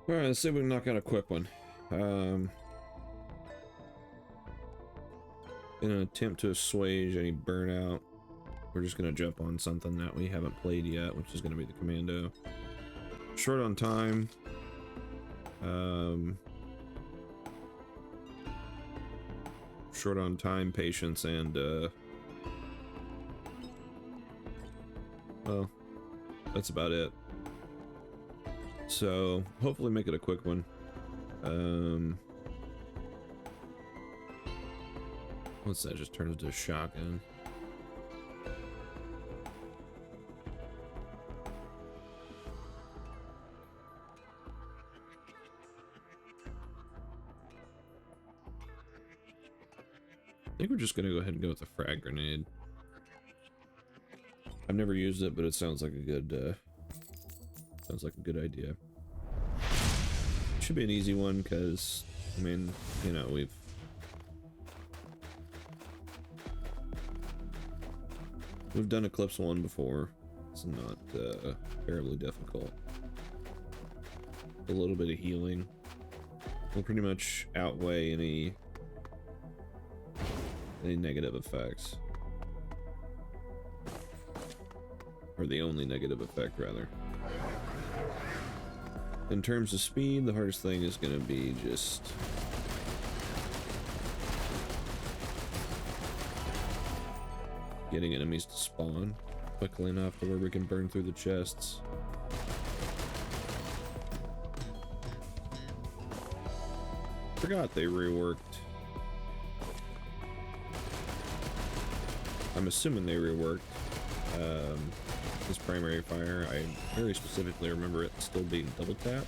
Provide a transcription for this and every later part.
Alright, let's see if we can knock out a quick one. In an attempt to assuage any burnout, we're just gonna jump on something that we haven't played yet, which is gonna be the Commando. Short on time. Short on time, patience, and well, that's about it. So hopefully make it a quick one. What's that? Just turn into a shotgun. I think we're just gonna go ahead and go with the frag grenade. I've never used it, but it sounds like a good idea. Should be an easy one because, I mean, you know, we've done Eclipse 1 before. It's not terribly difficult. A little bit of healing will pretty much outweigh any negative effects. Or the only negative effect, rather. In terms of speed, the hardest thing is going to be just getting enemies to spawn quickly enough to where we can burn through the chests. Forgot they reworked. I'm assuming they reworked this primary fire. I very specifically remember it still being double tap.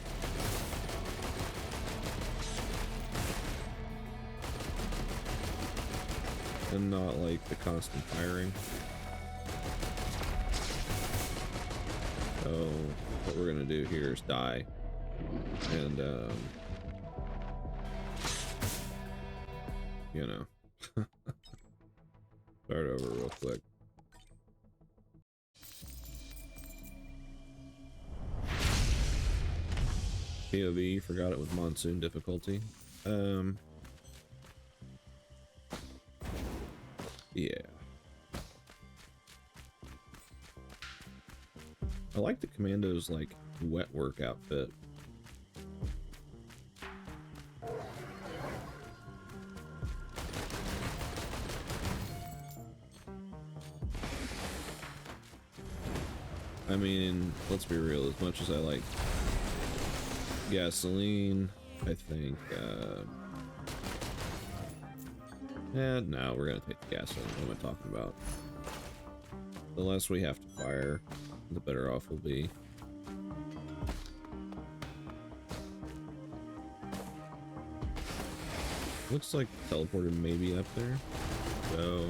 And not like the constant firing. So what we're gonna do here is die. And you know. Start over real quick. POV, forgot it with monsoon difficulty. Yeah. I like the Commando's like wet work outfit. I mean, let's be real, as much as I like gasoline, I think, no, we're gonna take the gasoline. What am I talking about? The less we have to fire, the better off we'll be. Looks like teleporter may be up there, so...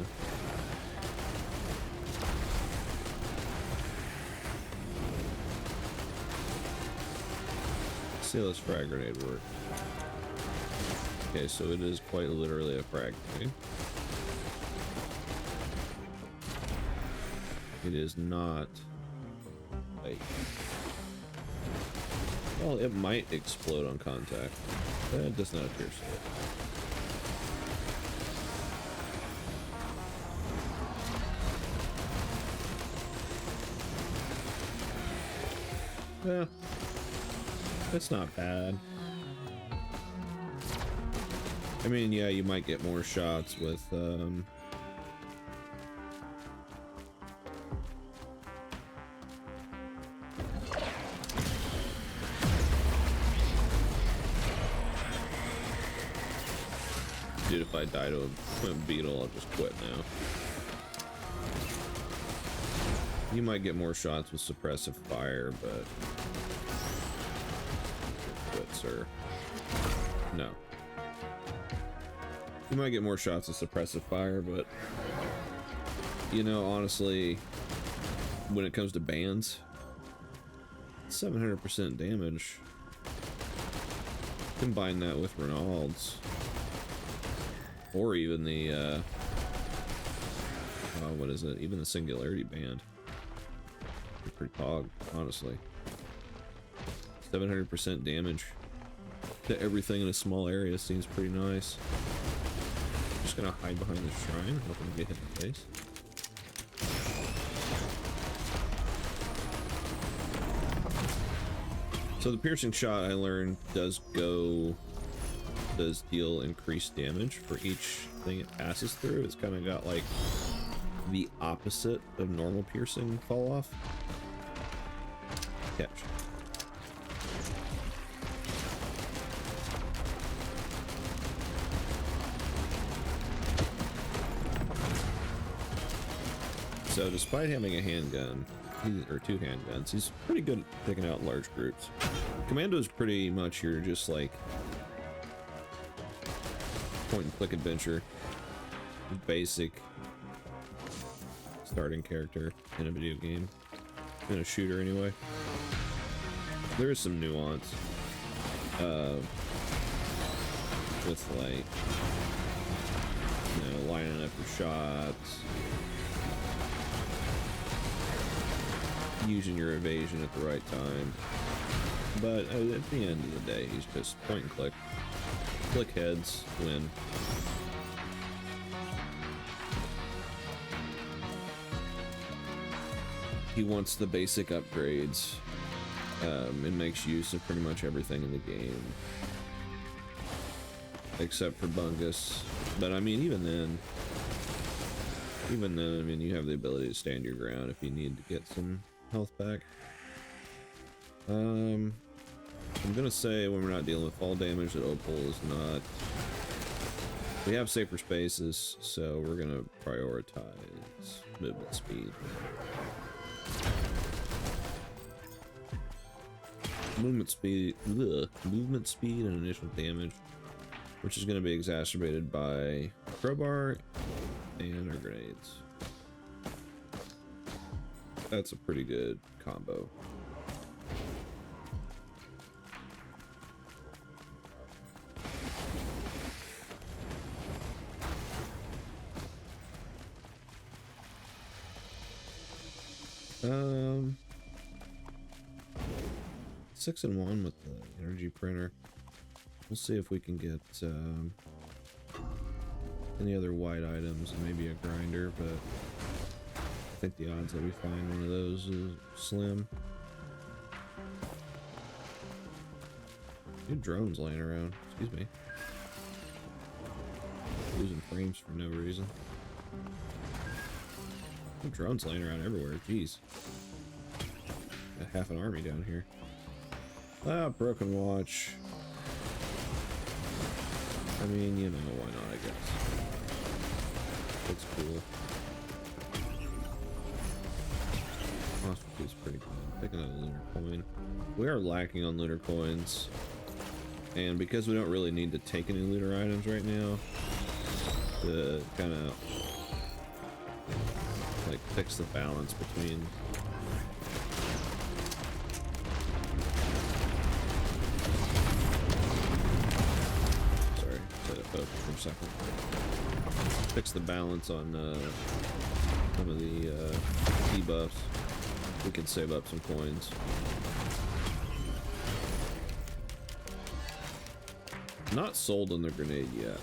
see how this frag grenade work. Okay, so it is quite literally a frag grenade. It is not like, well, it might explode on contact. That does not appear so. Yeah. It's not bad. I mean, yeah, you might get more shots with, dude, if I die to a beetle, I'll just quit now. You might get more shots with suppressive fire, but... sir. No. You might get more shots of suppressive fire, but you know, honestly, when it comes to bands, 700% damage. Combine that with Reynolds, or even the what is it? Even the Singularity band. Pretty pog, honestly. 700% damage to everything in a small area seems pretty nice. Just gonna hide behind the shrine, hoping to get hit in the face. So the piercing shot, I learned, does deal increased damage for each thing it passes through. It's kind of got like the opposite of normal piercing fall off. Catch. So despite having a handgun, or two handguns, he's pretty good at picking out large groups. Commando is pretty much your just like point and click adventure, basic starting character in a video game, in a shooter anyway. There is some nuance with like, you know, lining up your shots, using your evasion at the right time, but at the end of the day, he's just point and click. Click heads, win. He wants the basic upgrades and makes use of pretty much everything in the game, except for Bungus. But I mean, even then, I mean, you have the ability to stand your ground if you need to get some health back. I'm gonna say when we're not dealing with fall damage that Opal is not. We have safer spaces, so we're gonna prioritize movement speed. Movement speed and initial damage, which is gonna be exacerbated by crowbar and our grenades. That's a pretty good combo. Um, 6 and 1 with the energy printer. We'll see if we can get any other white items, maybe a grinder, but I think the odds that we find one of those is slim. Good drones laying around. Excuse me. Losing frames for no reason. Good drones laying around everywhere. Jeez. Got half an army down here. Ah, broken watch. I mean, you know, why not, I guess. Looks cool. Is pretty good. Picking up a lunar coin. We are lacking on lunar coins, and because we don't really need to take any lunar items right now, to kind of like fix the balance between set it up for a second. Fix the balance on some of the debuffs. We can save up some coins. Not sold on the grenade yet.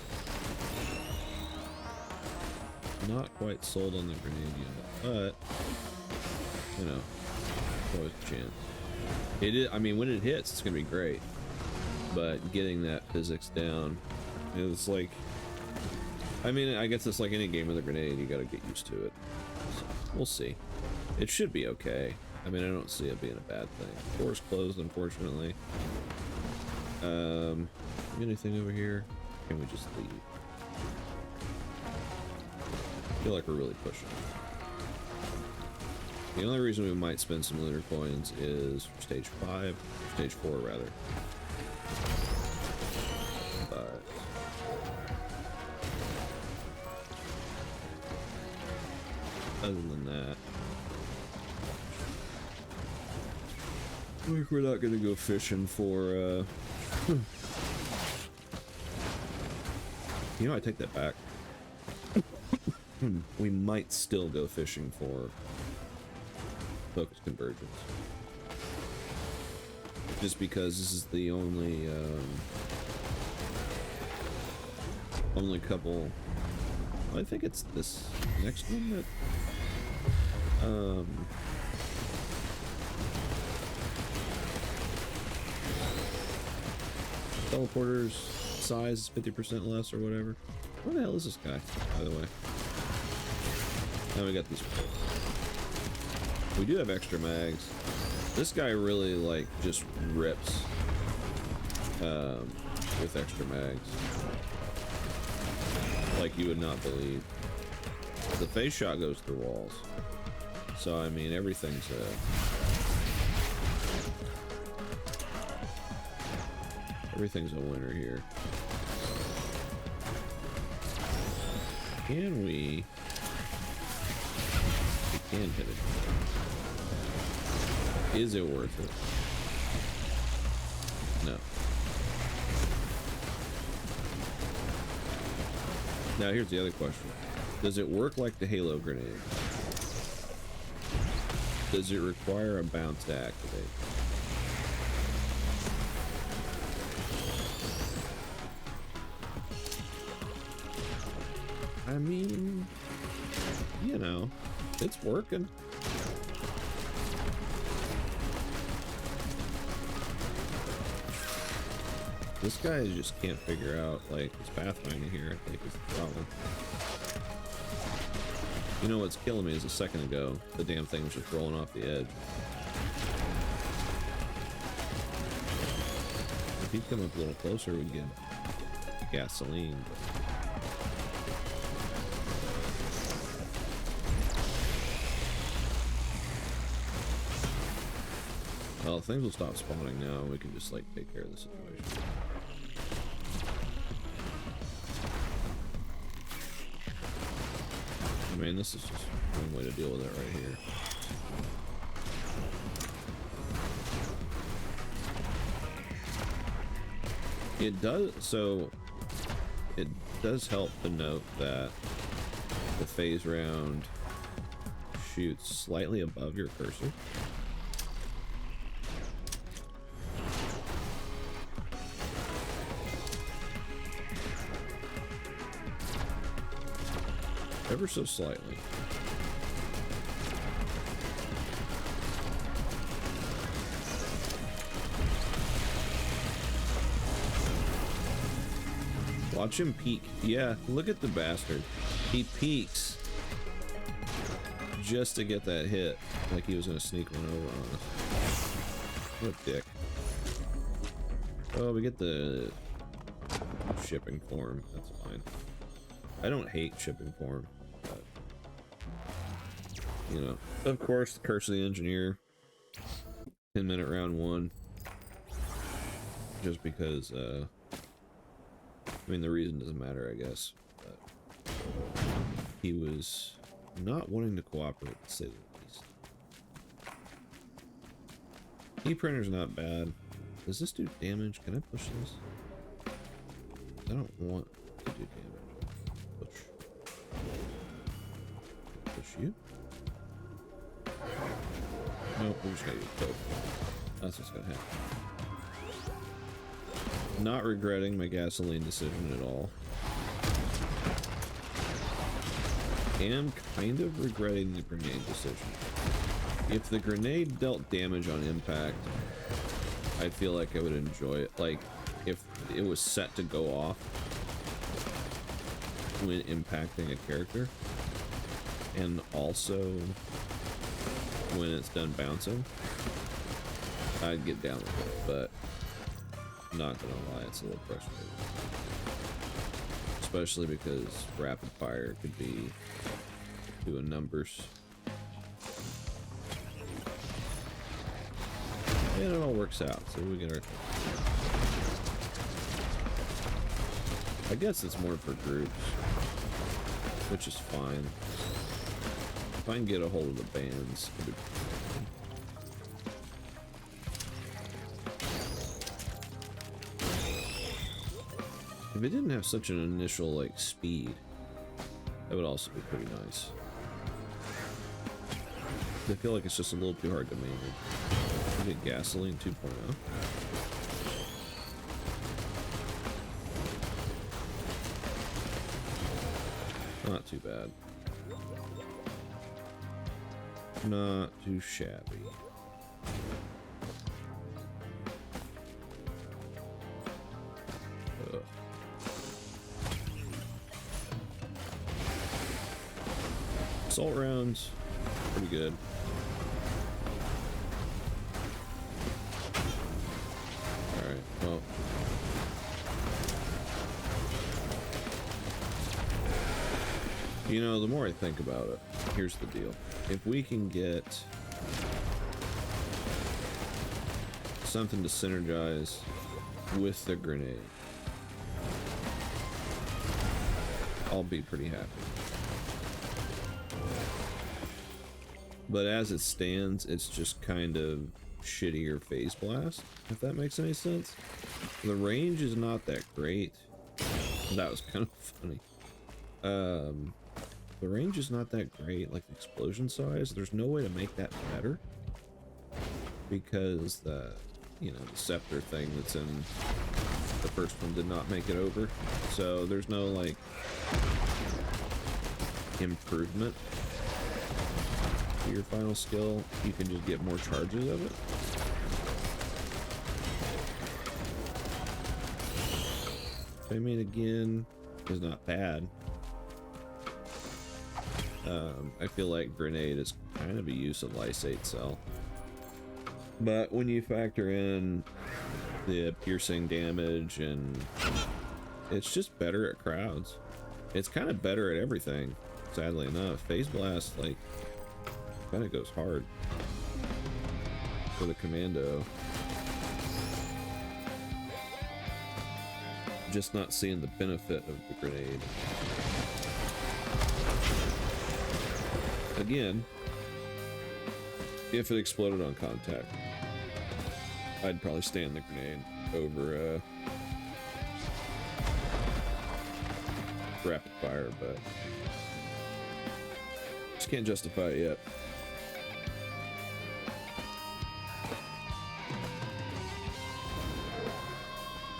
Not quite sold on the grenade yet, but you know, always a chance. It is. I mean, when it hits, it's gonna be great. But getting that physics down, it's like. I mean, I guess it's like any game with a grenade. You gotta get used to it. So, we'll see. It should be okay. I mean, I don't see it being a bad thing. Door's closed, unfortunately. Anything over here? Can we just leave? I feel like we're really pushing. The only reason we might spend some lunar coins is for stage 5, stage 4 rather. But other than that, we're not gonna go fishing for you know, I take that back. We might still go fishing for focus convergence, just because this is the only only couple. I think it's this next one that teleporter's size is 50% less or whatever. Where the hell is this guy, by the way? Now we got these. We do have extra mags. This guy really like just rips with extra mags, like you would not believe. The face shot goes through walls, so I mean everything's a winner here. Can we can hit it. Is it worth it? No. Now here's the other question. Does it work like the Halo grenade? Does it require a bounce to activate? I mean, you know, it's working. This guy just can't figure out, like, his pathfinding here, I think, is the problem. You know what's killing me is a second ago, the damn thing was just rolling off the edge. If he'd come up a little closer, we'd get gasoline. Well, things will stop spawning now. We can just, like, take care of the situation. I mean, this is just one way to deal with it right here. It does, so it does help to note that the phase round shoots slightly above your cursor. Ever so slightly. Watch him peek. Yeah, look at the bastard. He peeks just to get that hit, like he was gonna sneak one over on us. What a dick. Oh, we get the shipping form. That's fine. I don't hate shipping form. You know, of course, the Curse of the Engineer, 10-minute round 1, just because, I mean, the reason doesn't matter, I guess, but he was not wanting to cooperate, to say the least. E-printer's not bad. Does this do damage? Can I push this? I don't want to do damage. Push. Push you? Nope, we just gotta use coke. That's what's gonna happen. Not regretting my gasoline decision at all. Am kind of regretting the grenade decision. If the grenade dealt damage on impact, I feel like I would enjoy it. Like, if it was set to go off when impacting a character, and also when it's done bouncing, I'd get down with it, but not gonna lie, it's a little frustrating. Especially because rapid fire could be doing numbers. And it all works out, so we get our... I guess it's more for groups, which is fine. If I can get a hold of the bands, it'd be... If it didn't have such an initial, like, speed, that would also be pretty nice. I feel like it's just a little too hard to manage. I get gasoline 2.0. Not too bad. Not too shabby. Ugh. Assault rounds, pretty good. Alright, well. You know, the more I think about it, here's the deal. If we can get something to synergize with the grenade, I'll be pretty happy. But as it stands, it's just kind of shittier phase blast, if that makes any sense. The range is not that great. That was kind of funny. The range is not that great, like the explosion size. There's no way to make that better because the, you know, the scepter thing that's in the first one did not make it over. So there's no like improvement to your final skill. You can just get more charges of it. I mean, again, is not bad. I feel like grenade is kind of a use of lysate cell, but when you factor in the piercing damage, and it's just better at crowds. It's kind of better at everything, sadly enough. Phase blast, like, kind of goes hard for the commando. Just not seeing the benefit of the grenade. Again, if it exploded on contact, I'd probably stand the grenade over rapid fire, but just can't justify it yet.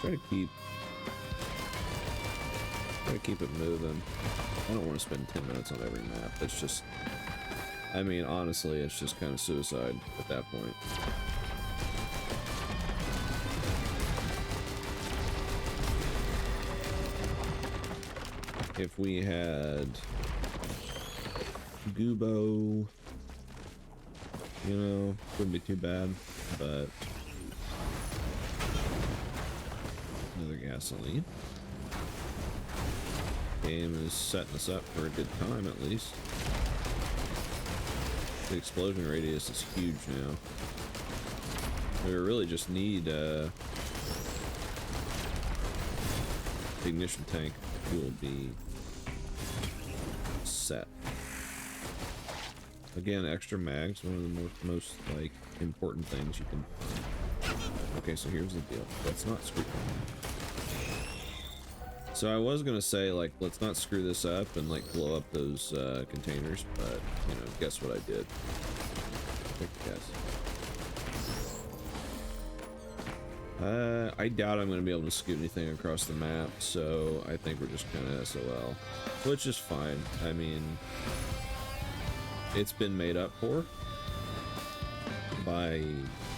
Try to keep it moving. I don't want to spend 10 minutes on every map. That's just, I mean, honestly, it's just kind of suicide at that point. If we had Gubo, you know, wouldn't be too bad, but another gasoline. Game is setting us up for a good time, at least. The explosion radius is huge now. We really just need the ignition tank will be set. Again, extra mags, one of the most like important things you can find. Okay, so here's the deal. Let's not screw. So I was gonna say, like, let's not screw this up and like blow up those containers, but you know, guess what I did? Take a guess. I doubt I'm gonna be able to scoot anything across the map, so I think we're just kind of SOL, which is fine. I mean, it's been made up for by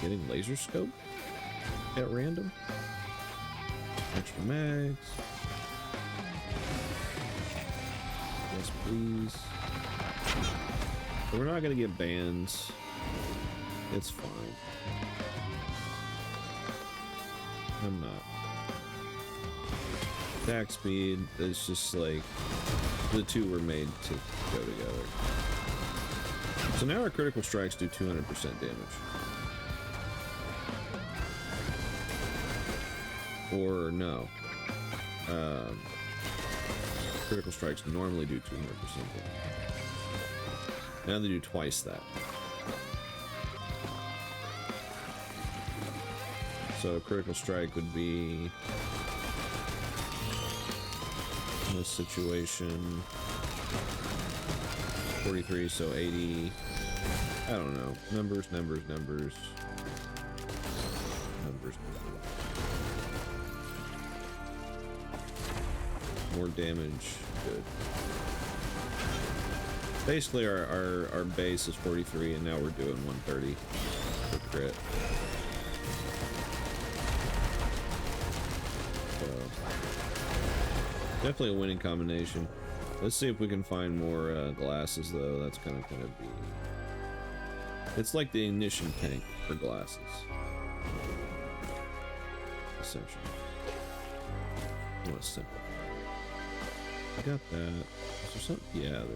getting laser scope at random. Extra mags. Yes, please. So we're not gonna get bans. It's fine. I'm not. Attack speed is just like the two were made to go together. So now our critical strikes do 200% damage. Or no. Critical strikes normally do 200% damage. Now they do twice that. So a critical strike would be in this situation 43, so 80. I don't know. Numbers. More damage. Good. Basically, our base is 43, and now we're doing 130 for crit. So, definitely a winning combination. Let's see if we can find more glasses, though. That's kind of gonna be... It's like the ignition tank for glasses. Essentially. I want to simplify. I got that. Is there something? Yeah, there's...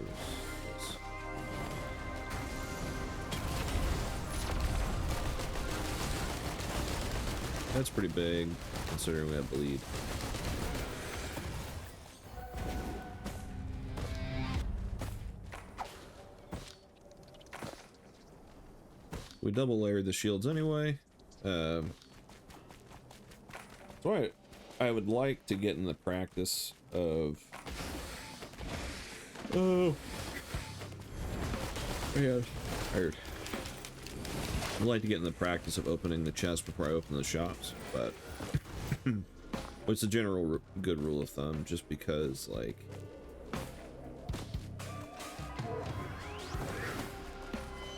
That's pretty big, considering we have bleed. We double layered the shields anyway. So I would like to get in the practice of... Oh. Yeah, tired. I'd like to get in the practice of opening the chest before I open the shops, but it's a general good rule of thumb, just because, like,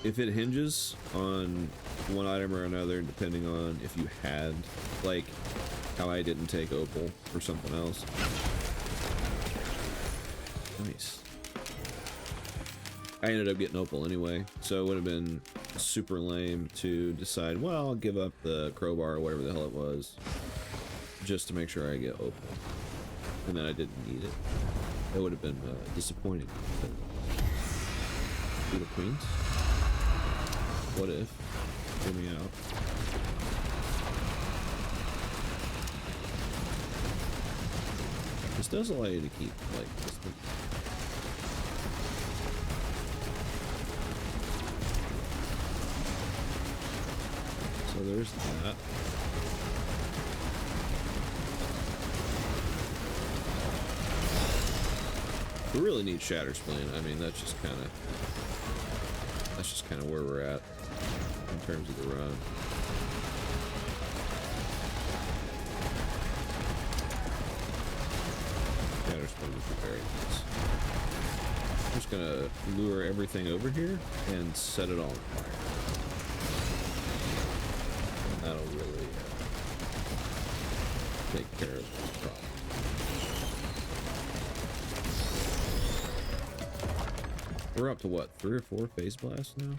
if it hinges on one item or another, depending on if you had, like, how I didn't take opal for something else. Nice. I ended up getting opal anyway, so it would have been super lame to decide, well, I'll give up the crowbar or whatever the hell it was, just to make sure I get opal. And then I didn't need it. That would have been disappointing. Be the queens? What if? Hear me out. This does allow you to keep, like, this thing. So there's that. We really need Shatter Spleen. I mean, that's just kind of where we're at in terms of the run. Shatter Spleen would be very nice. I'm just gonna lure everything over here and set it all on fire. And that'll really take care of this problem. We're up to what, 3 or 4 phase blasts now?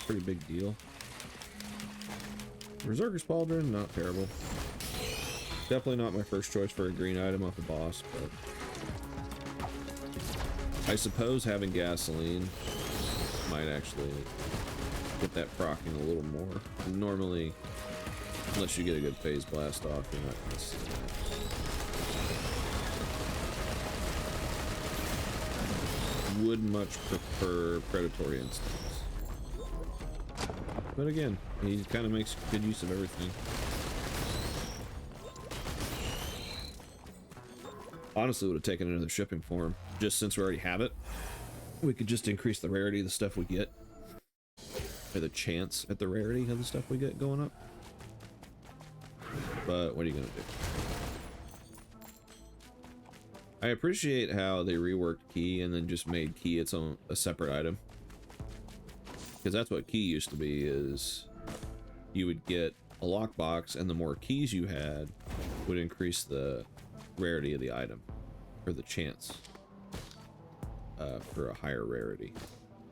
Pretty big deal. Berserker's Pauldron, not terrible. Definitely not my first choice for a green item off a boss, but I suppose having gasoline might actually get that proccing a little more. Normally, unless you get a good phase blast off, you're not going to see that. Would much prefer Predatory Instincts. But again, he kind of makes good use of everything. Honestly, would have taken another shipping form. Just since we already have it, we could just increase the rarity of the stuff we get. Or the chance at the rarity of the stuff we get going up. But what are you going to do? I appreciate how they reworked key and then just made key a separate item. Because that's what key used to be, is you would get a lockbox and the more keys you had would increase the rarity of the item, or the chance for a higher rarity.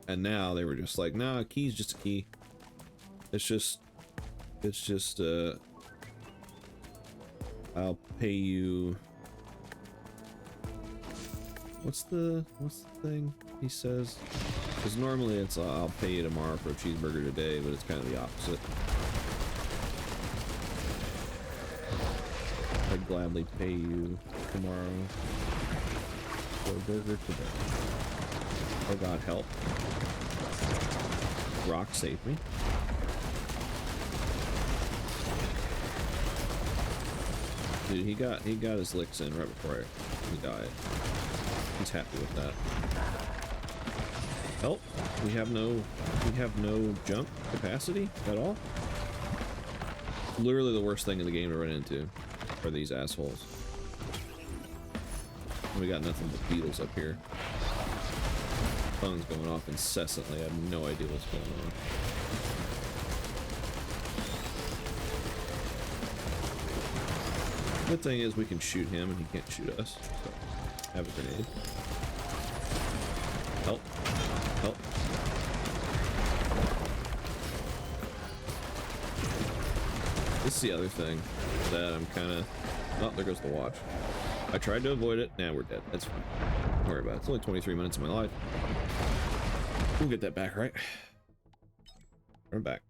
And now they were just like, nah, key's just a key. It's just I'll pay you. What's the thing he says? Because normally it's I'll pay you tomorrow for a cheeseburger today, but it's kind of the opposite. I'd gladly pay you tomorrow for a burger today. Oh God, help. Rock, save me. Dude, he got his licks in right before he died. He's happy with that. Help! We have no jump capacity at all. Literally the worst thing in the game to run into are these assholes. We got nothing but beetles up here. Phone's going off incessantly. I have no idea what's going on. Good thing is we can shoot him and he can't shoot us. So, have a grenade. Help. Help. This is the other thing that I'm kind of... Oh, there goes the watch. I tried to avoid it. Nah, we're dead. That's fine. Don't worry about it. It's only 23 minutes of my life. We'll get that back, right? Run back.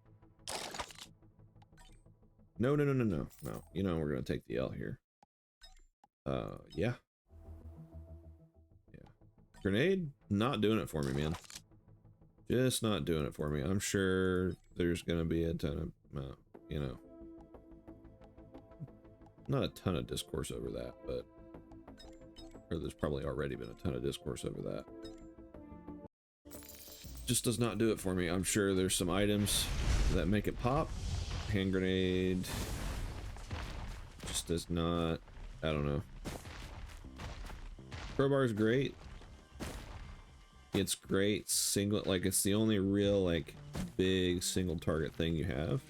No, no, no, no, no. No. You know, we're going to take the L here. Yeah. Yeah. Grenade? Not doing it for me, man. Just not doing it for me. I'm sure there's going to be a ton of, you know, not a ton of discourse over that, but or there's probably already been a ton of discourse over that. Just does not do it for me. I'm sure there's some items that make it pop. Hand grenade just does not. I don't know. Crowbar is great. It's great single, like it's the only real like big single target thing you have.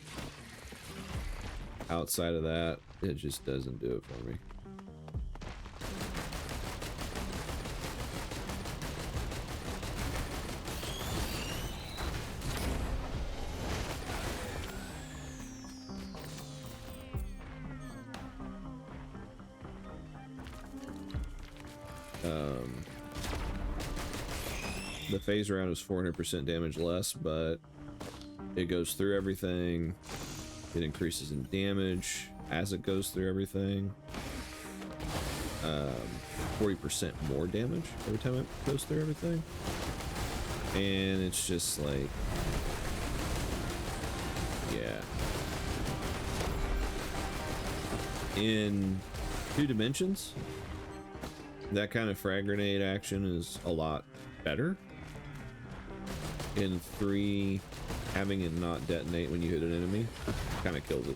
Outside of that, it just doesn't do it for me. The phase round is 400% damage less, but it goes through everything. It increases in damage as it goes through everything. 40% more damage every time it goes through everything. And it's just like, yeah. In 2 dimensions, that kind of frag grenade action is a lot better. In 3, having it not detonate when you hit an enemy kind of kills it.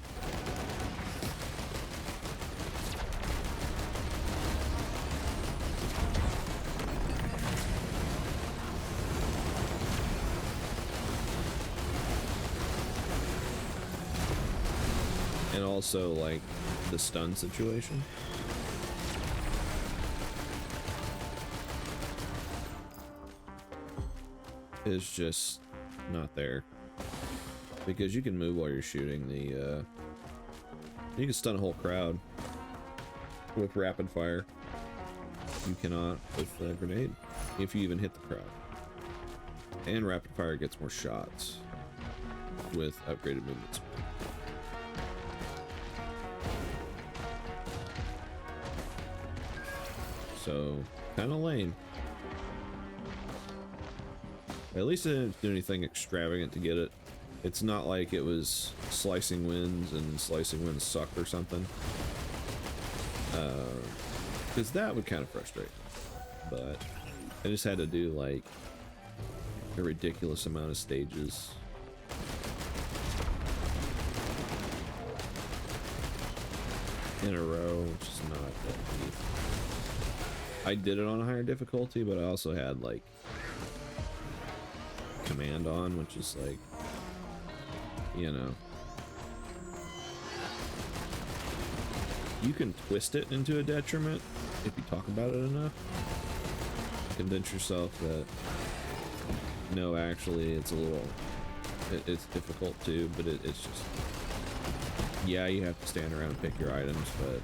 And also like the stun situation. Is just not there, because you can move while you're shooting the you can stun a whole crowd with rapid fire. You cannot with a grenade if you even hit the crowd. And rapid fire gets more shots with upgraded movement speed. So kind of lame. At least it didn't do anything extravagant to get it. It's not like it was Slicing Winds and Slicing Winds suck or something. Because that would kind of frustrate me. But I just had to do like a ridiculous amount of stages. In a row, which is not that deep. I did it on a higher difficulty, but I also had like command on, which is like, you know, you can twist it into a detriment if you talk about it enough. Convince yourself that no, actually it's a little it's difficult too, but it's just, yeah, you have to stand around and pick your items, but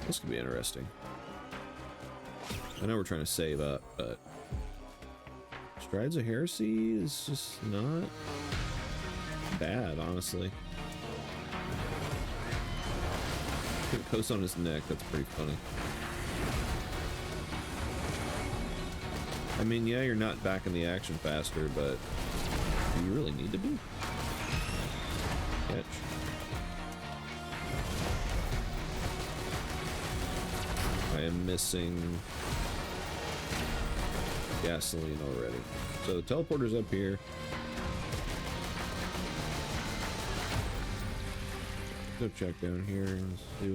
this could be interesting. I know we're trying to save up, but Strides of Heresy is just not bad, honestly. Coast on his neck, that's pretty funny. I mean, yeah, you're not back in the action faster, but do you really need to be? Catch. am missing gasoline already. So the teleporter's up here. Go check down here and see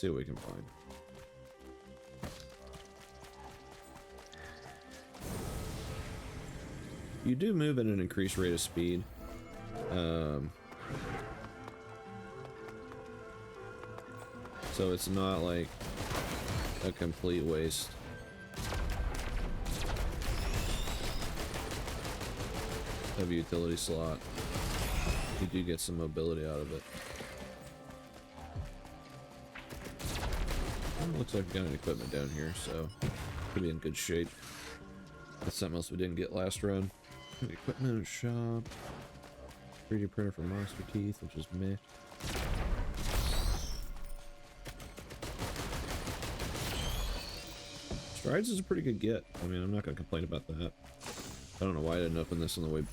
what we can find. You do move at an increased rate of speed. So it's not like a complete waste. Of utility slot. You do get some mobility out of it. Looks like we got an equipment down here, so could be in good shape. That's something else we didn't get last run. Equipment shop. 3D printer for monster teeth, which is meh. Strides is a pretty good get. I mean, I'm not gonna complain about that. I don't know why I didn't open this on the way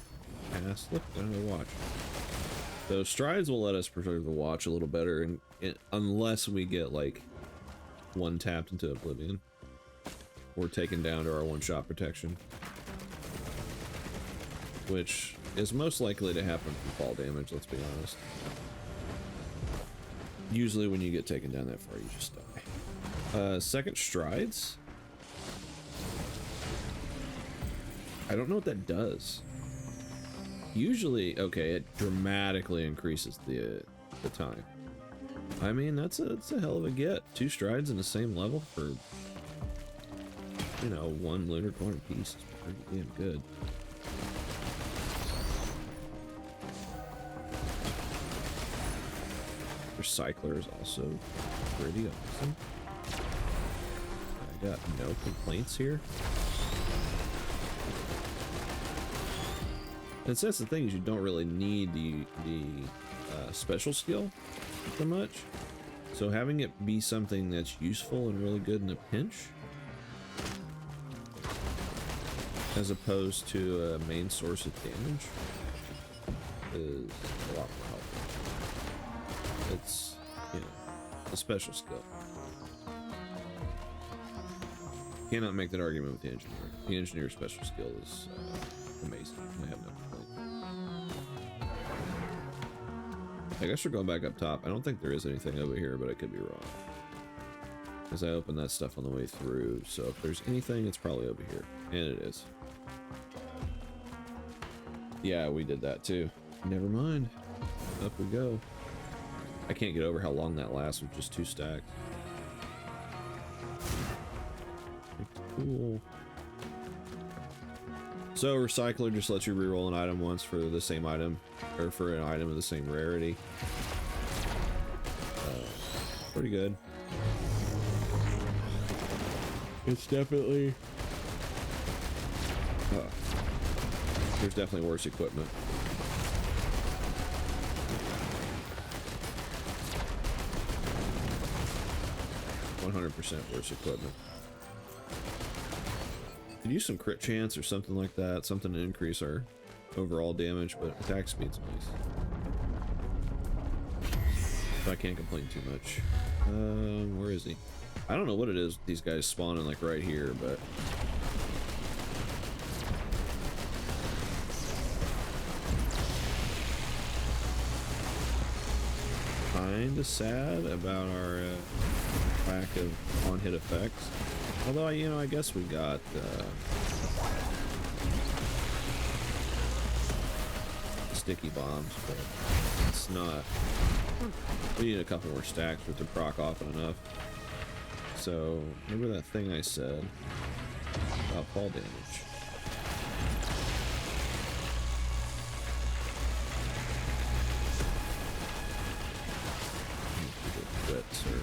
past. Look, another watch. So strides will let us preserve the watch a little better, and unless we get like one tapped into oblivion or taken down to our one-shot protection, which is most likely to happen from fall damage. Let's be honest. Usually, when you get taken down that far, you just die. Second strides. I don't know what that does. Usually, okay, it dramatically increases the time. I mean, that's a hell of a get. 2 strides in the same level for, you know, 1 lunar coin piece is pretty damn good. Recycler is also pretty awesome. I got no complaints here. And since the thing is, you don't really need the special skill so much, so having it be something that's useful and really good in a pinch, as opposed to a main source of damage, is a lot more helpful. It's, you know, a special skill. Cannot make that argument with the engineer. The engineer's special skill is amazing. I have no complaint. I guess we're going back up top. I don't think there is anything over here, but I could be wrong. Because I opened that stuff on the way through, so if there's anything, it's probably over here. And it is. Yeah, we did that too. Never mind. Up we go. I can't get over how long that lasts with just 2 stacks. Cool. So recycler just lets you reroll an item once for the same item, or for an item of the same rarity. Pretty good. It's definitely... there's definitely worse equipment. %, worse equipment. Could use some crit chance or something like that, something to increase our overall damage, but attack speed's nice. So I can't complain too much. Where is he? I don't know what it is. These guys spawning like right here, but kinda sad about our lack of on-hit effects. Although, you know, I guess we got sticky bombs, but it's not. We need a couple more stacks for it to proc often enough. So, remember that thing I said about fall damage? Crits or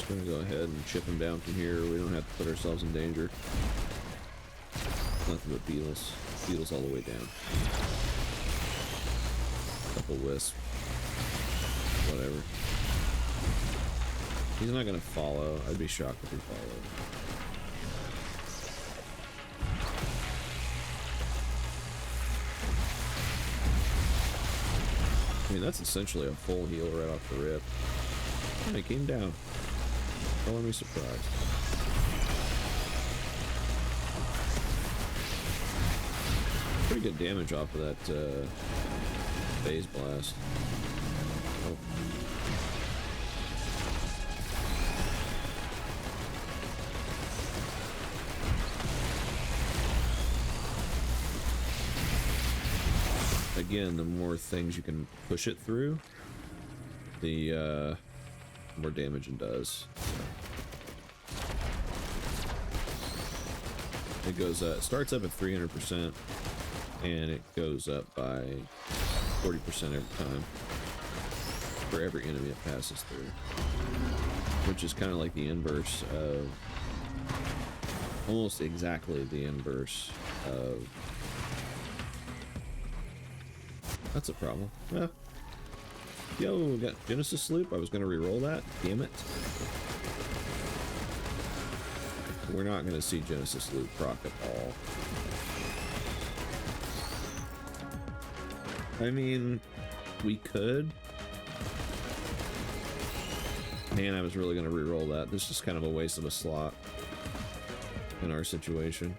gonna go ahead and chip them down from here. We don't have to put ourselves in danger. Nothing but beetles. Beetles all the way down. Couple wisps. Whatever. He's not gonna follow. I'd be shocked if he followed. I mean, that's essentially a full heal right off the rip. And it came down. Color me surprised. Pretty good damage off of that phase blast. Oh. Again, the more things you can push it through, the more damage it does. It goes it starts up at 300%, and it goes up by 40% every time for every enemy it passes through, which is kind of like the inverse of, almost exactly the inverse of. That's a problem. Yeah. Yo, we got Genesis Loop. I was going to re-roll that. Damn it. We're not going to see Genesis Loop proc at all. I mean, we could. Man, I was really going to re-roll that. This is kind of a waste of a slot in our situation.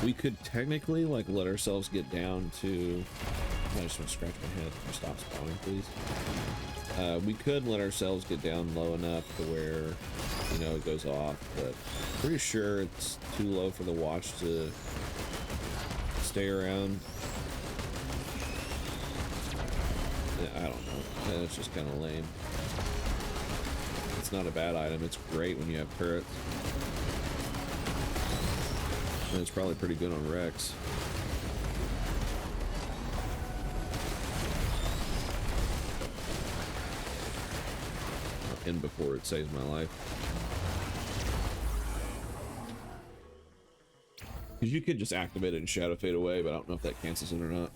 We could technically, like, let ourselves get down to... I just want to scratch my head. Stop spawning, please. We could let ourselves get down low enough to where, you know, it goes off, but pretty sure it's too low for the watch to stay around. I don't know. That's just kind of lame. It's not a bad item. It's great when you have turrets. And it's probably pretty good on Rex. I'll end before it saves my life. Because you could just activate it and Shadow Fade away, but I don't know if that cancels it or not.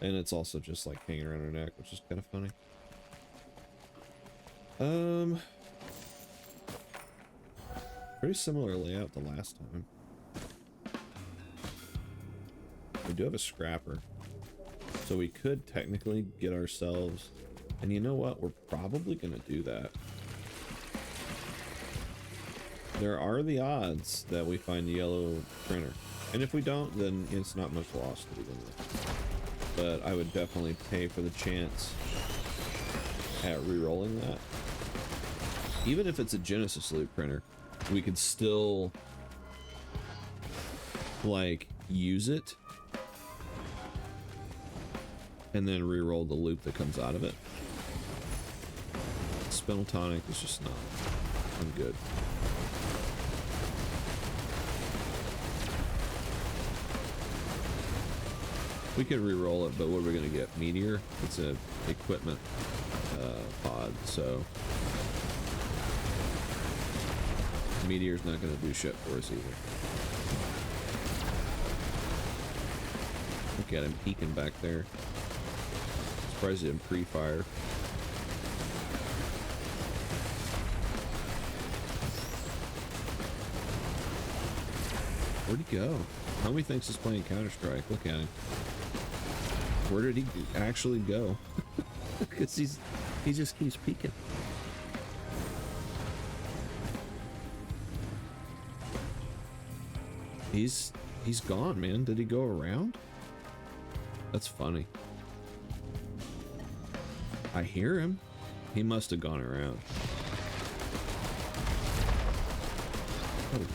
And it's also just like hanging around her neck, which is kind of funny. Pretty similar layout to last time. We do have a scrapper, so we could technically get ourselves, and you know what, we're probably gonna do that. There are the odds that we find the yellow printer, and if we don't, then it's not much loss to begin with. But I would definitely pay for the chance at re-rolling that. Even if it's a Genesis Loop printer, we could still, like, use it and then re-roll the loop that comes out of it. Spinal Tonic is just not. I'm good. We could re-roll it, but what are we going to get? Meteor? It's a equipment pod, so Meteor's not going to do shit for us either. Look at him peeking back there. Surprised he didn't pre-fire. Where'd he go? Homie thinks he's playing Counter-Strike. Look at him. Where did he actually go? Because he just keeps peeking. He's gone, man. Did he go around? That's funny. I hear him. He must have gone around. Hello.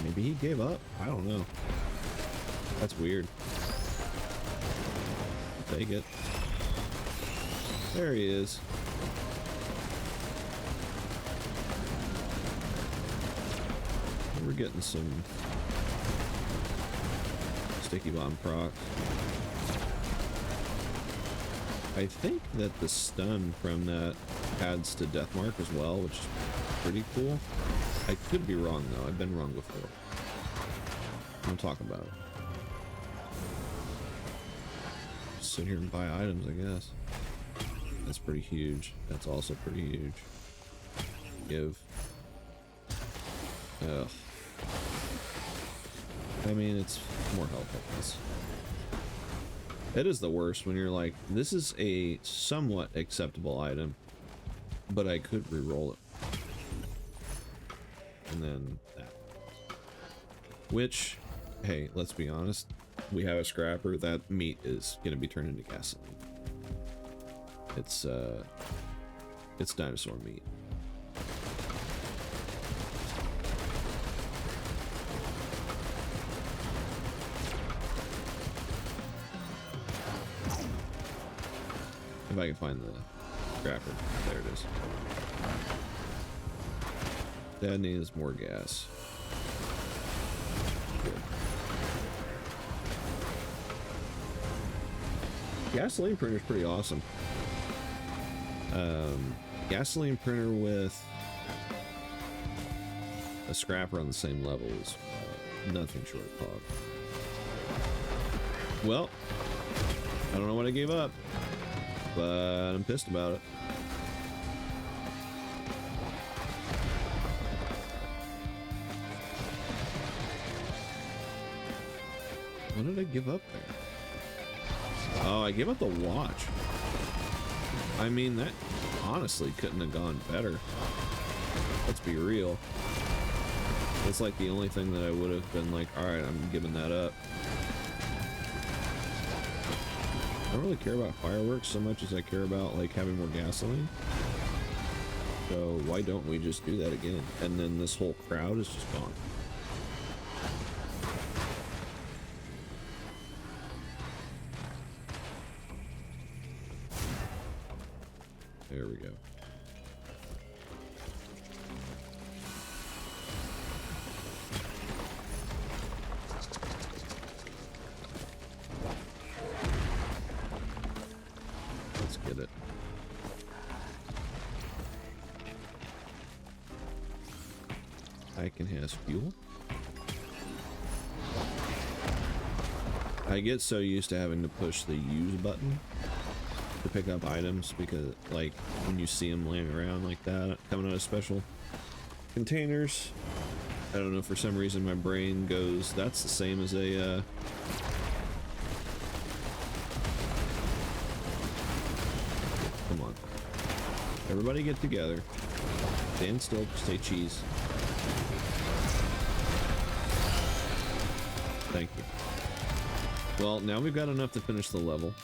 Maybe he gave up. I don't know. That's weird. Take it. There he is. We're getting some sticky bomb proc. I think that the stun from that adds to Deathmark as well, which is pretty cool. I could be wrong though. I've been wrong before. I'm talking about it. Just sit here and buy items, I guess. That's pretty huge. That's also pretty huge. Give. Ugh. I mean, it's more health, I guess. It is the worst when you're like, this is a somewhat acceptable item, but I could re-roll it. And then that. Which, hey, let's be honest, we have a scrapper. That meat is going to be turned into gasoline. It's dinosaur meat. If I can find the scrapper. There it is. That needs more gas. Good. Gasoline printer is pretty awesome. Gasoline printer with a scrapper on the same level is nothing short of pog. Well, I don't know what I gave up, but I'm pissed about it. What did I give up there? Oh, I gave up the watch. I mean, that honestly couldn't have gone better. Let's be real. It's like the only thing that I would have been like, alright, I'm giving that up. I don't really care about fireworks so much as I care about like having more gasoline. So why don't we just do that again? And then this whole crowd is just gone. There we go. Let's get it. Icon has fuel. I get so used to having to push the use button to pick up items because like when you see them laying around like that coming out of special containers, I don't know, for some reason my brain goes that's the same as a come on, everybody get together, stand still, say cheese. Thank you. Well, now we've got enough to finish the level.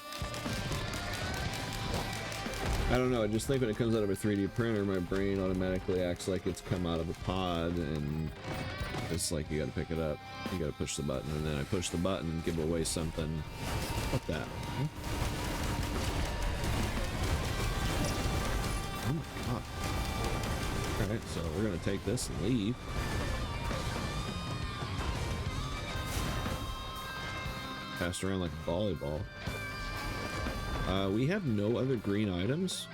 I don't know, I just think when it comes out of a 3D printer, my brain automatically acts like it's come out of a pod, and it's like you gotta pick it up, you gotta push the button, and then I push the button and give away something. What that? Huh? Oh my god. Alright, so we're gonna take this and leave. Passed around like a volleyball. We have no other green items.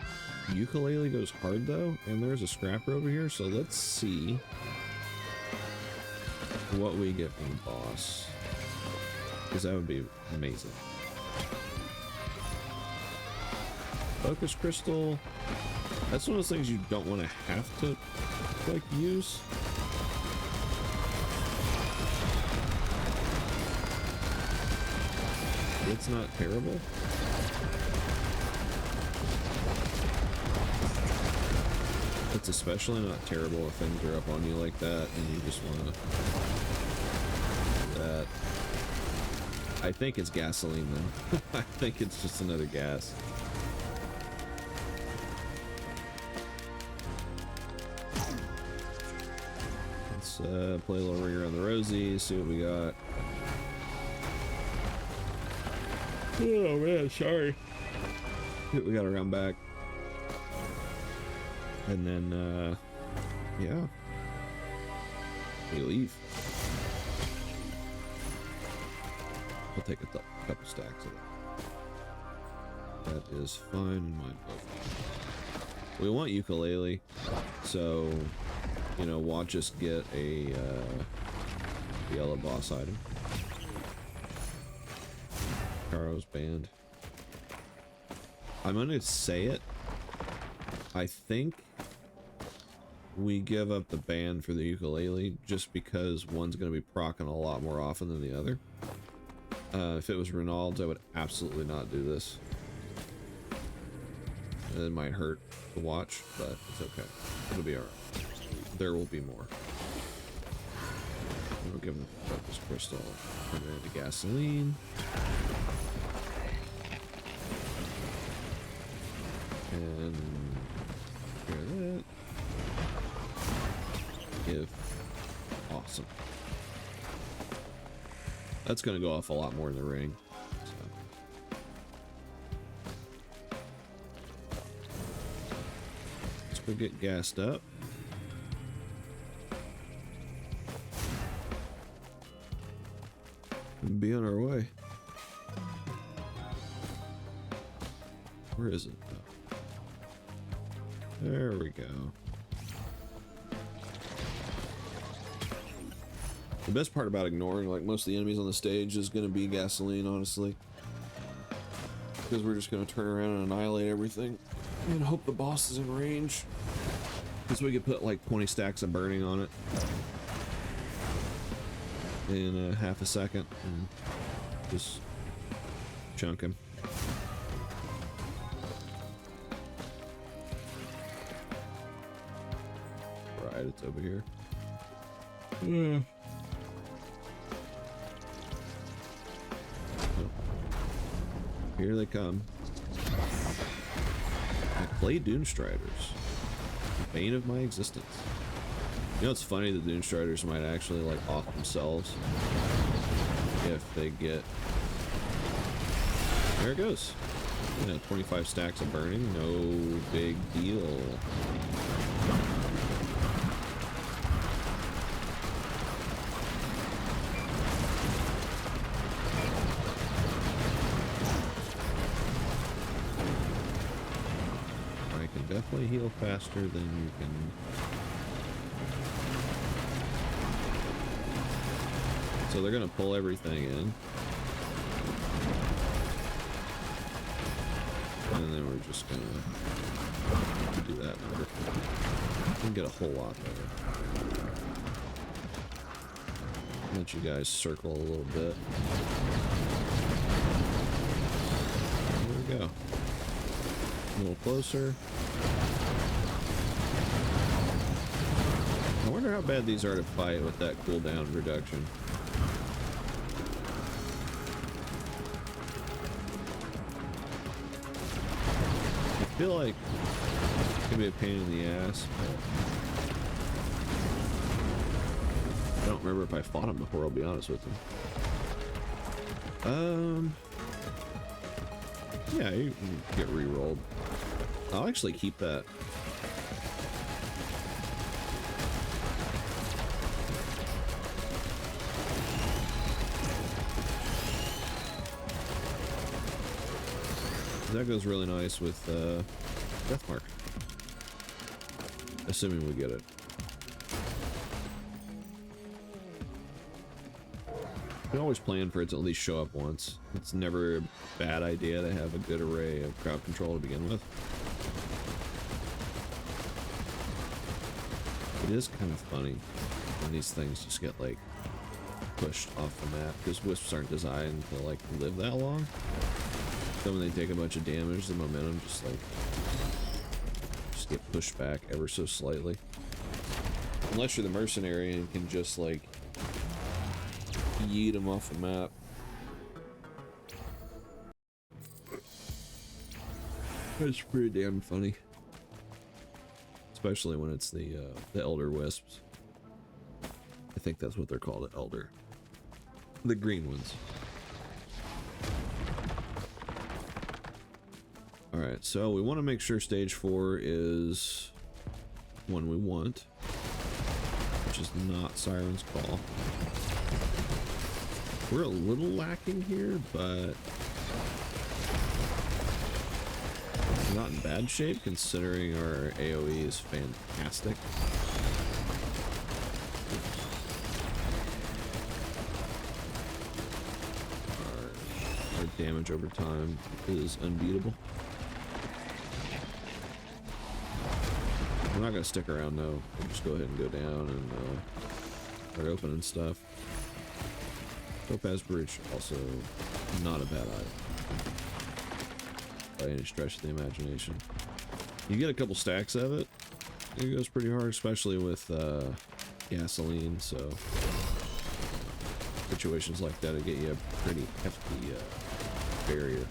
Ukulele goes hard though, and there's a scrapper over here, so let's see what we get from the boss, because that would be amazing. Focus crystal, that's one of those things you don't want to have to like use. It's not terrible. It's especially not terrible if things are up on you like that and you just want to do that. I think it's gasoline then. I think it's just another gas. Let's play a little Ring Around the Rosie, see what we got. Oh man, sorry. We got around back. And then, yeah. We leave. I'll take a couple stacks of that. That is fine in my book. We want ukulele, so, you know, watch us get a yellow boss item. Caro's band. I'm gonna say it. I think we give up the ban for the ukulele just because one's going to be proccing a lot more often than the other. If it was Reynolds, I would absolutely not do this. It might hurt to watch, but it's okay. It'll be alright. There will be more. We'll give him focus crystal. Turn it into gasoline. And clear that. Give. Awesome. That's going to go off a lot more in the ring. So. Let's go get gassed up. And be on our way. Where is it? Oh. There we go. The best part about ignoring like most of the enemies on the stage is going to be gasoline, honestly. Because we're just going to turn around and annihilate everything. And hope the boss is in range. Because we could put like 20 stacks of burning on it. In half a second. And just chunk him. Right, it's over here. Yeah. Here they come. I play Doomstriders. The bane of my existence. You know, it's funny that Doomstriders might actually like off themselves if they get. There it goes. Yeah, 25 stacks of burning, no big deal. Definitely heal faster than you can. So they're gonna pull everything in, and then we're just gonna do that number. We can get a whole lot better. Let you guys circle a little bit. There we go. A little closer. I wonder how bad these are to fight with that cooldown reduction. I feel like it could be a pain in the ass, but I don't remember if I fought him before, I'll be honest with you. Yeah, you can get re-rolled. I'll actually keep that. That goes really nice with Deathmark. Assuming we get it. You can always plan for it to at least show up once. It's never a bad idea to have a good array of crowd control to begin with. It is kind of funny when these things just get like pushed off the map because wisps aren't designed to like live that long. So when they take a bunch of damage, the momentum just get pushed back ever so slightly. Unless you're the mercenary and can just like yeet them off the map. It's pretty damn funny. Especially when it's the elder wisps. I think that's what they're called, elder. The green ones. Alright, so we want to make sure stage 4 is one we want, which is not Siren's Call. We're a little lacking here, but not in bad shape considering our AoE is fantastic. Our damage over time is unbeatable. I'm not gonna stick around though. We'll just go ahead and go down and start opening stuff. Topaz Bridge, also not a bad item by any stretch of the imagination. You get a couple stacks of it, it goes pretty hard, especially with gasoline, so situations like that will get you a pretty hefty barrier.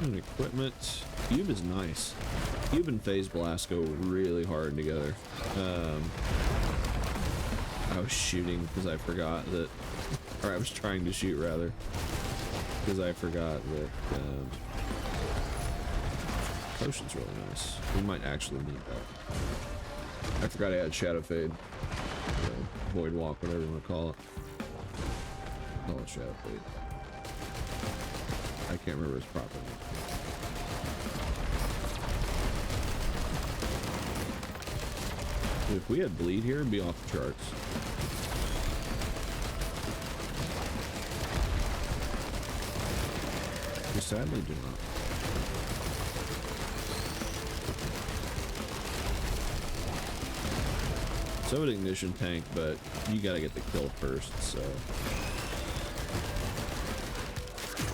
And equipment. Cube is nice. Cube and Phase Blast go really hard together. I was shooting because I forgot that, or I was trying to shoot rather, because I forgot that potion's really nice. We might actually need that. I forgot I had Shadow Fade. Void Walk, whatever you want to call it. Call it Shadow Fade. I can't remember its proper name. If we had bleed here, it'd be off the charts. We sadly do not. So an ignition tank, but you gotta get the kill first, so.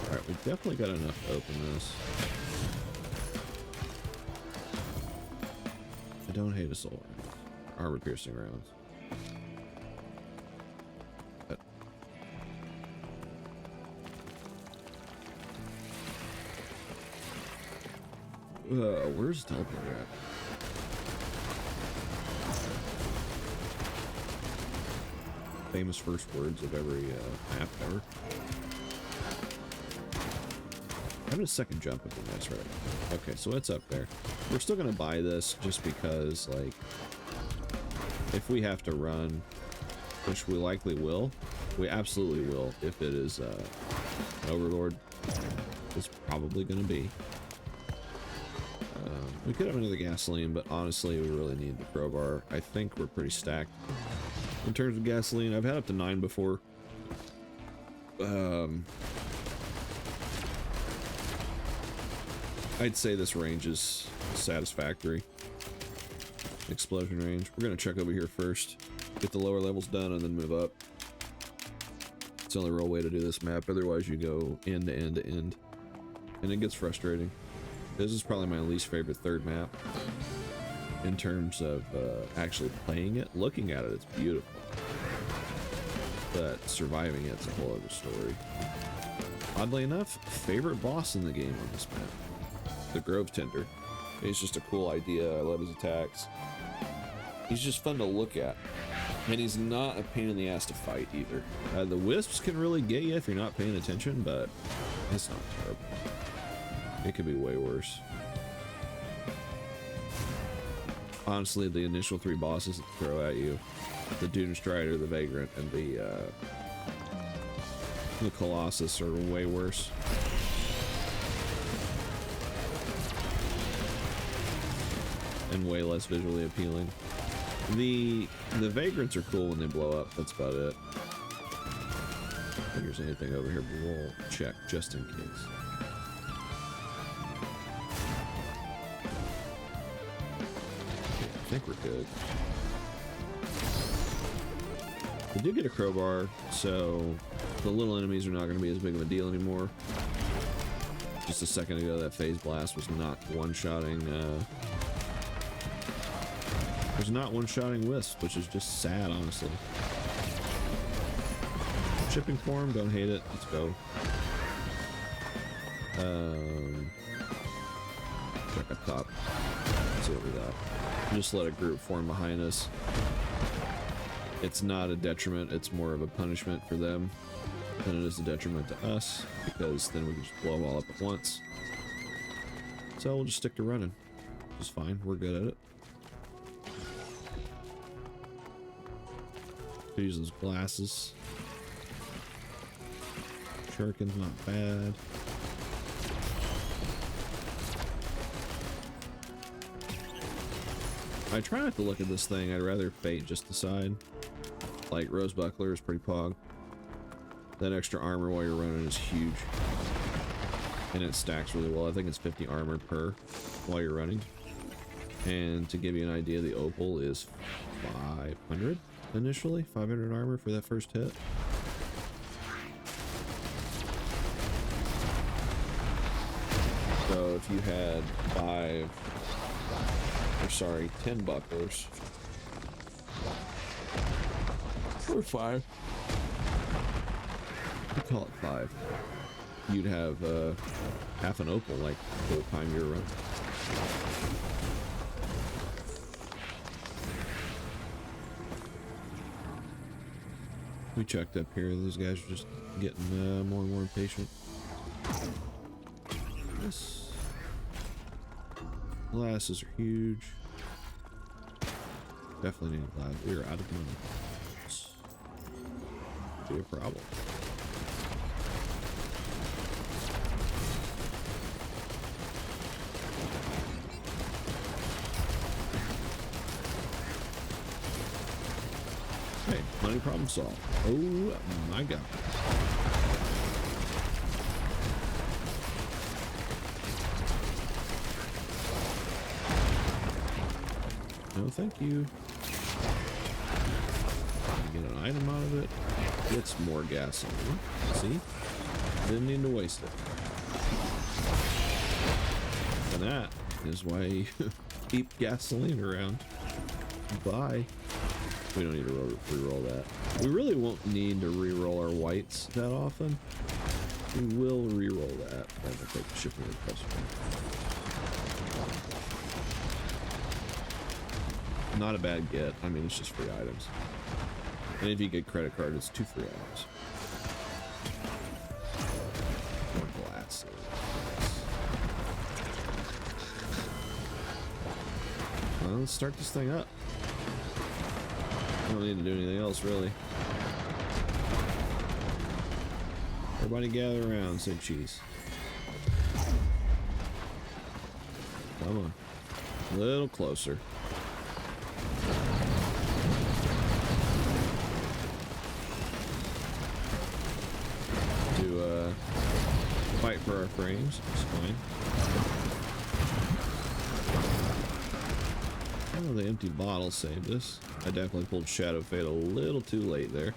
Alright, we've definitely got enough to open this. I don't hate assault rounds. Armor piercing rounds. But where's the teleporter at? Famous first words of every map ever. Having a second jump would be nice, right? Okay, so it's up there. We're still gonna buy this just because, like, if we have to run, which we likely will, we absolutely will if it is an Overlord. It's probably going to be. We could have another gasoline, but honestly, we really need the crowbar. I think we're pretty stacked in terms of gasoline. I've had up to 9 before. I'd say this range is satisfactory. Explosion range. We're gonna check over here first, get the lower levels done, and then move up. It's the only real way to do this map, otherwise you go end to end to end, and it gets frustrating. This is probably my least favorite third map in terms of actually playing it. Looking at it, it's beautiful, but surviving it's a whole other story. Oddly enough, favorite boss in the game on this map, the Grove Tender. He's just a cool idea. I love his attacks. He's just fun to look at, and he's not a pain in the ass to fight either. The wisps can really get you if you're not paying attention, but it's not terrible. It could be way worse. Honestly, the initial 3 bosses that throw at you, the Dune Strider, the Vagrant, and the Colossus are way worse. And way less visually appealing. The Vagrants are cool when they blow up, that's about it. If there's anything over here, but we'll check just in case. Okay, I think we're good. We did get a crowbar, so the little enemies are not going to be as big of a deal anymore. Just a second ago, that Phase Blast was not one-shotting there's not one-shotting wisps, which is just sad, honestly. Shipping form, don't hate it. Let's go. Check up top. Let's see what we got. Just let a group form behind us. It's not a detriment, it's more of a punishment for them than it is a detriment to us, because then we can just blow them all up at once. So we'll just stick to running. Which is fine, we're good at it. Use those glasses. Shuriken's not bad. I try not to look at this thing. I'd rather fate just the side. Like Rose Buckler is pretty pog. That extra armor while you're running is huge. And it stacks really well. I think it's 50 armor per while you're running. And to give you an idea, the opal is 500 initially. 500 armor for that first hit. So if you had 10 bucklers. Or 5. We call it 5. You'd have half an opal like the whole time you're running. We checked up here. These guys are just getting more and more impatient. This glasses are huge. Definitely need glass. We're out of money. This could be a problem. Hey, money problem solved. Oh my god. No, thank you. Get an item out of it. Gets more gasoline. See? Didn't need to waste it. And that is why you keep gasoline around. Bye. We don't need to re-roll that. We really won't need to re-roll our whites that often. We will re-roll that. I'm gonna take the shipping request. Not a bad get. I mean, it's just free items. And if you get credit card, it's 2 free items. More glasses. Well, let's start this thing up. I don't need to do anything else, really. Everybody gather around, say cheese. Come on. A little closer. To, fight for our frames. It's fine. Oh, the empty bottle saved us. I definitely pulled Shadow Fade a little too late there.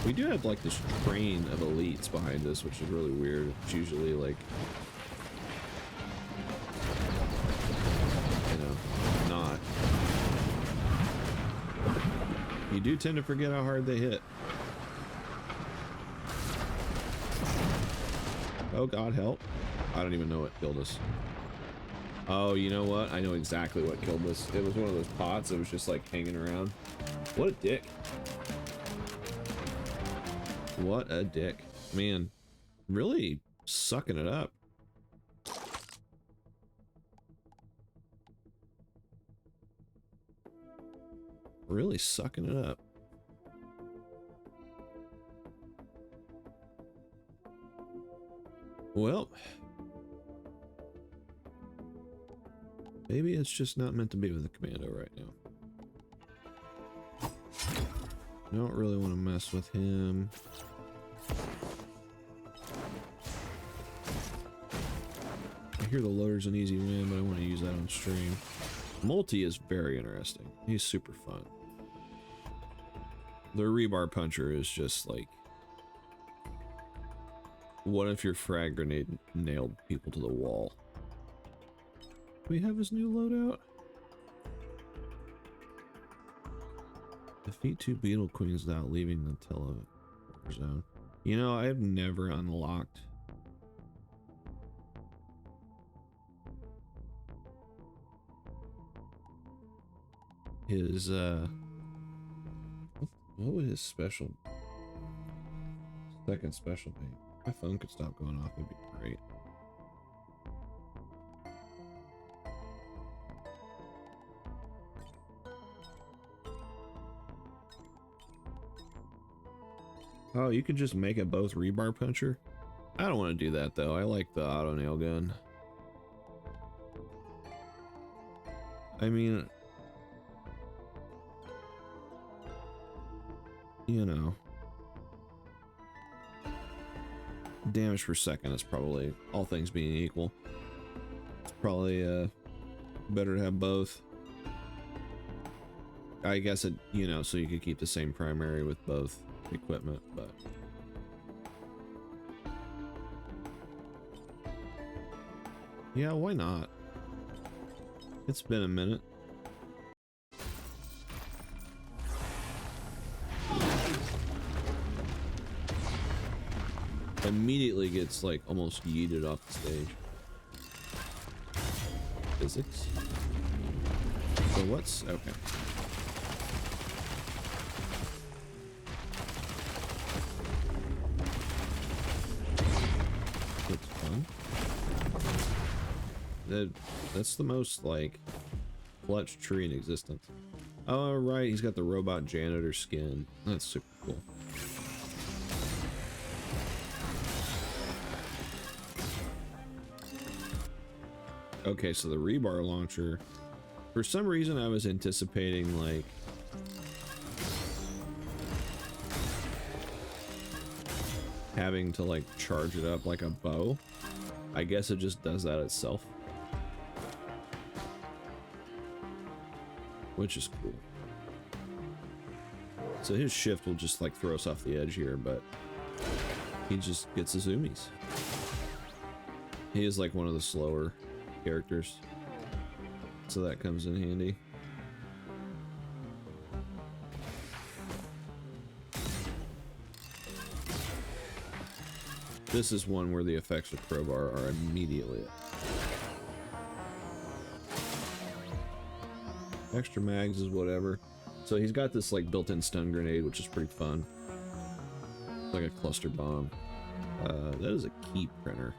We do have like this train of elites behind us, which is really weird. It's usually like, you know, not. You do tend to forget how hard they hit. Oh god, help. I don't even know what killed us. Oh, you know what? I know exactly what killed us. It was one of those pots that was just like hanging around. What a dick. What a dick. Man, really sucking it up. Really sucking it up. Well, maybe it's just not meant to be with the commando right now. Don't really want to mess with him. I hear the loader's an easy win, but I want to use that on stream. Multi is very interesting. He's super fun. The rebar puncher is just like, what if your frag grenade nailed people to the wall? Do we have his new loadout? Defeat 2 beetle queens without leaving the teleporter zone. You know, I've never unlocked his what would his special second special be? My phone could stop going off, it'd be great. Oh, you could just make it both rebar puncher? I don't want to do that though. I like the auto nail gun. I mean, you know, damage per second is probably, all things being equal, it's probably better to have both. I guess it, you know, so you could keep the same primary with both equipment, but yeah, why not? It's been a minute. Immediately gets like almost yeeted off the stage. Physics? So what's okay. That's fun. That's the most like clutch tree in existence. Oh right, he's got the robot janitor skin. That's super cool. Okay, so the rebar launcher, for some reason I was anticipating like having to like charge it up like a bow. I guess it just does that itself, which is cool. So his shift will just like throw us off the edge here, but he just gets the zoomies. He is like one of the slower characters, so that comes in handy. This is one where the effects of Crowbar are immediately extra mags is whatever. So he's got this like built-in stun grenade, which is pretty fun. It's like a cluster bomb. That is a key printer.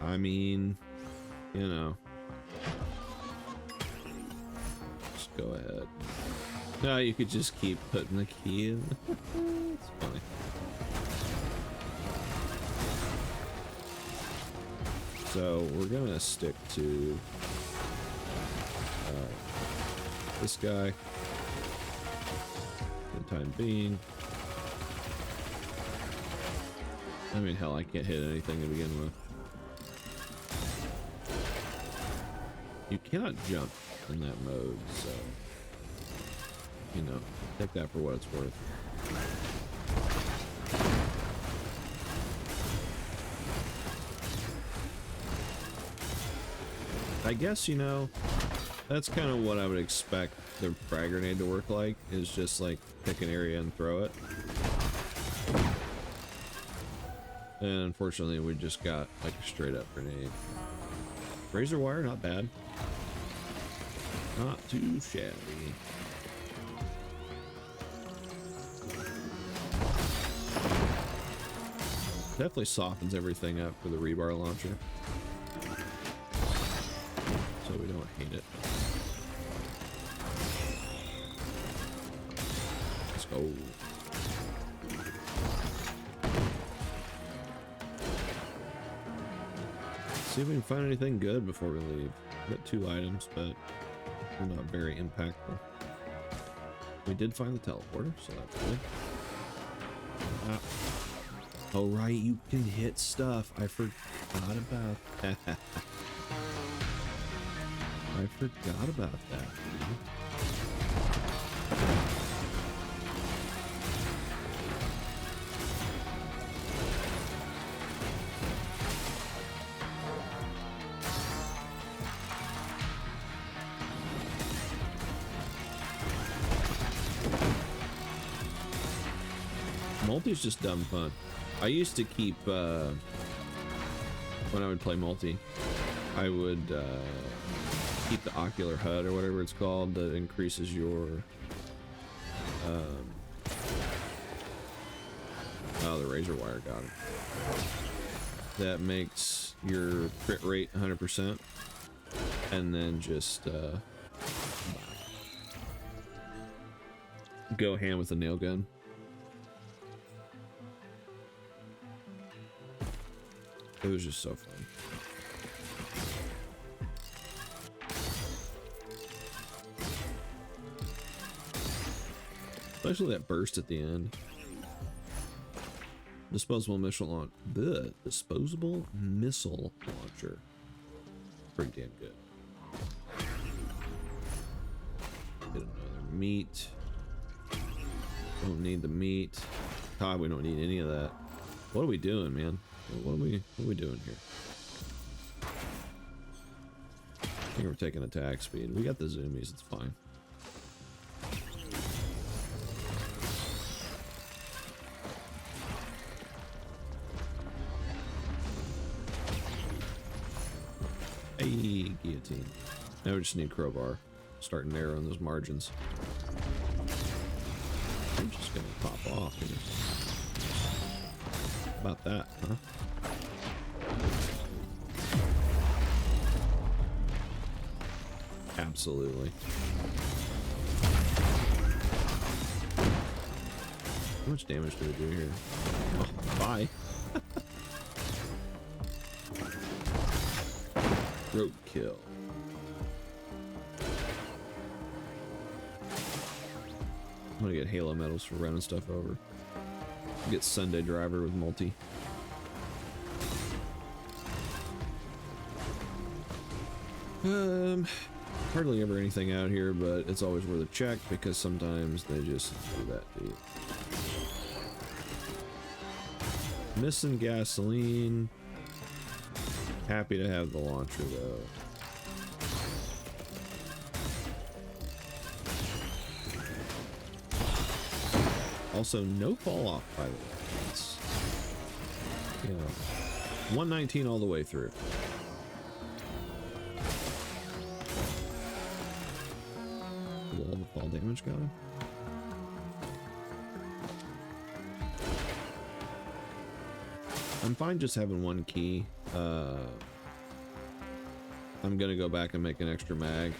I mean, you know, just go ahead. No, you could just keep putting the key in. It's funny. So we're gonna stick to this guy for the time being. I mean, hell, I can't hit anything to begin with. You cannot jump in that mode, so, you know, take that for what it's worth. I guess, you know, that's kind of what I would expect the frag grenade to work like, is just like pick an area and throw it. And unfortunately, we just got like a straight up grenade. Razor wire, not bad. Not too shabby. Definitely softens everything up for the rebar launcher, so we don't hate it. Let's go. See if we can find anything good before we leave. We got 2 items, but they're not very impactful. We did find the teleporter, so that's good. Oh right, you can hit stuff. I forgot about that. I forgot about that, dude. Multi's just dumb fun. I used to keep, when I would play multi, I would keep the ocular HUD or whatever it's called that increases your, oh, the razor wire got it. That makes your crit rate 100%, and then just go ham with the nail gun. It was just so fun. Especially that burst at the end. Disposable missile launch. The disposable missile launcher. Pretty damn good. Get another meat. Don't need the meat. God, we don't need any of that. What are we doing, man? What are we doing here? I think we're taking attack speed. We got the zoomies, it's fine. Hey, guillotine. Now we just need crowbar. Start narrowing those margins. I'm just gonna pop off here. About that, huh? Absolutely. How much damage do we do here? Oh, bye. Roadkill. I'm gonna get Halo medals for running stuff over. Get Sunday Driver with multi. Hardly ever anything out here, but it's always worth a check because sometimes they just do that to you. Missing gasoline. Happy to have the launcher though. Also, no fall off, by the way. It's, you know, 119 all the way through. All the fall damage got him. I'm fine just having one key. I'm gonna go back and make an extra mag.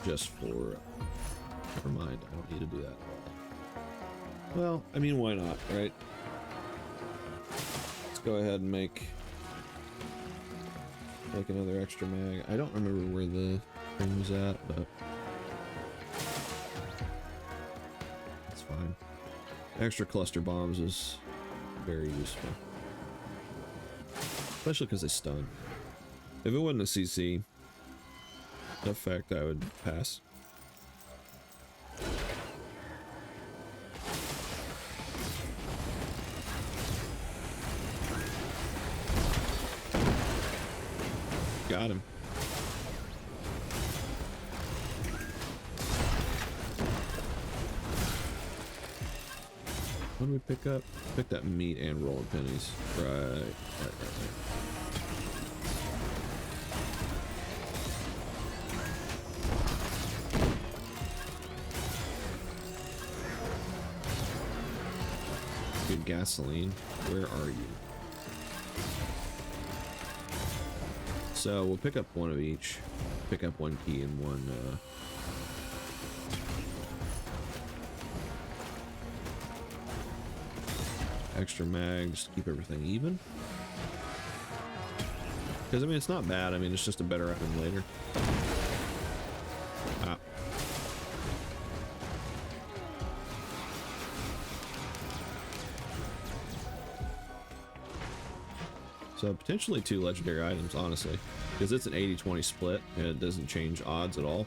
Just for... Never mind, I don't need to do that at all. Well, I mean, why not, right? Let's go ahead and make another extra mag. I don't remember where the thing was at, but it's fine. Extra cluster bombs is very useful. Especially because they stun. If it wasn't a CC effect, I would pass. Got him. What did we pick up? Picked up meat and rolling pennies. Right. Good gasoline. Where are you? So we'll pick up one of each. Pick up one key and one extra mags to keep everything even. Because I mean, it's not bad. I mean, it's just a better item later. Ah. So potentially 2 legendary items, honestly, because it's an 80-20 split and it doesn't change odds at all.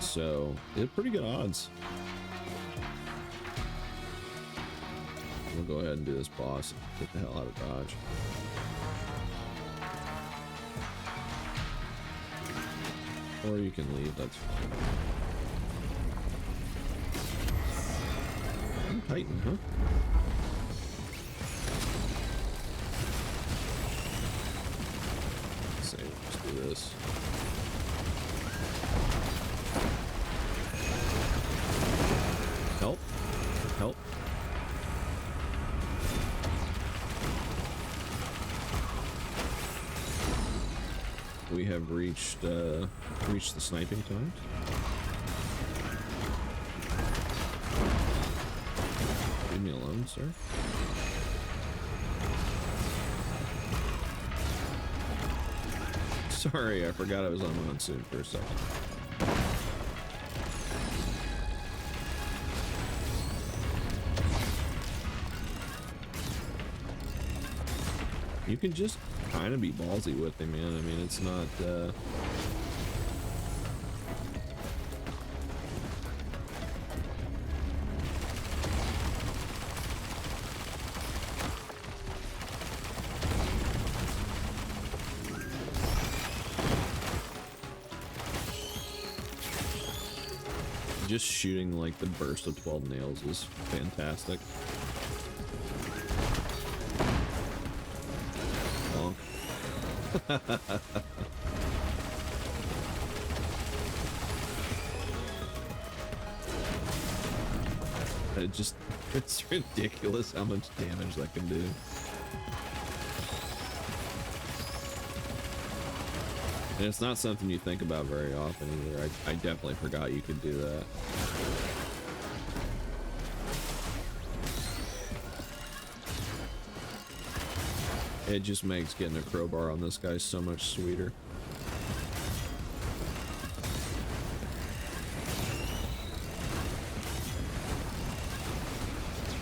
So it's pretty good odds. We'll go ahead and do this boss and get the hell out of Dodge. Or you can leave, that's fine. Titan, huh? Let's do this. Help. Help. We have reached the sniping times. Leave me alone, sir. Sorry, I forgot I was on monsoon for a second. You can just kind of be ballsy with him, man. I mean, it's not, just shooting like the burst of 12 nails is fantastic. Bonk. It's ridiculous how much damage that can do. And it's not something you think about very often either. I definitely forgot you could do that. It just makes getting a crowbar on this guy so much sweeter.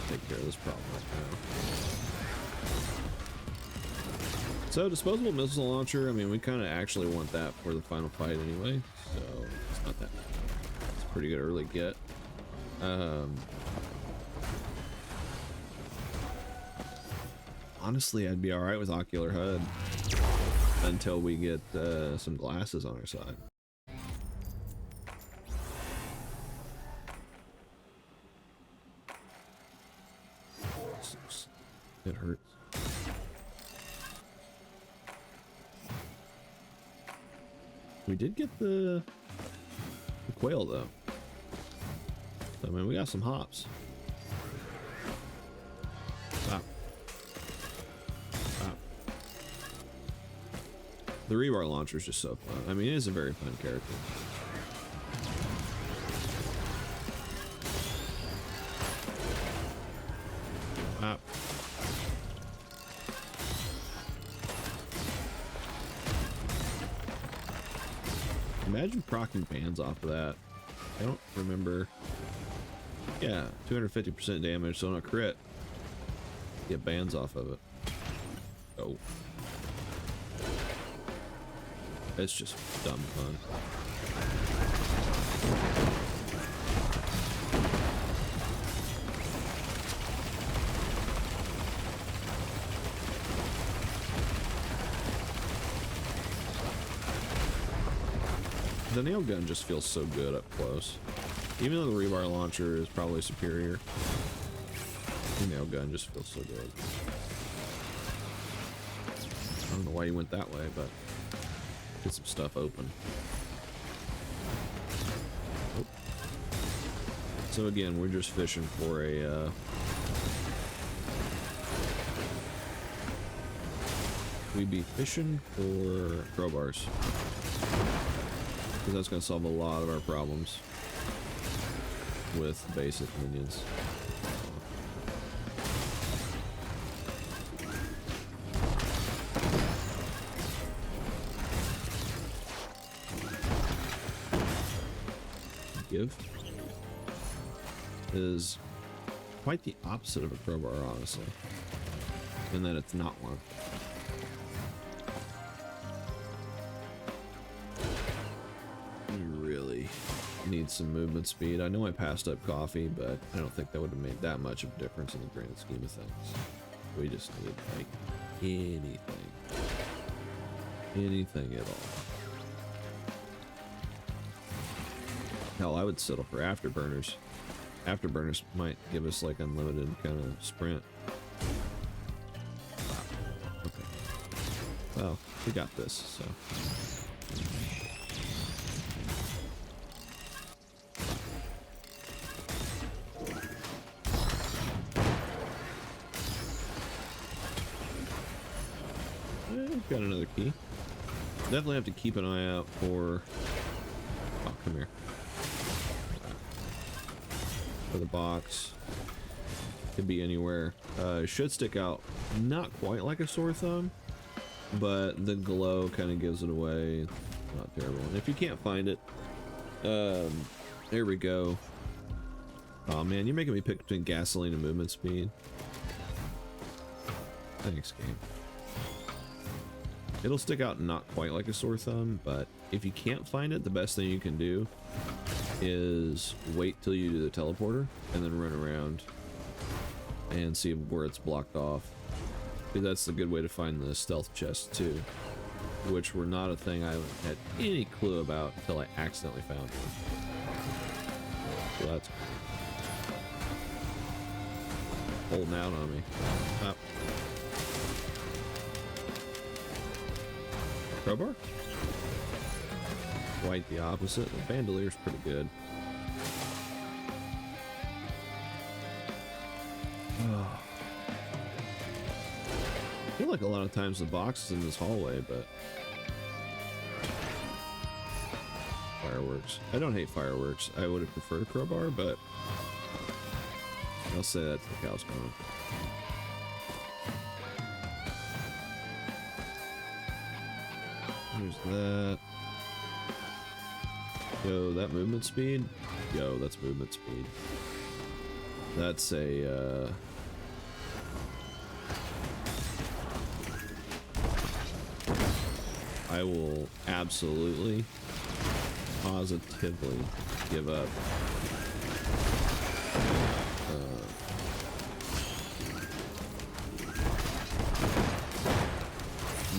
Take care of this problem right now. So, disposable missile launcher, I mean, we kind of actually want that for the final fight anyway, so it's not that bad. It's a pretty good early get. Honestly, I'd be alright with Ocular HUD until we get some glasses on our side. It hurts. We did get the quail though. So, I mean, we got some hops. Wow. Wow. The rebar launcher is just so fun. I mean, it is a very fun character. Wow. Imagine proccing bands off of that. I don't remember. Yeah, 250% damage, so on a crit, get bands off of it. Oh. It's just dumb fun. The nail gun just feels so good up close. Even though the rebar launcher is probably superior, the nail gun just feels so good. I don't know why you went that way, but get some stuff open. Oh. So again, we're just fishing for a we'd be fishing for crowbars. Because that's going to solve a lot of our problems with basic minions. Give is quite the opposite of a crowbar, honestly, in that it's not one. Need some movement speed. I know I passed up coffee, but I don't think that would have made that much of a difference in the grand scheme of things. We just need like anything at all. Hell, I would settle for afterburners. Afterburners might give us like unlimited kind of sprint. Okay. Well, we got this, so. Got another key. Definitely have to keep an eye out for. Oh, come here. For the box. Could be anywhere. It should stick out. Not quite like a sore thumb, but the glow kind of gives it away. Not terrible. And if you can't find it, there we go. Oh man, you're making me pick between gasoline and movement speed. Thanks, game. It'll stick out not quite like a sore thumb, but if you can't find it, the best thing you can do is wait till you do the teleporter and then run around and see where it's blocked off. Because that's a good way to find the stealth chest too, which were not a thing I had any clue about until I accidentally found one. So that's holding out on me. Oh. Crowbar? Quite the opposite. The bandoleer's pretty good. Oh. I feel like a lot of times the box is in this hallway, but fireworks. I don't hate fireworks. I would have preferred a crowbar, but I'll say that to the cows come home. There's that. Yo, that movement speed? Yo, that's movement speed. That's a, I will absolutely, positively give up.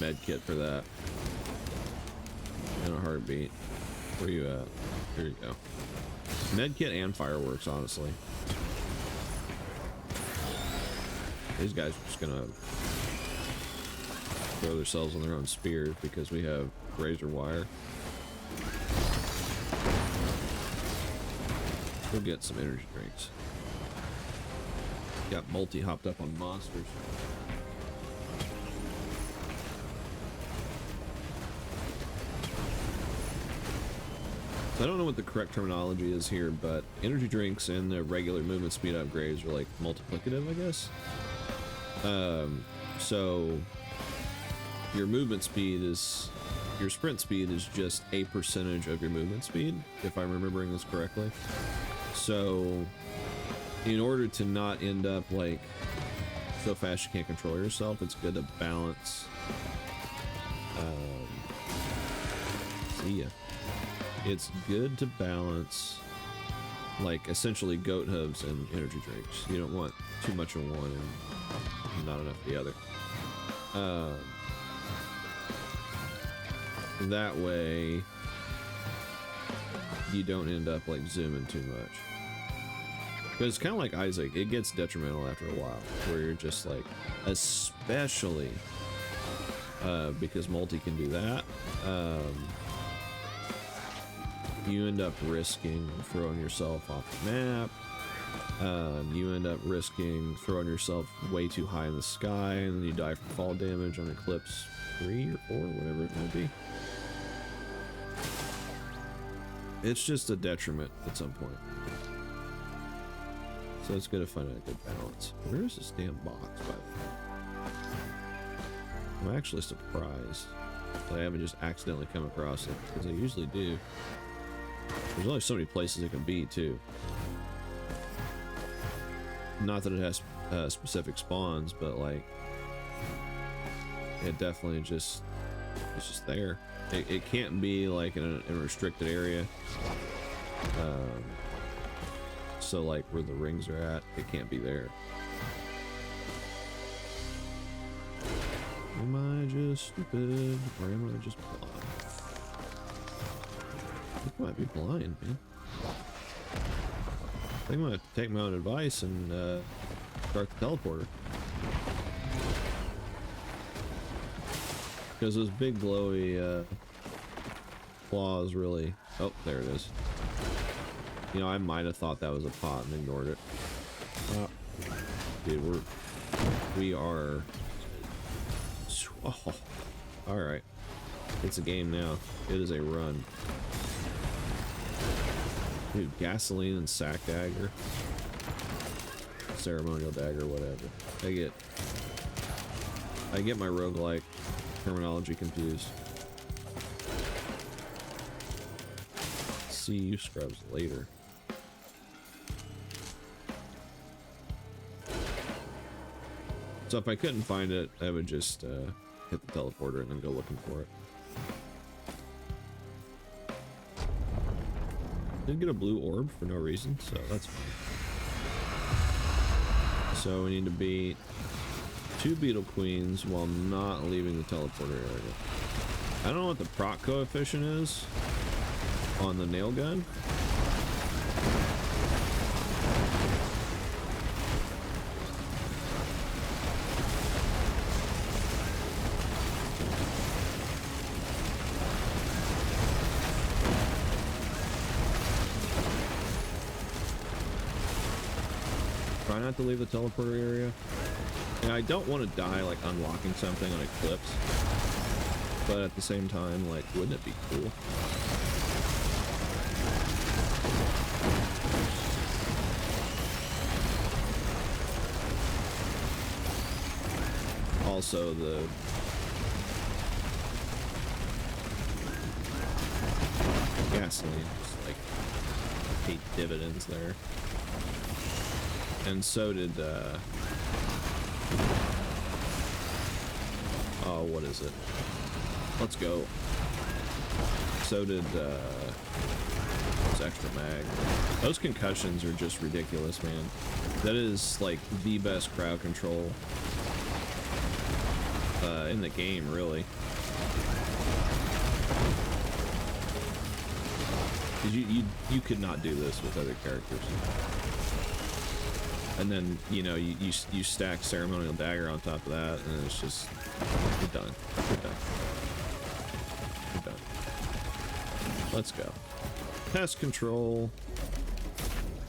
Med kit for that. In a heartbeat. Where you at? Here you go. Med kit and fireworks, honestly. These guys are just gonna throw themselves on their own spears because we have razor wire. We'll get some energy drinks. Got multi hopped up on monsters. So I don't know what the correct terminology is here, but energy drinks and the regular movement speed upgrades are like multiplicative, I guess. So your movement speed is, your sprint speed is just a percentage of your movement speed, if I'm remembering this correctly. So in order to not end up like so fast you can't control yourself, it's good to balance. See ya. It's good to balance, like, essentially goat hooves and energy drinks. You don't want too much of one and not enough of the other. That way, you don't end up, like, zooming too much. But it's kind of like Isaac. It gets detrimental after a while, where you're just, like, especially, because multi can do that, you end up risking throwing yourself off the map. You end up risking throwing yourself way too high in the sky, and then you die from fall damage on Eclipse 3 or 4, whatever it might be. It's just a detriment at some point. So it's good to find a good balance. Where is this damn box, by the way? I'm actually surprised that I haven't just accidentally come across it, because I usually do. There's only so many places it can be, too. Not that it has specific spawns, but, like, it definitely just, it's just there. It can't be, like, in a restricted area. So, like, where the rings are at, it can't be there. Am I just stupid, or am I just blind? I think I might be blind, man. I think I'm gonna take my own advice and start the teleporter. Because those big glowy claws really... Oh, there it is. You know, I might have thought that was a pot and ignored it. Dude, we are... Oh, alright. It's a game now. It is a run. Dude, gasoline and sack dagger. Ceremonial dagger, whatever. I get my roguelike terminology confused. See you scrubs later. So if I couldn't find it, I would just hit the teleporter and then go looking for it. Did get a blue orb for no reason, so that's fine. So we need to beat 2 Beetle Queens while not leaving the teleporter area. I don't know what the proc coefficient is on the nail gun. Try not to leave the teleporter area. And I don't want to die like unlocking something on Eclipse, but at the same time, like, wouldn't it be cool? Also, the gasoline just like paid dividends there. And so did, oh, what is it? Let's go. So did, those extra mag. Those concussions are just ridiculous, man. That is, like, the best crowd control, in the game, really. 'Cause you could not do this with other characters. And then, you know, you stack Ceremonial Dagger on top of that, and it's just, you're done. You're done. You're done. Let's go. Pest control.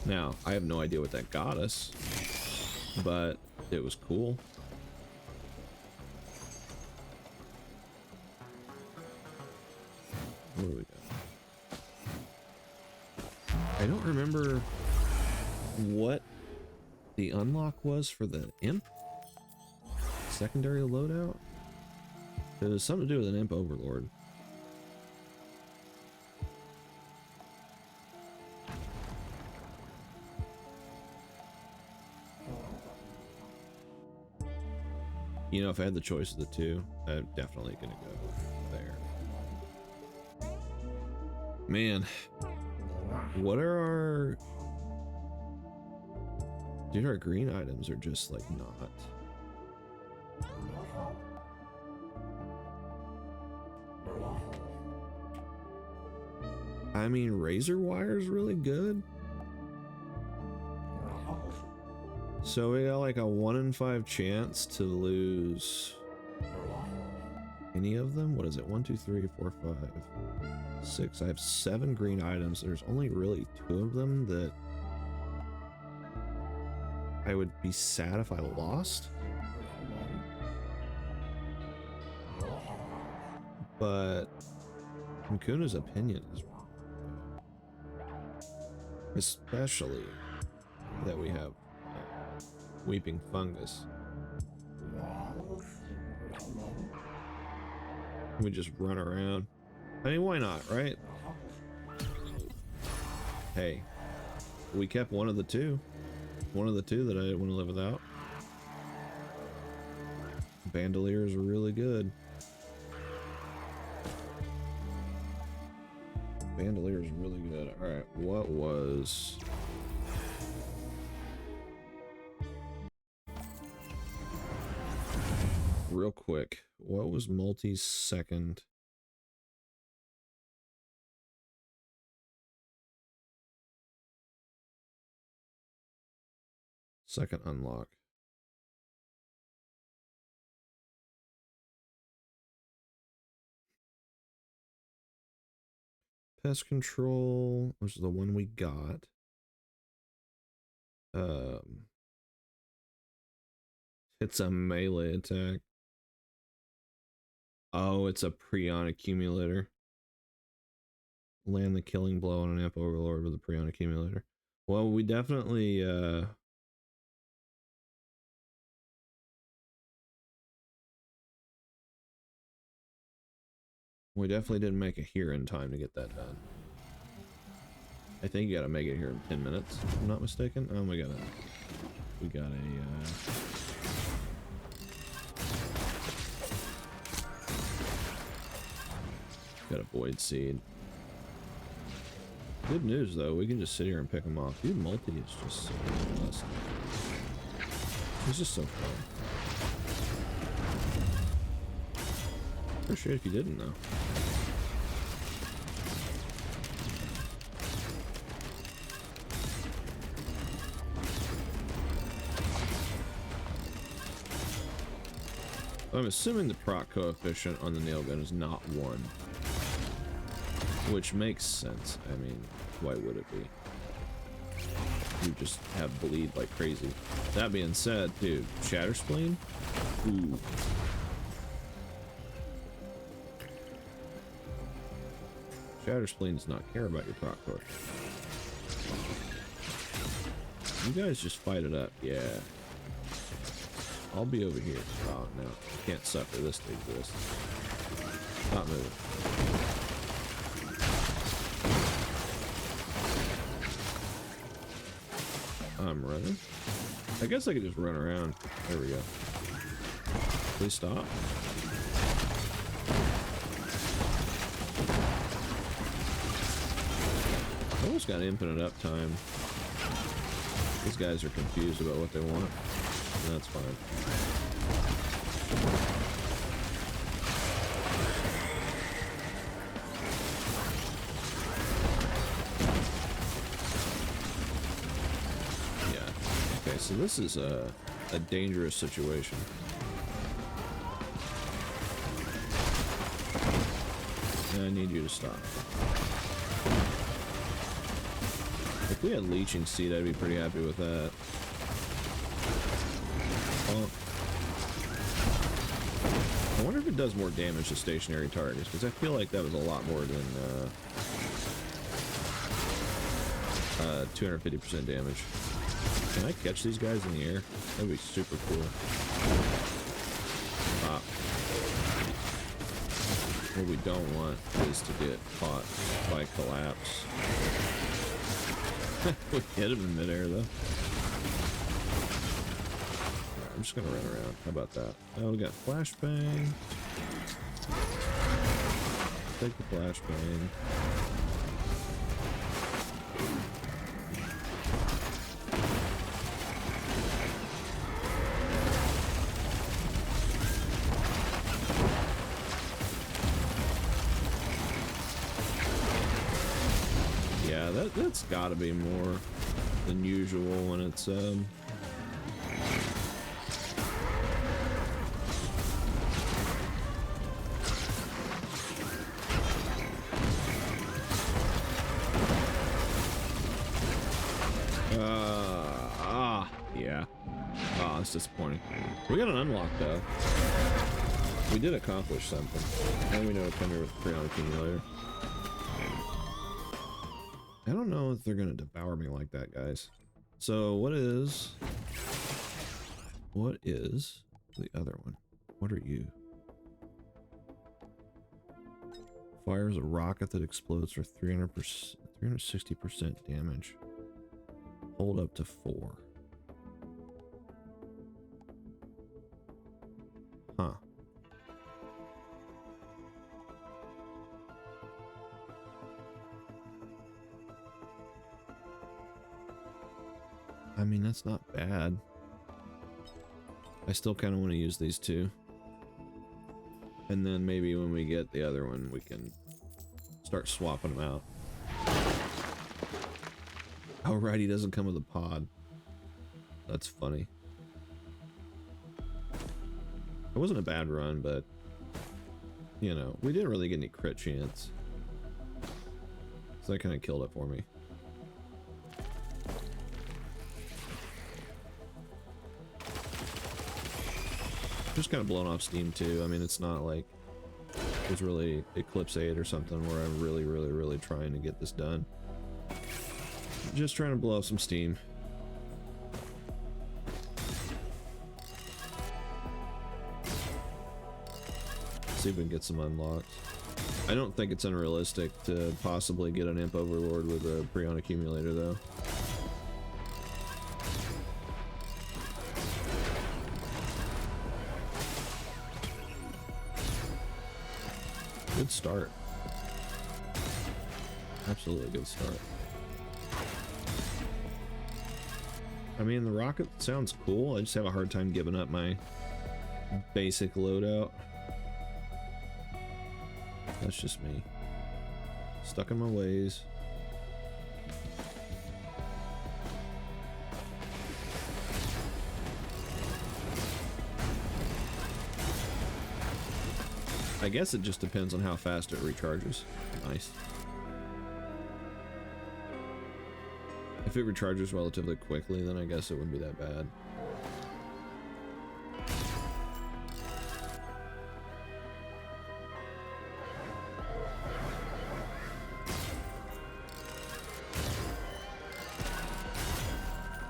Now, I have no idea what that got us, but it was cool. What do we got? I don't remember what the unlock was for the imp secondary loadout. It was something to do with an imp overlord. You know, if I had the choice of the two, I'm definitely gonna go there. Man, what are our... Dude, our green items are just, like, not. I mean, Razor Wire's really good. So we got, like, a 1 in 5 chance to lose any of them. What is it? 1, 2, 3, 4, 5, 6. I have 7 green items. There's only really 2 of them that I would be sad if I lost. But Mkuna's opinion is wrong. Especially that we have Weeping Fungus. We just run around. I mean, why not, right? Hey, we kept one of the two. One of the two that I didn't want to live without. Bandoliers are really good. Bandoliers are really good. Alright, what was... Real quick, what was Multi's second? Second unlock. Pest control, which is the one we got. It's a melee attack. Oh, it's a Prion accumulator. Land the killing blow on an Imp Overlord with a Prion accumulator. Well, we definitely didn't make it here in time to get that done. I think you gotta make it here in 10 minutes, if I'm not mistaken. Oh, we got a Got a void seed. Good news though, we can just sit here and pick them off. Dude, multi is just so awesome. It's just so fun. For sure if you didn't though. I'm assuming the proc coefficient on the nail gun is not 1. Which makes sense. I mean, why would it be? You just have bleed like crazy. That being said, dude, Shatter Spleen? Ooh. Shatter Spleen does not care about your proc coefficient. You guys just fight it up, yeah. I'll be over here. Oh no, I can't suffer this to exist. Stop moving. I'm running. I guess I could just run around. There we go. Please stop. I almost got infinite uptime. These guys are confused about what they want. That's fine. Yeah. Okay, so this is a dangerous situation. And I need you to stop. If we had Leeching Seed, I'd be pretty happy with that. I wonder if it does more damage to stationary targets, because I feel like that was a lot more than 250% damage. Can I catch these guys in the air? That'd be super cool. What we don't want is to get caught by collapse. We hit him in midair though. I'm just gonna run around. How about that? Oh, we got flashbang. Take the flashbang. Yeah, that's gotta be more than usual when it's yeah. Oh, that's disappointing. We got an unlock though. We did accomplish something. And we know it's coming with the Prion Accumulator. I don't know if they're gonna devour me like that, guys. So what is the other one? What are you? Fires a rocket that explodes for 360% damage. Hold up to 4. Huh. I mean, that's not bad. I still kind of want to use these two. And then maybe when we get the other one, we can start swapping them out. Oh, right, he doesn't come with a pod. That's funny. It wasn't a bad run, but, you know, we didn't really get any crit chance. So that kind of killed it for me. Just kind of blown off steam too. I mean, it's not like it was really Eclipse 8 or something where I'm really trying to get this done. Just trying to blow off some steam. See if we can get some unlocks. I don't think it's unrealistic to possibly get an Imp Overlord with a Prion Accumulator though. Good start. Absolutely good start. I mean, the rocket sounds cool. I just have a hard time giving up my basic loadout. That's just me. Stuck in my ways. I guess it just depends on how fast it recharges. Nice. If it recharges relatively quickly, then I guess it wouldn't be that bad.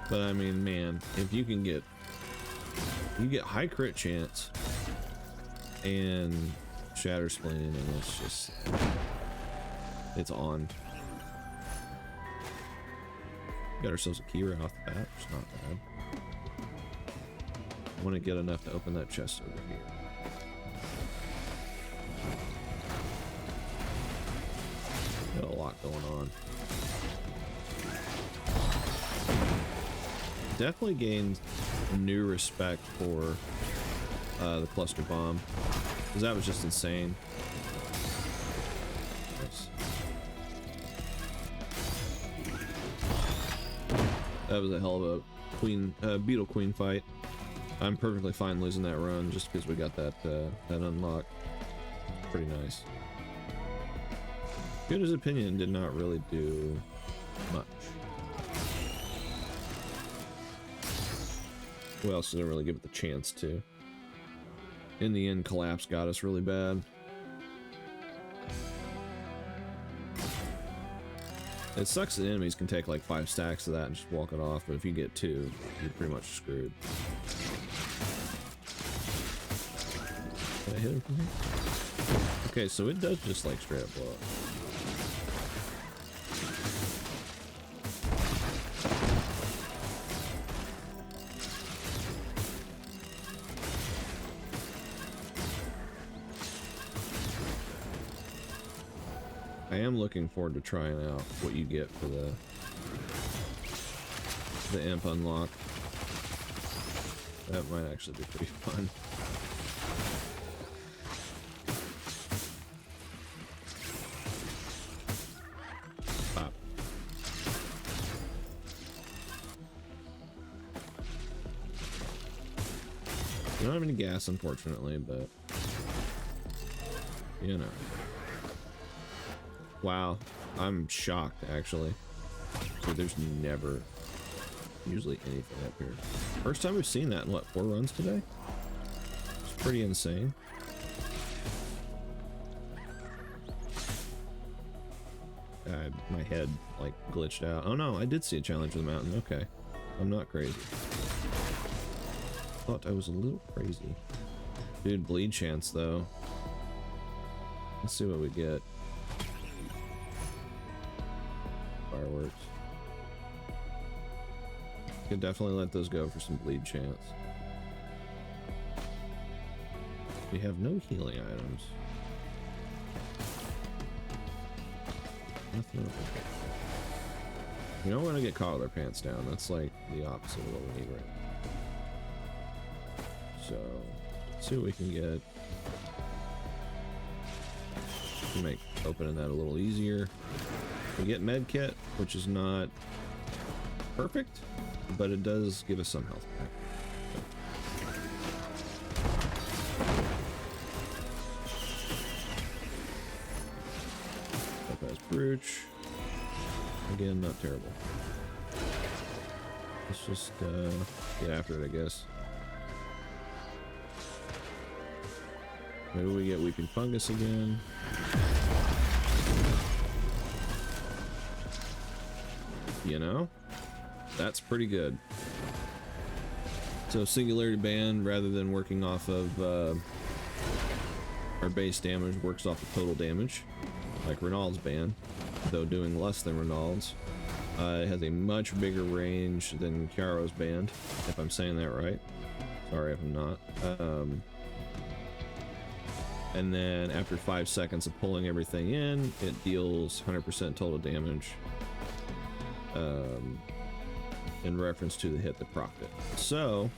But I mean, man, if you can get, you get high crit chance and shatter spleen, and it's just, it's on. Got ourselves a key right off the bat, which is not bad. I want to get enough to open that chest over here. Got a lot going on. Definitely gained new respect for the cluster bomb, because that was just insane. Nice. That was a hell of a queen, beetle queen fight. I'm perfectly fine losing that run just because we got that that unlock. Pretty nice. Good opinion did not really do much. Who else didn't really give it the chance to? In the end, collapse got us really bad. It sucks that enemies can take like 5 stacks of that and just walk it off, but if you get 2, you're pretty much screwed. Did I hit him from here? Okay, so it does just like straight up blow up. I am looking forward to trying out what you get for the imp unlock. That might actually be pretty fun. Pop. We don't have any gas, unfortunately, but you know. Wow, I'm shocked actually. So there's never usually anything up here. First time we've seen that in what, 4 runs today? It's pretty insane. My head like glitched out. Oh no, I did see a challenge of the mountain. Okay, I'm not crazy. Thought I was a little crazy. Dude, bleed chance though. Let's see what we get. Fireworks. Could definitely let those go for some bleed chance. We have no healing items. Nothing over here. We don't want to get caught with our pants down. That's like the opposite of what we need right now. So, let's see what we can get. We make opening that a little easier. We get med kit, which is not perfect, but it does give us some health back. Topaz brooch. Again, not terrible. Let's just get after it, I guess. Maybe we get weeping fungus again. You know, that's pretty good. So singularity band, rather than working off of our base damage, works off of total damage, like Renault's band, though doing less than Renault's. It has a much bigger range than Chiaro's band, if I'm saying that right. Sorry if I'm not. And then after 5 seconds of pulling everything in, it deals 100% total damage in reference to the hit that procced it. So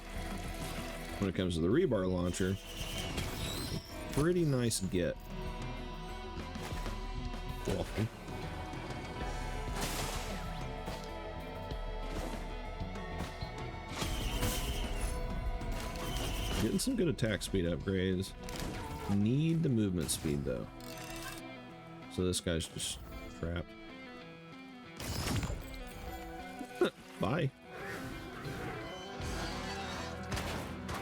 when it comes to the rebar launcher, pretty nice get. Welcome. Getting some good attack speed upgrades. Need the movement speed though. So this guy's just trapped. Bye.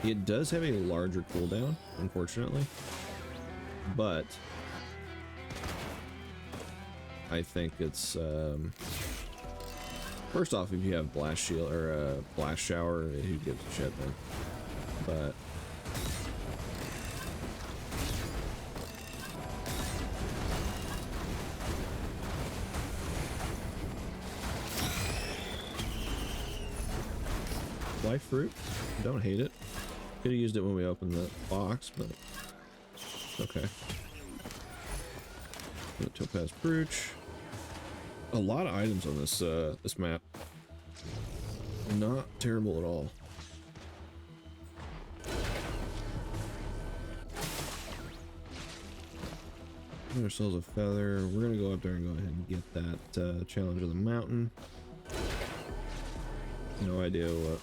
It does have a larger cooldown, unfortunately. But I think it's first off, if you have blast shield or blast shower, who gives a shit then? But life fruit, don't hate it. Could have used it when we opened the box, but okay. The topaz brooch. A lot of items on this this map. Not terrible at all. Give ourselves a feather. We're gonna go up there and go ahead and get that challenge of the mountain. No idea what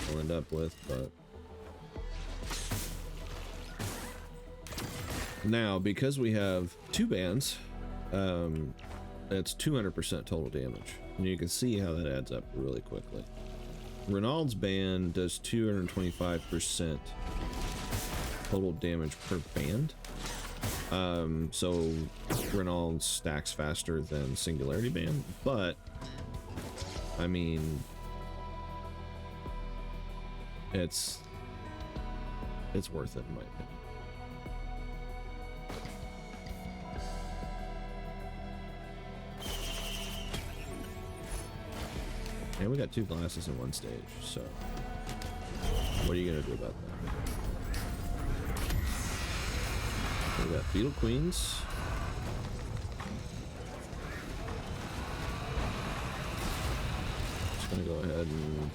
we'll end up with, but now because we have 2 bands, that's 200% total damage, and you can see how that adds up really quickly. Renaald's band does 225% total damage per band. So Renaald stacks faster than Singularity Band, but I mean, it's worth it in my opinion. And we got 2 glasses in 1 stage, so what are you gonna do about that? We got Beetle Queens. Just gonna go ahead and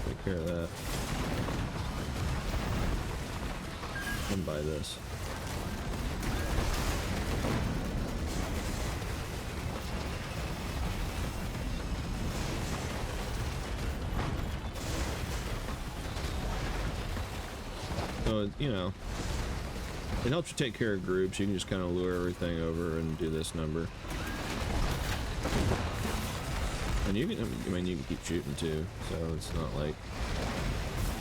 take care of that. And buy this. So, you know, it helps you take care of groups. You can just kind of lure everything over and do this number. And you can, I mean, you can keep shooting too, so it's not like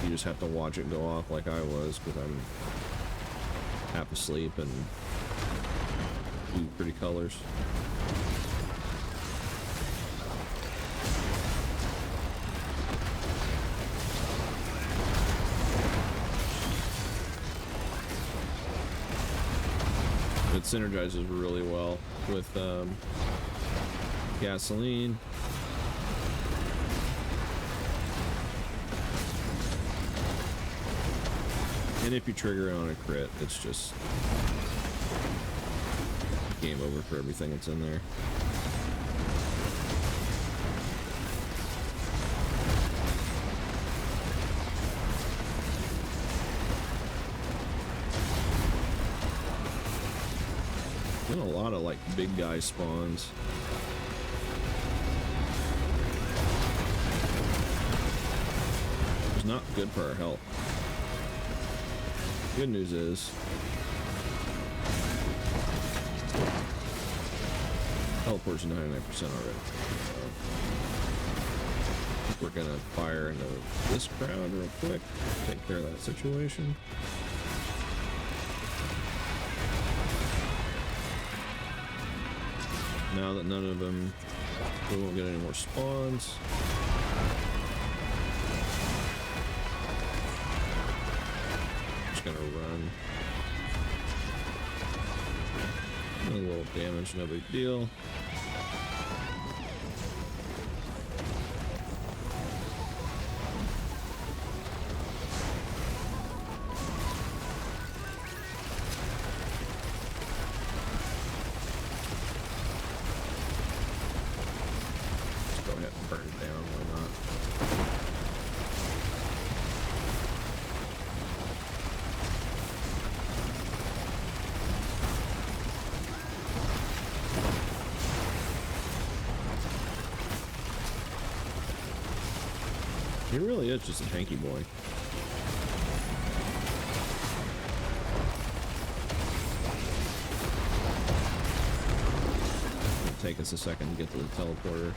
you just have to watch it go off like I was, because I'm half asleep and do pretty colors. It synergizes really well with gasoline. And if you trigger it on a crit, it's just game over for everything that's in there. Been a lot of like big guy spawns. It's not good for our health. Good news is teleport's 99% already. So we're gonna fire into this crowd real quick, take care of that situation. Now that none of them, we won't get any more spawns. Just gonna run. A little damage, no big deal. He really is just a tanky boy. It'll take us a second to get to the teleporter.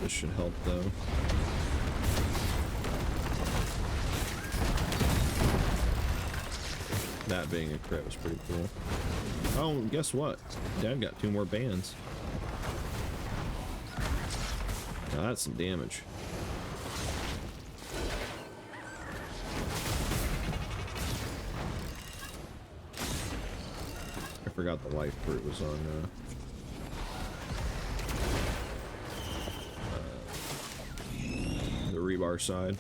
This should help though. That being a crit was pretty cool. Oh, guess what? Dad got 2 more bands. Now that's some damage. I forgot the life fruit was on the rebar side.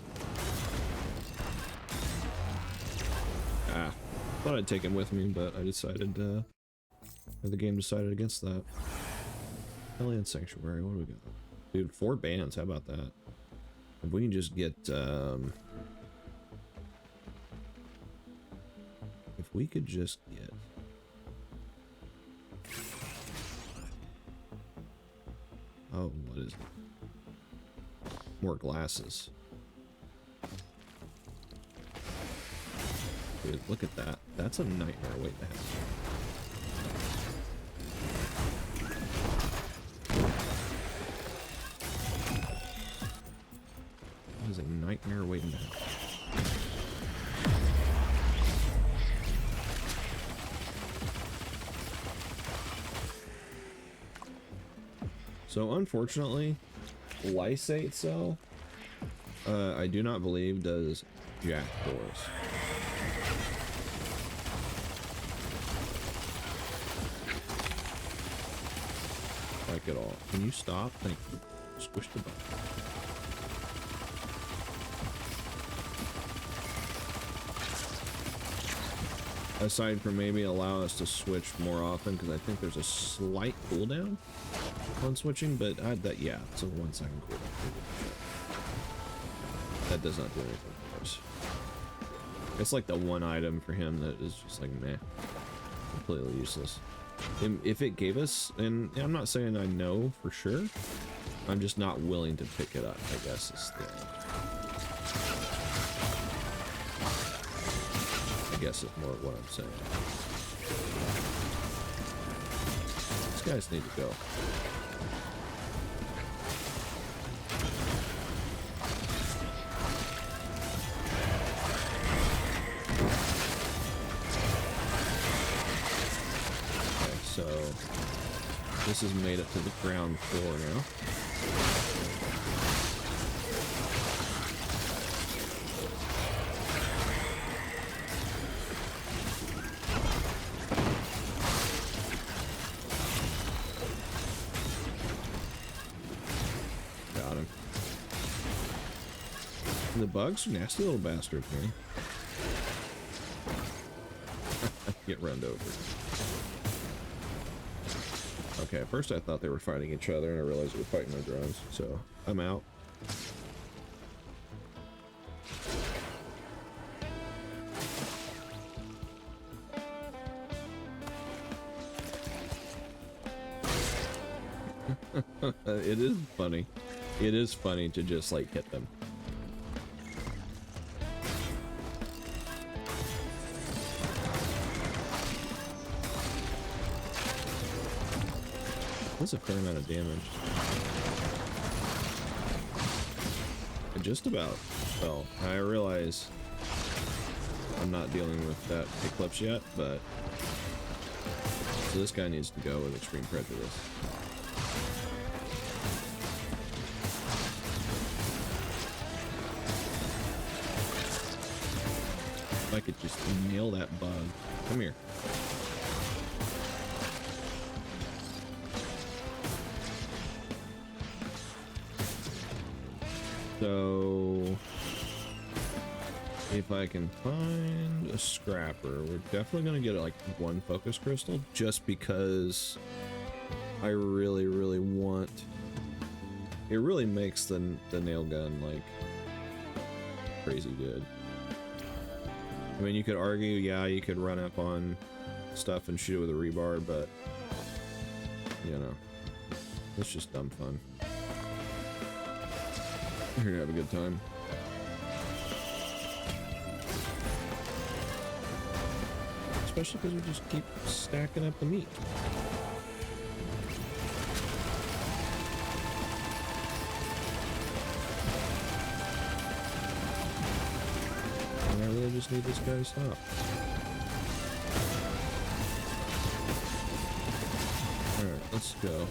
Ah, thought I'd take him with me, but I decided, or the game decided against that. Alien Sanctuary, what do we got? Dude, 4 bands, how about that? If we can just get, if we could just get... Oh, what is it? More glasses. Dude, look at that. That's a nightmare waiting to happen. That is a nightmare waiting to happen. So unfortunately, Lysate Cell, I do not believe does jack for us. Like at all. Can you stop? Thank you. Squish the button. Aside from maybe allow us to switch more often, because I think there's a slight cooldown on switching, but that, yeah, it's a 1 second cooldown. That does not do anything for us. It's like the one item for him that is just like meh, completely useless. If it gave us, and I'm not saying I know for sure, I'm just not willing to pick it up, I guess is the, I guess is more what I'm saying. These guys need to go. So this is made it to the ground floor now. Got him. And the bugs, nasty little bastards, man. Get run over. Okay, at first I thought they were fighting each other, and I realized they were fighting my drones, so I'm out. It is funny. It is funny to just, like, hit them. That's a fair amount of damage. Just about. Well, I realize I'm not dealing with that Eclipse yet, but... So this guy needs to go with Extreme Prejudice. If I could just nail that bug. Come here. So, if I can find a scrapper, we're definitely going to get like 1 focus crystal, just because I really, really want... It really makes the nail gun, like, crazy good. I mean, you could argue, yeah, you could run up on stuff and shoot it with a rebar, but, you know, it's just dumb fun. We're here to have a good time. Especially because we just keep stacking up the meat. And I really just need this guy to stop. Alright, let's go.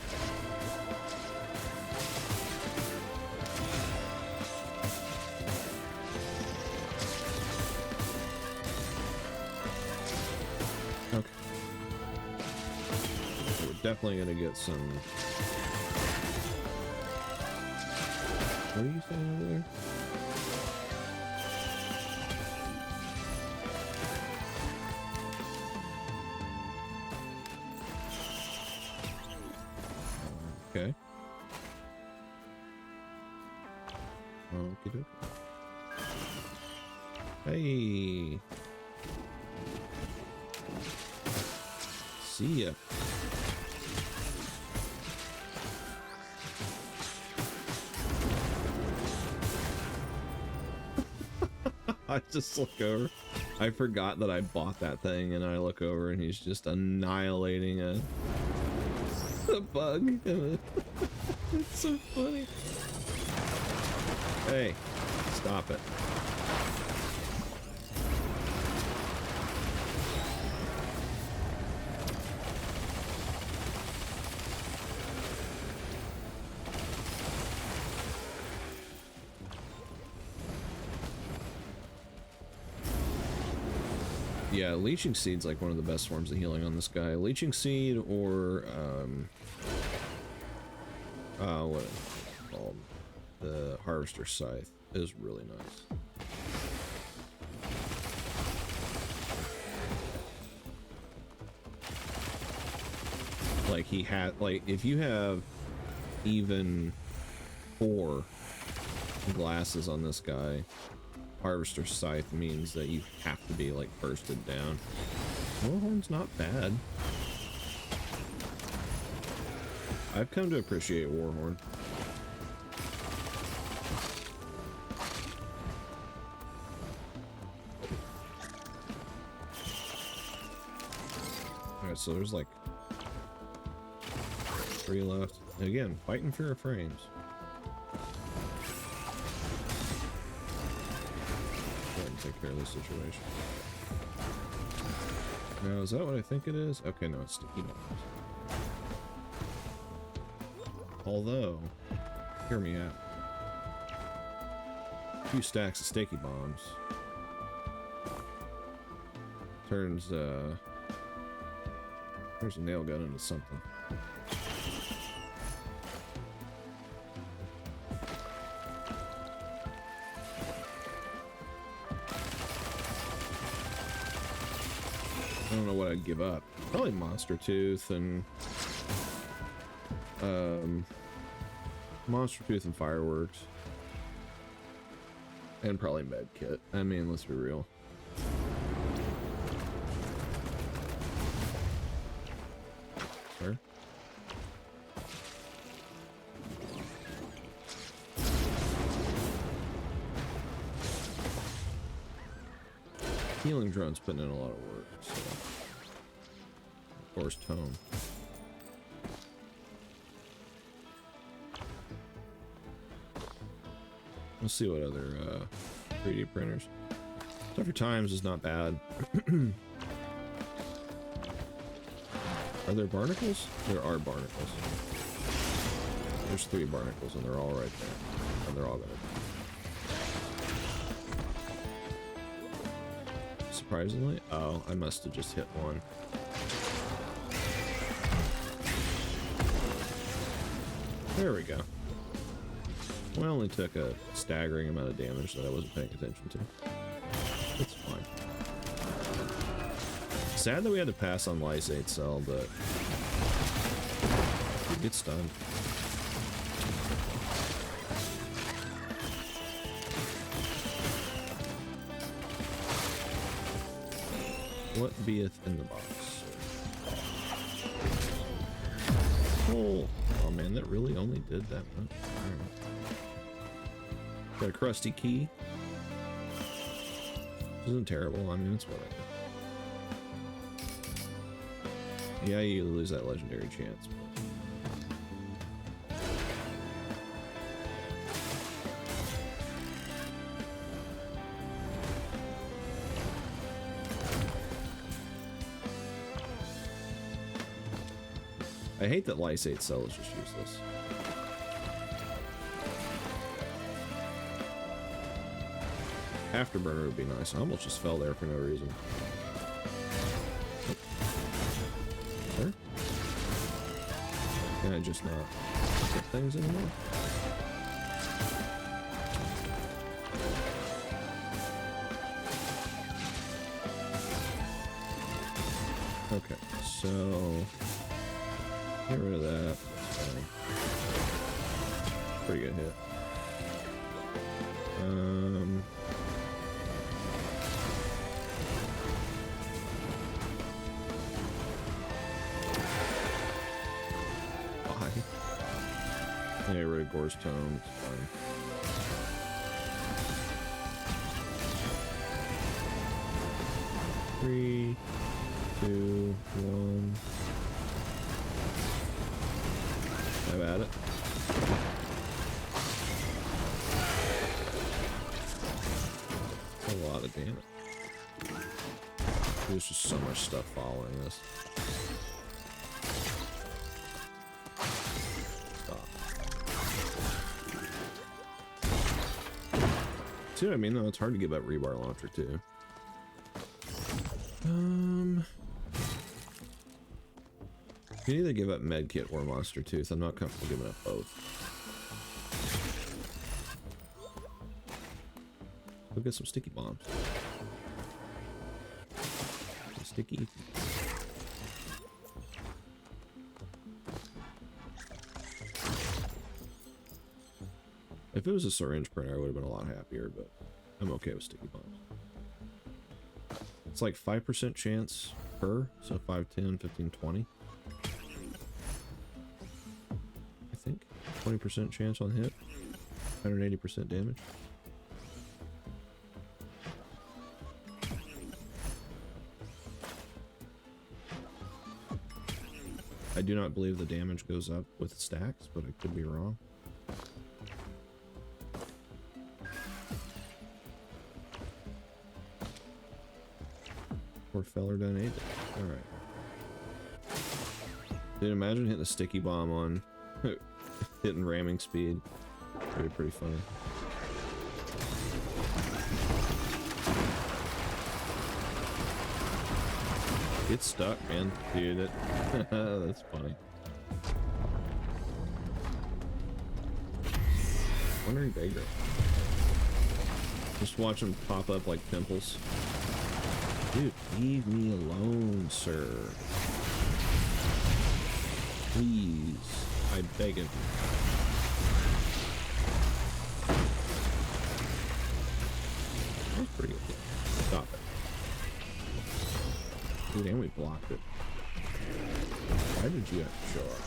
Okay. We're definitely gonna get some... What are you saying over there? Okay. Okie dokie. Hey. See ya. I just look over. I forgot that I bought that thing, and I look over, and he's just annihilating a bug. It's so funny. Hey, stop it. Yeah, Leeching Seed's like one of the best forms of healing on this guy. Leeching Seed or, what is it called? The Harvester Scythe is really nice. Like, he had, like, if you have even 4 glasses on this guy, Harvester Scythe means that you have to be, like, bursted down. Warhorn's not bad. I've come to appreciate Warhorn. Alright, so there's like 3 left. Again, fighting for our frames. Go ahead and take care of this situation. Now, is that what I think it is? Okay, no, it's sticky bombs. Although, hear me out. A few stacks of sticky bombs turns a nail gun into something. I don't know what I'd give up. Probably Monster Tooth and Monster Tooth and Fireworks. And probably Med Kit. I mean, let's be real. Sure. Healing Drone's putting in a lot of work, so. Of course, Tome. Let's see what other 3D printers. Tougher Times is not bad. Are there barnacles? There are barnacles. There's 3 barnacles and they're all right there. And they're all gonna die. Surprisingly? Oh, I must have just hit one. There we go. Well, I only took a staggering amount of damage that I wasn't paying attention to. It's fine. Sad that we had to pass on Lysate Cell, but it gets done. What beeth in the box? Oh man, that really only did that much. Alright. Got a crusty key. This isn't terrible. I mean, it's whatever. Yeah, you lose that legendary chance. I hate that Lysate Cell is just useless. Afterburner would be nice. I almost just fell there for no reason. Sir? Can I just not get things anymore? Okay, so get rid of that. That's fine. Pretty good hit. Why? Yeah, get rid of Gore's Tome. It's fine. Three, two, one. Have at it. That's a lot of damage. There's just so much stuff following this. Stop. See what I mean? Though it's hard to get that rebar launcher too. You can either give up Medkit or Monster Tooth. I'm not comfortable giving up both. Go get some sticky bombs. Some sticky. If it was a syringe printer, I would have been a lot happier, but I'm okay with sticky bombs. It's like 5% chance per, so 5, 10, 15, 20. 20% chance on hit, 180% damage. I do not believe the damage goes up with stacks, but I could be wrong. Poor feller done ate it. Alright. Dude, imagine hitting a sticky bomb on hitting ramming speed. That'd be pretty funny. Get stuck, man. Dude, that's funny. Wandering Vagrant. Just watch them pop up like pimples. Dude, leave me alone, sir. Please. I beg of you. That was pretty good. Stop it. Dude, and we blocked it. Why did you have to show up?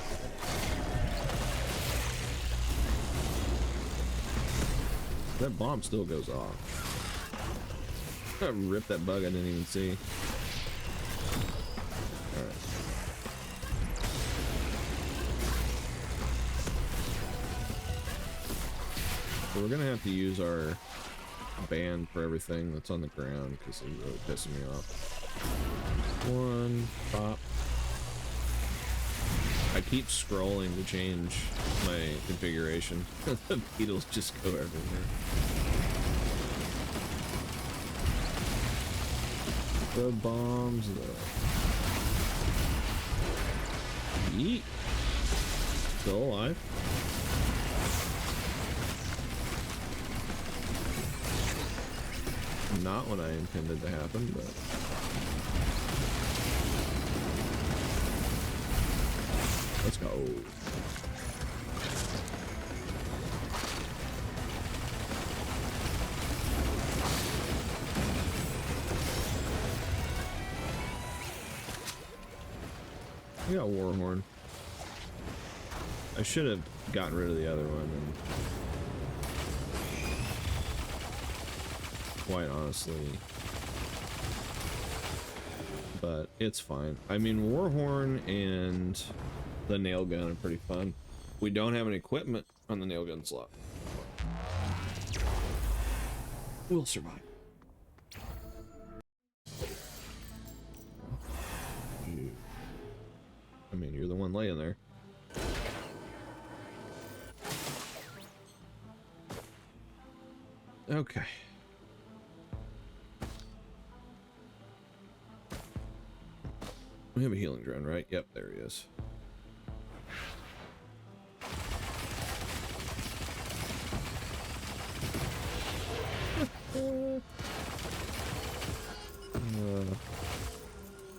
That bomb still goes off. I ripped that bug I didn't even see. Alright. So we're gonna have to use our ban for everything that's on the ground because it's really pissing me off. One, pop. I keep scrolling to change my configuration. The beetles just go everywhere. The bombs though. Yeet. Still alive. Not what I intended to happen, but let's go. I got Warhorn. I should have gotten rid of the other one and quite honestly. But it's fine. I mean, Warhorn and the nail gun are pretty fun. We don't have any equipment on the nail gun slot. We'll survive. I mean, you're the one laying there. Okay. We have a healing drone, right? Yep, there he is.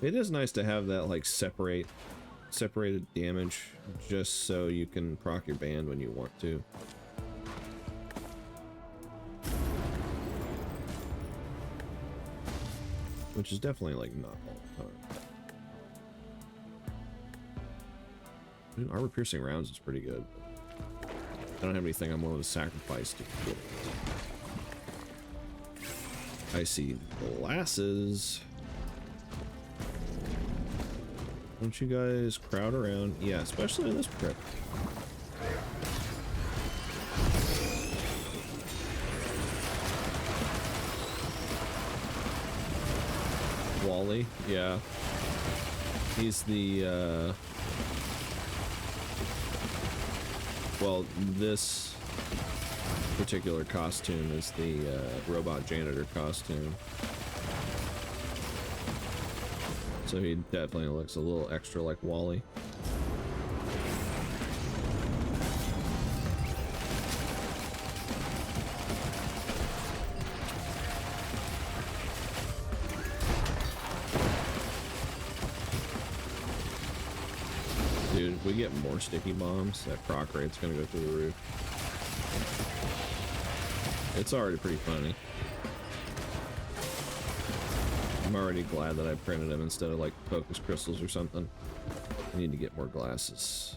It is nice to have that like separated damage, just so you can proc your band when you want to. Which is definitely like not all the time. Dude, armor piercing rounds is pretty good. I don't have anything I'm willing to sacrifice to get it. I see glasses. Don't you guys crowd around? Yeah, especially in this prep. Wally, yeah. He's the, well, this particular costume is the robot janitor costume. So he definitely looks a little extra like Wally. Dude, if we get more sticky bombs, that proc rate's gonna go through the roof. It's already pretty funny. I'm already glad that I printed them instead of like focus crystals or something. I need to get more glasses.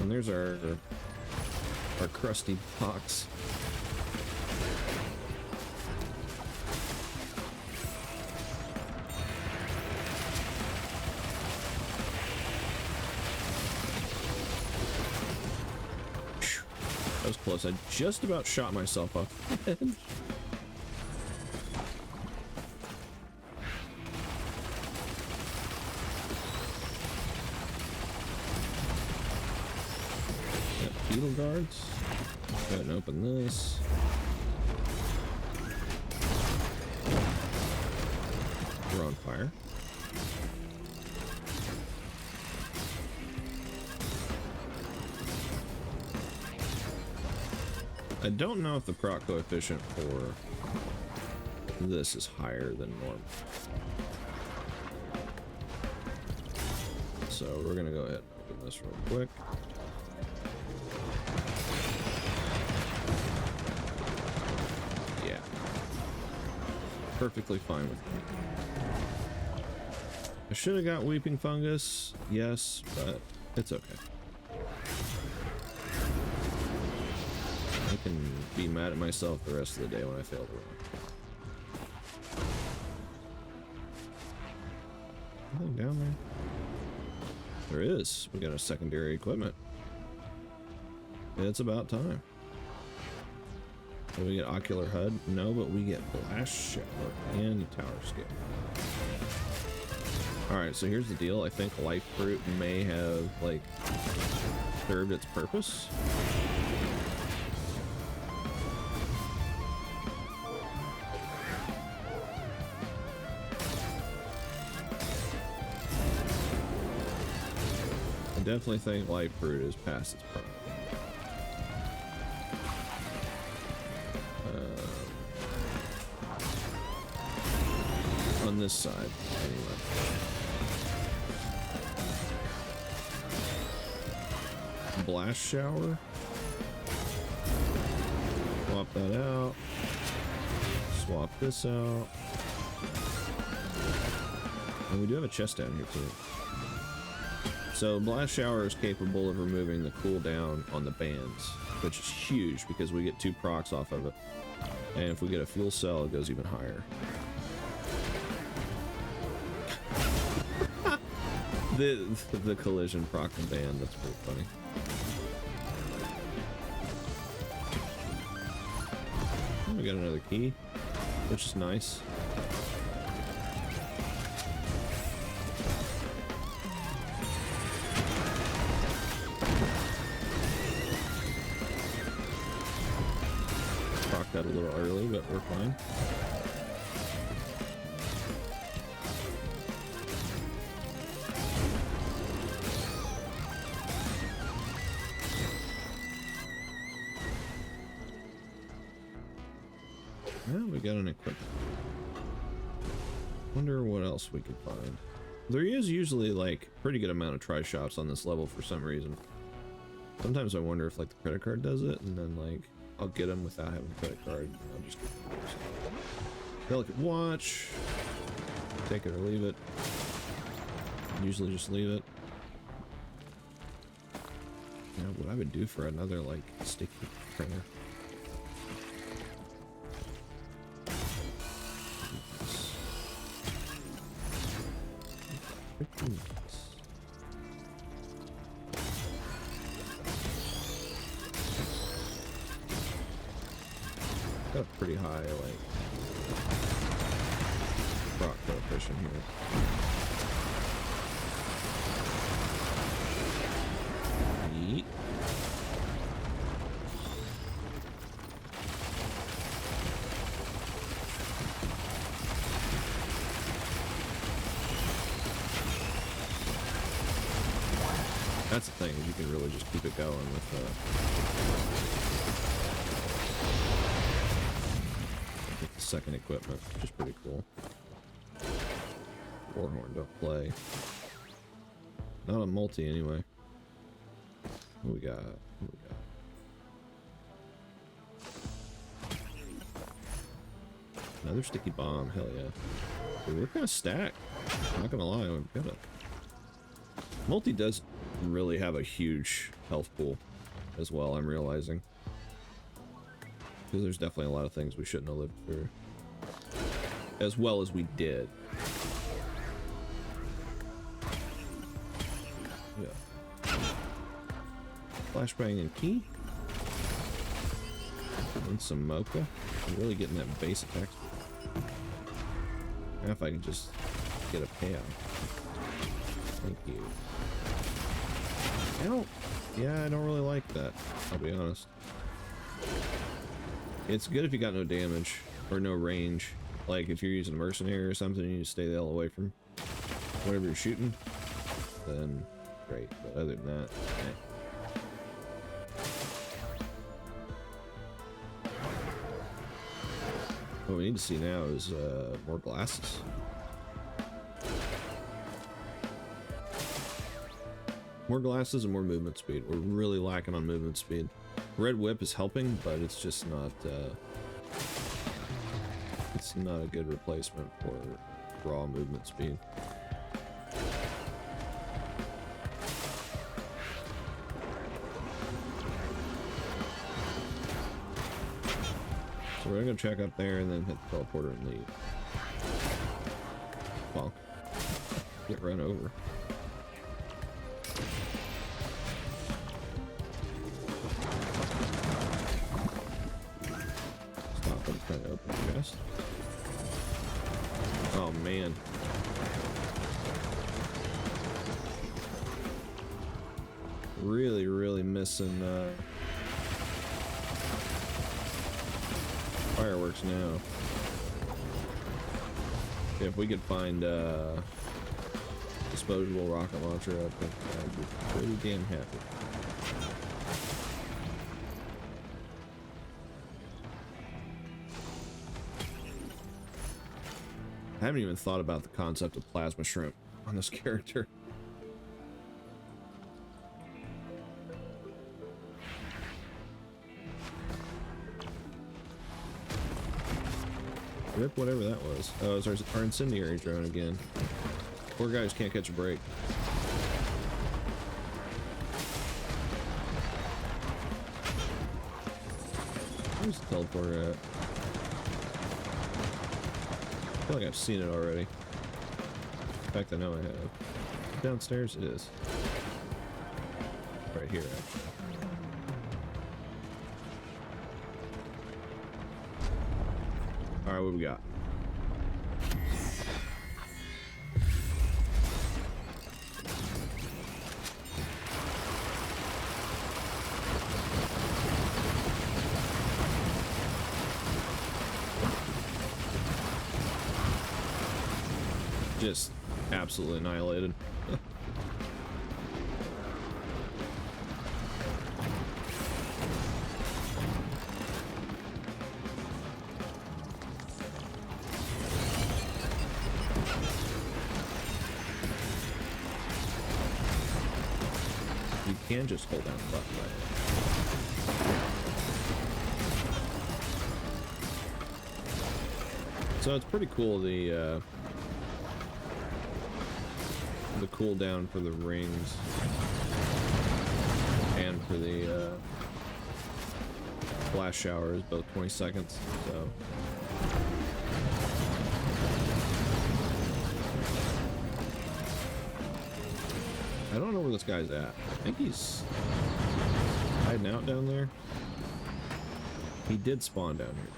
And there's our crusty box. That was close. I just about shot myself off the edge. Beetle guards. Go ahead and open this. We're on fire. I don't know if the proc coefficient for this is higher than normal. So we're gonna go ahead and open this real quick. Yeah. Perfectly fine with me. I should have got Weeping Fungus, yes, but it's okay. I can be mad at myself the rest of the day when I fail to run. Nothing down there? There is. We got a secondary equipment. It's about time. Do we get Ocular HUD? No, but we get Blast Shower and Tower Scale. Alright, so here's the deal. I think Life Fruit may have, like, served its purpose. I definitely think Life Fruit is past its prime. On this side, anyway. Blast Shower. Swap that out. Swap this out. And we do have a chest down here too. So Blast Shower is capable of removing the cooldown on the bands. which is huge because we get 2 procs off of it. And if we get a fuel cell, it goes even higher. the collision proc and ban, that's pretty funny. Oh, we got another key, which is nice. Proc that a little early, but we're fine. Well, we got an equipment. Wonder what else we could find. There is usually like pretty good amount of tri-shops on this level for some reason. Sometimes I wonder if like the credit card does it, and then like I'll get them without having a credit card. I'll just get delicate watch. Take it or leave it. Usually just leave it. You know what I would do for another like sticky printer. Got a pretty high like proc coefficient here. Yeet. That's the thing, you can really just keep it going with the second equipment, which is pretty cool. Warhorn don't play. Not a multi anyway. What we got? What we got? Another sticky bomb, hell yeah. Dude, we're kind of stacked. Not gonna lie, we've got a multi does really have a huge health pool as well, I'm realizing. Because there's definitely a lot of things we shouldn't have lived through. As well as we did. Yeah. Flashbang and key. And some mocha. I'm really getting that base attack. Now if I can just get a payout. Thank you. Yeah, I don't really like that, I'll be honest. It's good if you got no damage or no range. Like if you're using a mercenary or something, you need to stay the hell away from whatever you're shooting, then great. But other than that, eh. What we need to see now is more glasses. More glasses and more movement speed. We're really lacking on movement speed. Red Whip is helping, but it's just not it's not a good replacement for raw movement speed. So we're gonna check up there and then hit the teleporter and leave. Bonk. Get run over. Trying to open the chest. Oh man. Really missing fireworks now. If we could find disposable rocket launcher, I think I'd be pretty damn happy. I haven't even thought about the concept of plasma shrimp on this character. Rip whatever that was. Oh, it was our incendiary drone again. Poor guys can't catch a break. teleport at? I feel like I've seen it already. In fact, I know I have. Downstairs it is. Right here, actually. Alright, what we got? Just absolutely annihilated. You can just hold down the button, right? So it's pretty cool, the cooldown for the rings and for the blast shower is both 20 seconds, so I don't know where this guy's at. I think he's hiding out down there. He did spawn down here.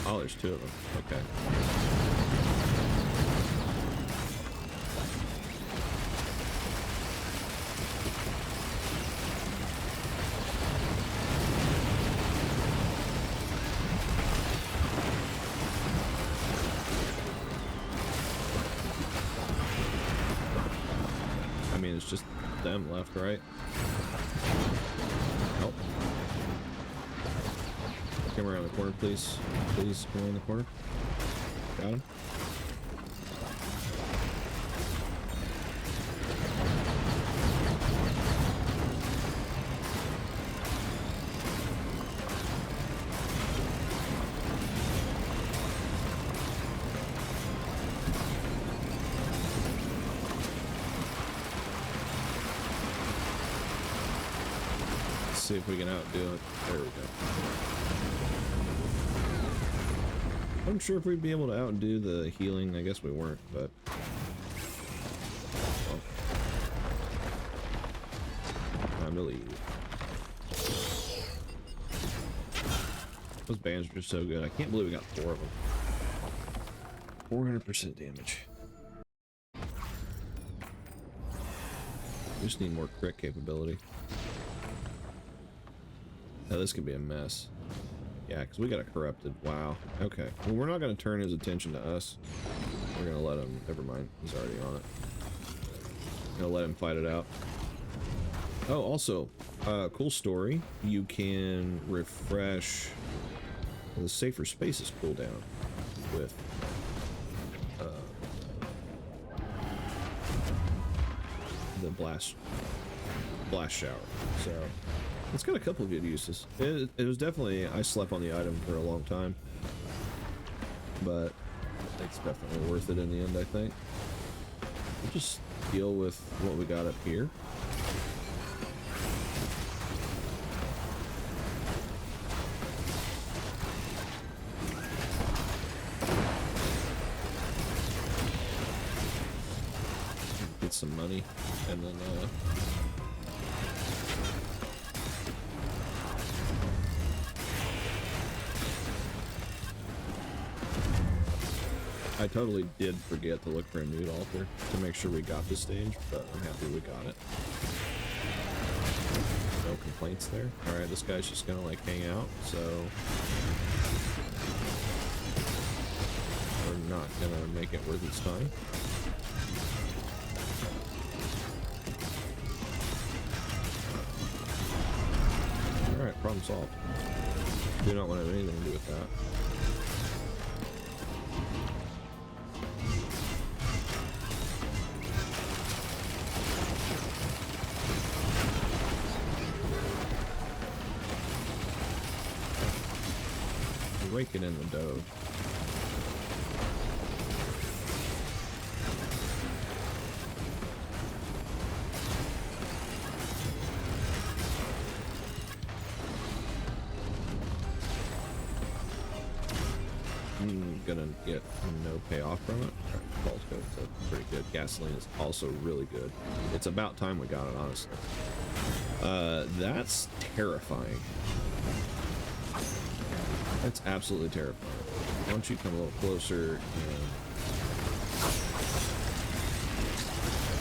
Oh, there's two of them. Okay. Just them left, right? Help. Come around the corner, please. Please come around the corner. Got him. See if we can outdo it. There we go. I'm sure if we'd be able to outdo the healing. I guess we weren't, but well. Time to leave. Those bands are just so good. I can't believe we got 4 of them. 400% damage. We just need more crit capability. Oh, this could be a mess. Yeah, because we got a corrupted. Wow. Okay. Well, we're not going to turn his attention to us. We're going to let him... Never mind. He's already on it. Going to let him fight it out. Oh, also, cool story. You can refresh the safer spaces cooldown with the blast shower. So... it's got a couple of good uses. It was definitely, I slept on the item for a long time, but it's definitely worth it in the end, I think. We'll just deal with what we got up here. Get some money, and then, I totally did forget to look for a nude altar to make sure we got this stage, but I'm happy we got it. No complaints there. Alright, this guy's just gonna like hang out, so we're not gonna make it worth its time. Alright, problem solved. Do not want to have anything to do with that. Raking in the dough. gonna get no payoff from it. False code is pretty good. Gasoline is also really good. It's about time we got it, honestly. That's terrifying. That's absolutely terrifying. Why don't you come a little closer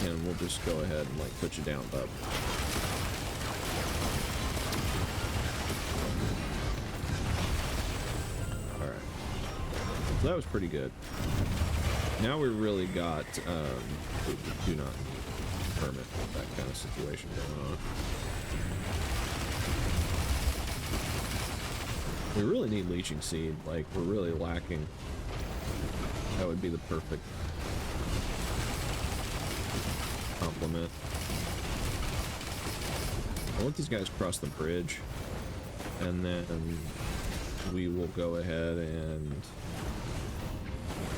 and we'll just go ahead and like put you down, bub. Alright. So that was pretty good. Now we really got we do not need a permit, that kind of situation going on. We really need leaching seed, like we're really lacking. That would be the perfect complement. I'll let these guys cross the bridge and then we will go ahead and...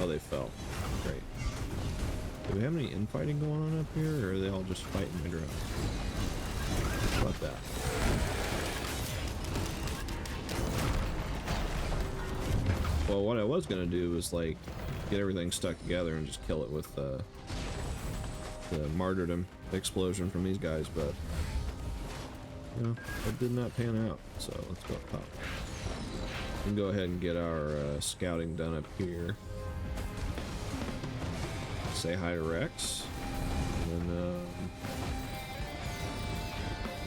Oh, they fell. Great. Do we have any infighting going on up here, or are they all just fighting the ground? How about that? Well, what I was gonna do was like get everything stuck together and just kill it with the martyrdom explosion from these guys, but you know, it did not pan out. So let's go up top. We can go ahead and get our scouting done up here. Say hi to Rex, and then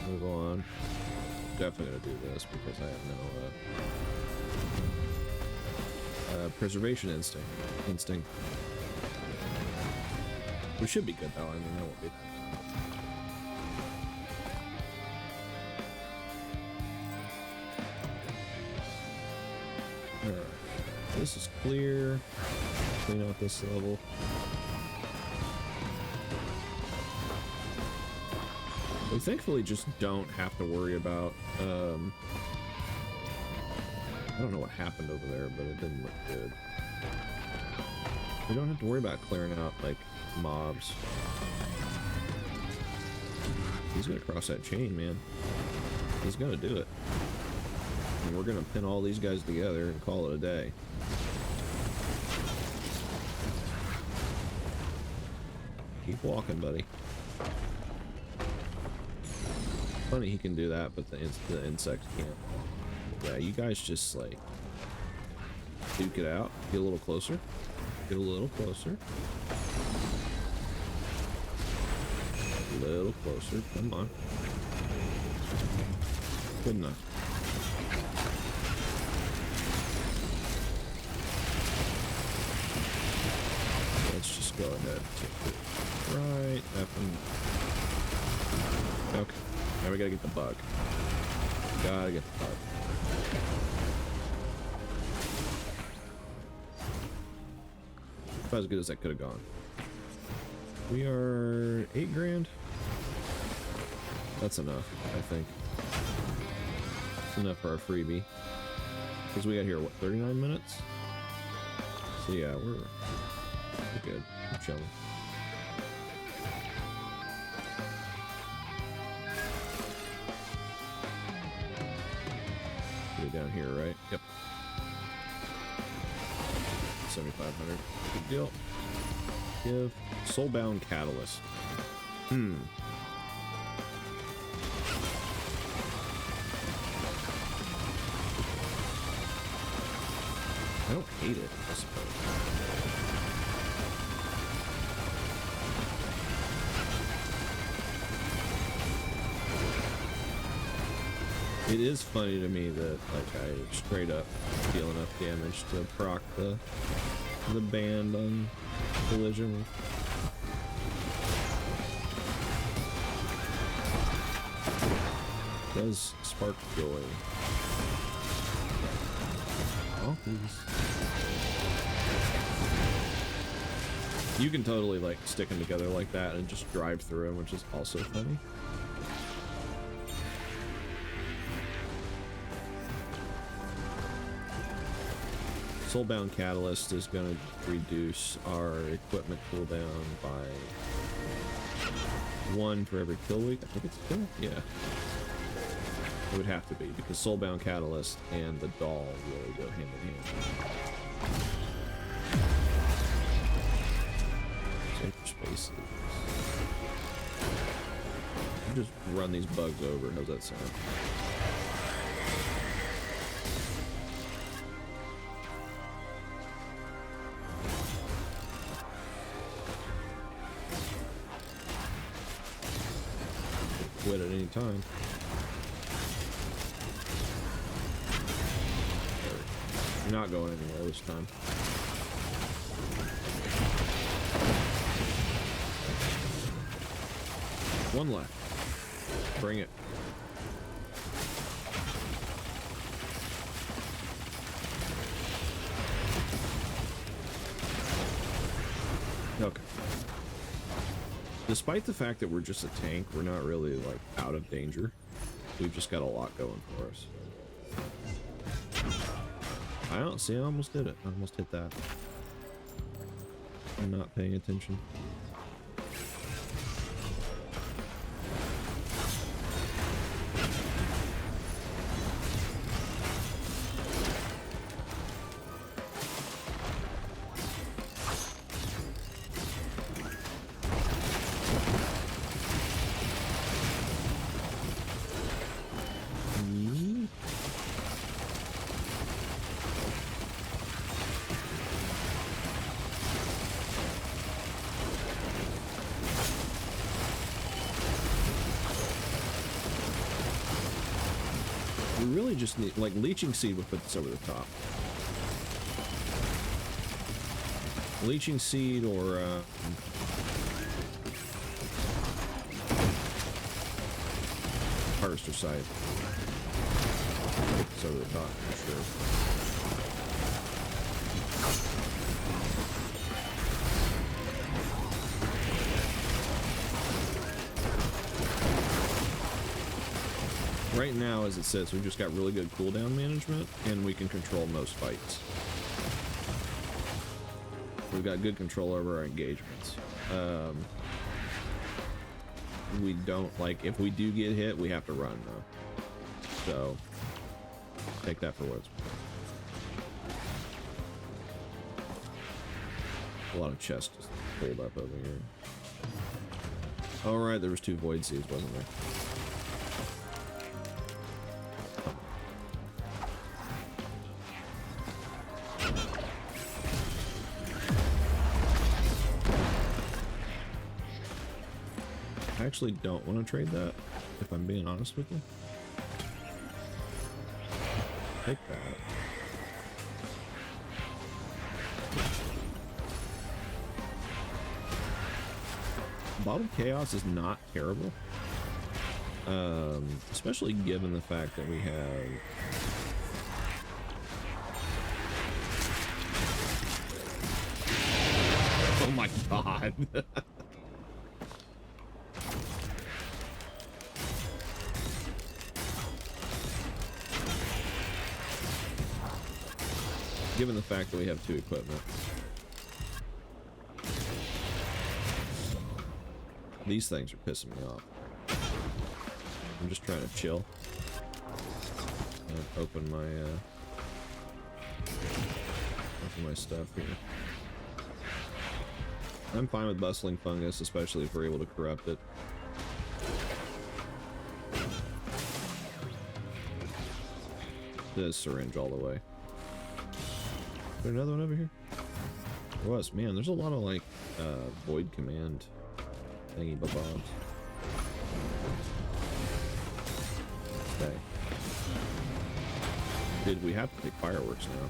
move on. Definitely gonna do this because I have no preservation instinct. We should be good though. I mean, that won't be. Alright, this is clear. Clean out this level. We thankfully just don't have to worry about, I don't know what happened over there, but it didn't look good. We don't have to worry about clearing out, like, mobs. He's gonna cross that chain, man. He's gonna do it. And we're gonna pin all these guys together and call it a day. Keep walking, buddy. Funny he can do that, but the insect can't. Yeah, you guys just like duke it out. Get a little closer. Get a little closer. A little closer. Come on. Good enough. Let's just go ahead and take it right up and... Okay. Now we gotta get the bug. Gotta get the bug. About as good as that could have gone. We are 8 grand. That's enough, I think. That's enough for our freebie. Because we got here, what, 39 minutes? So yeah, we're good. We're chilling. Down here, right? Yep. 7,500. Good deal. Give Soulbound Catalyst. I don't hate it, I suppose. It is funny to me that like I straight up deal enough damage to proc the band on collision. Does spark joy. Oh, please. You can totally like stick them together like that and just drive through them, which is also funny. Soulbound Catalyst is going to reduce our equipment cooldown by 1 for every kill week. I think it's a kill? Yeah. It would have to be, because Soulbound Catalyst and the doll really go hand in hand. Safer spaces. Just run these bugs over. How's that sound? Quit at any time. You're not going anywhere this time. One left. Bring it. Okay. Despite the fact that we're just a tank, we're not really, like, out of danger. We've just got a lot going for us. I don't see, I almost did it. I almost hit that. I'm not paying attention. Just need, like, Leeching Seed would put this over the top. Leeching Seed or Harvester Scythe. Put this over the top for sure. Right now, as it sits, we've just got really good cooldown management, and we can control most fights. We've got good control over our engagements. We don't, like, if we do get hit, we have to run, though. So, take that for what it's worth. A lot of chests just pulled up over here. Alright, there was 2 Void Seeds, wasn't there? I actually don't want to trade that, if I'm being honest with you. Take that. Bottled Chaos is not terrible. Especially given the fact that we have... Oh my god! Given the fact that we have 2 equipment. These things are pissing me off. I'm just trying to chill. Open my stuff here. I'm fine with Bustling Fungus, especially if we're able to corrupt it. This syringe all the way. Is there another one over here? There was. Man, there's a lot of, like, Void Command thingy babobs. Okay. Dude, we have to take Fireworks now.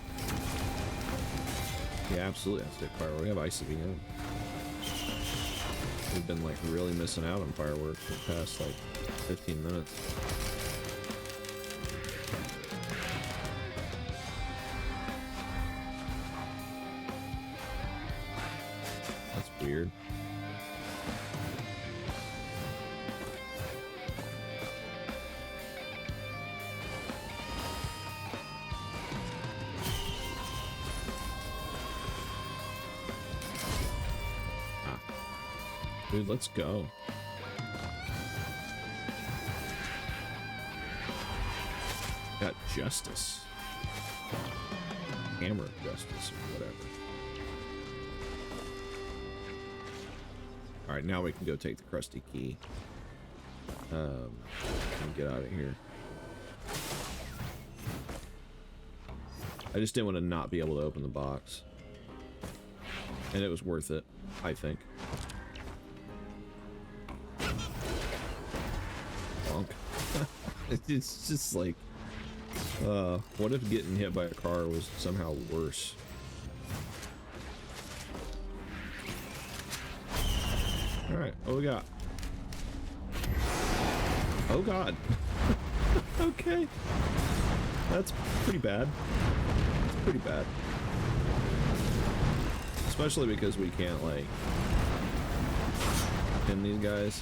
Yeah, absolutely have to take Fireworks. We have ICBM. We've been, like, really missing out on Fireworks for the past, like, 15 minutes. Weird. Dude, let's go. Justice. Hammer of Justice or whatever. Alright, now we can go take the crusty key. And get out of here. I just didn't want to not be able to open the box. And it was worth it, I think. Bonk. It's just like, what if getting hit by a car was somehow worse? Alright, what we got? Oh god. Okay. That's pretty bad. That's pretty bad. Especially because we can't, like, pin these guys.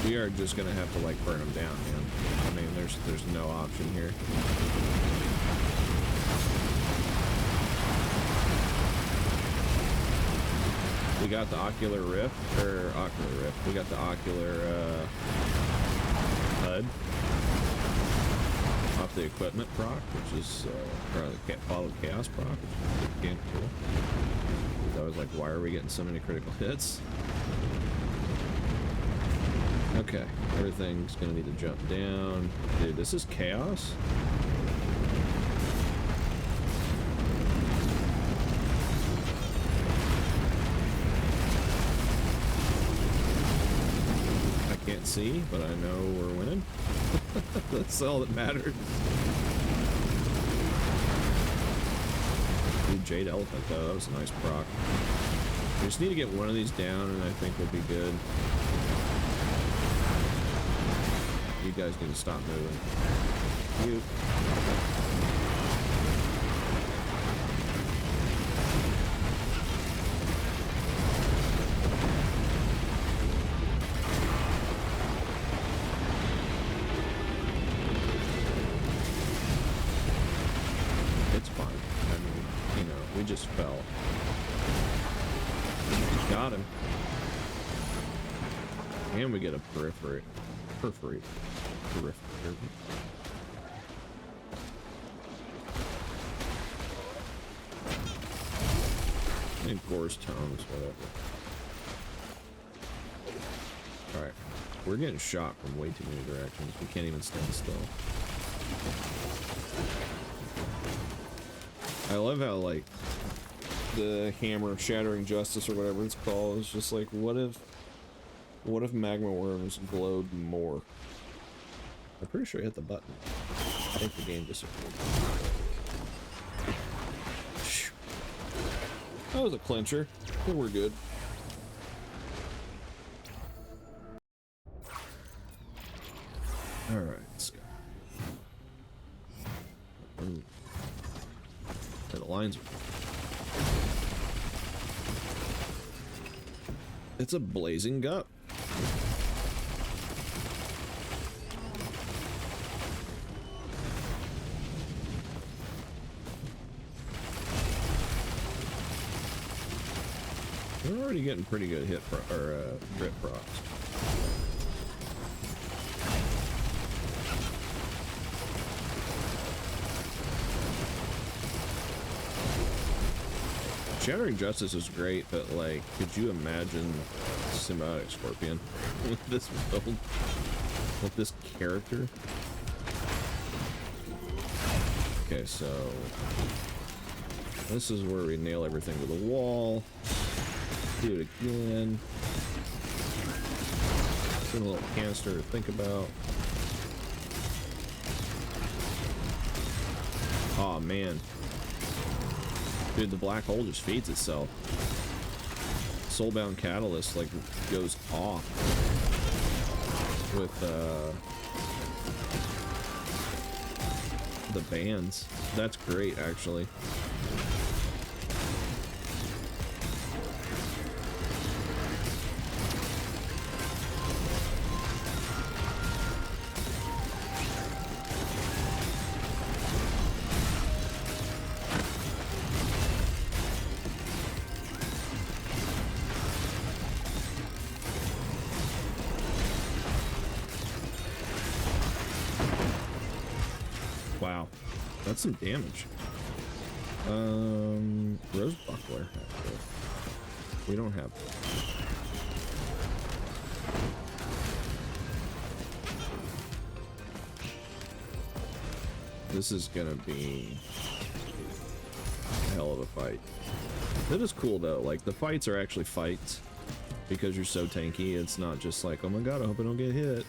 We are just gonna have to, like, burn them down, man. I mean, there's no option here. We got the ocular rift, we got the ocular HUD off the equipment proc, which is followed chaos proc, which is game cool. I was like, why are we getting so many critical hits? Okay, everything's gonna need to jump down. Dude, this is chaos. I can't see, but I know we're winning. That's all that matters. Dude, Jade Elephant though, that was a nice proc. We just need to get one of these down and I think we'll be good. You guys need to stop moving. You. It's fine. I mean, you know, we just fell. Got him. And we get a periphery. And Gore's tongues, whatever. Alright. We're getting shot from way too many directions. We can't even stand still. I love how, like, the hammer of shattering justice or whatever it's called is just like, what if magma worms glowed more? I'm pretty sure I hit the button. I think the game disappeared. That was a clincher. But we're good. Alright, let's go. Ooh. The lines are... It's a blazing gut. We're already getting pretty good hit crit procs. Shattering Justice is great, but like, could you imagine Symbiotic Scorpion with this build? With this character? Okay, so this is where we nail everything to the wall. Do it again. Just a little canister to think about. Oh man. Dude, the black hole just feeds itself. Soulbound Catalyst like goes off with the bands. That's great actually. That's some damage. Rose buckler. We don't have it. This is gonna be a hell of a fight. That is cool though, like the fights are actually fights because you're so tanky. It's not just like, oh my god, I hope I don't get hit.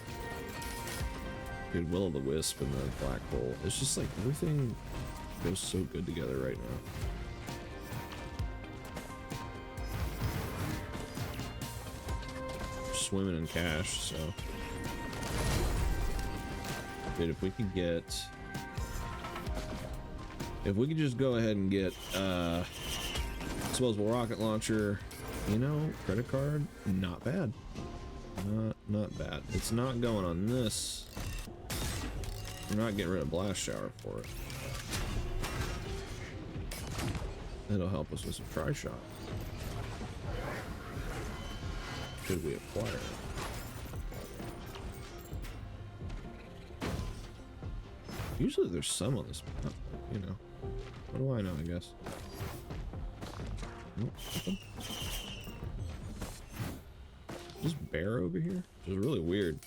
Dude, Will-o'-the-Wisp and the Black Hole. It's just like everything goes so good together right now. Swimming in cash, so. Dude, if we could get... If we could just go ahead and get, disposable rocket launcher, you know, credit card, not bad. Not bad. It's not going on this. We're not getting rid of blast shower for it. It'll help us with some try shot. Could we acquire it? Usually there's some on this map, you know. What do I know, I guess? Nope, nothing. Is bear over here? Which is really weird.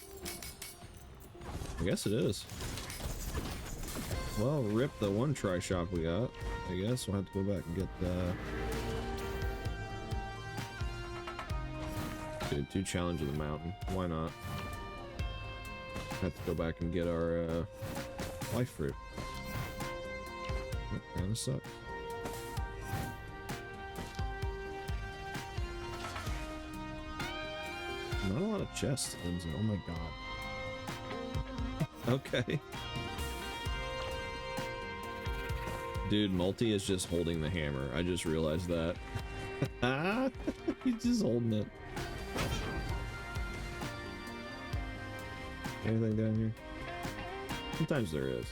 I guess it is. Well, rip the one try shop we got. I guess we'll have to go back and get the... Dude, 2 challenge of the mountain. Why not? Have to go back and get our life fruit. That kinda sucks. Not a lot of chests, Lindsay. Oh my god. Okay. Dude, Multi is just holding the hammer. I just realized that. He's just holding it. Anything down here? Sometimes there is.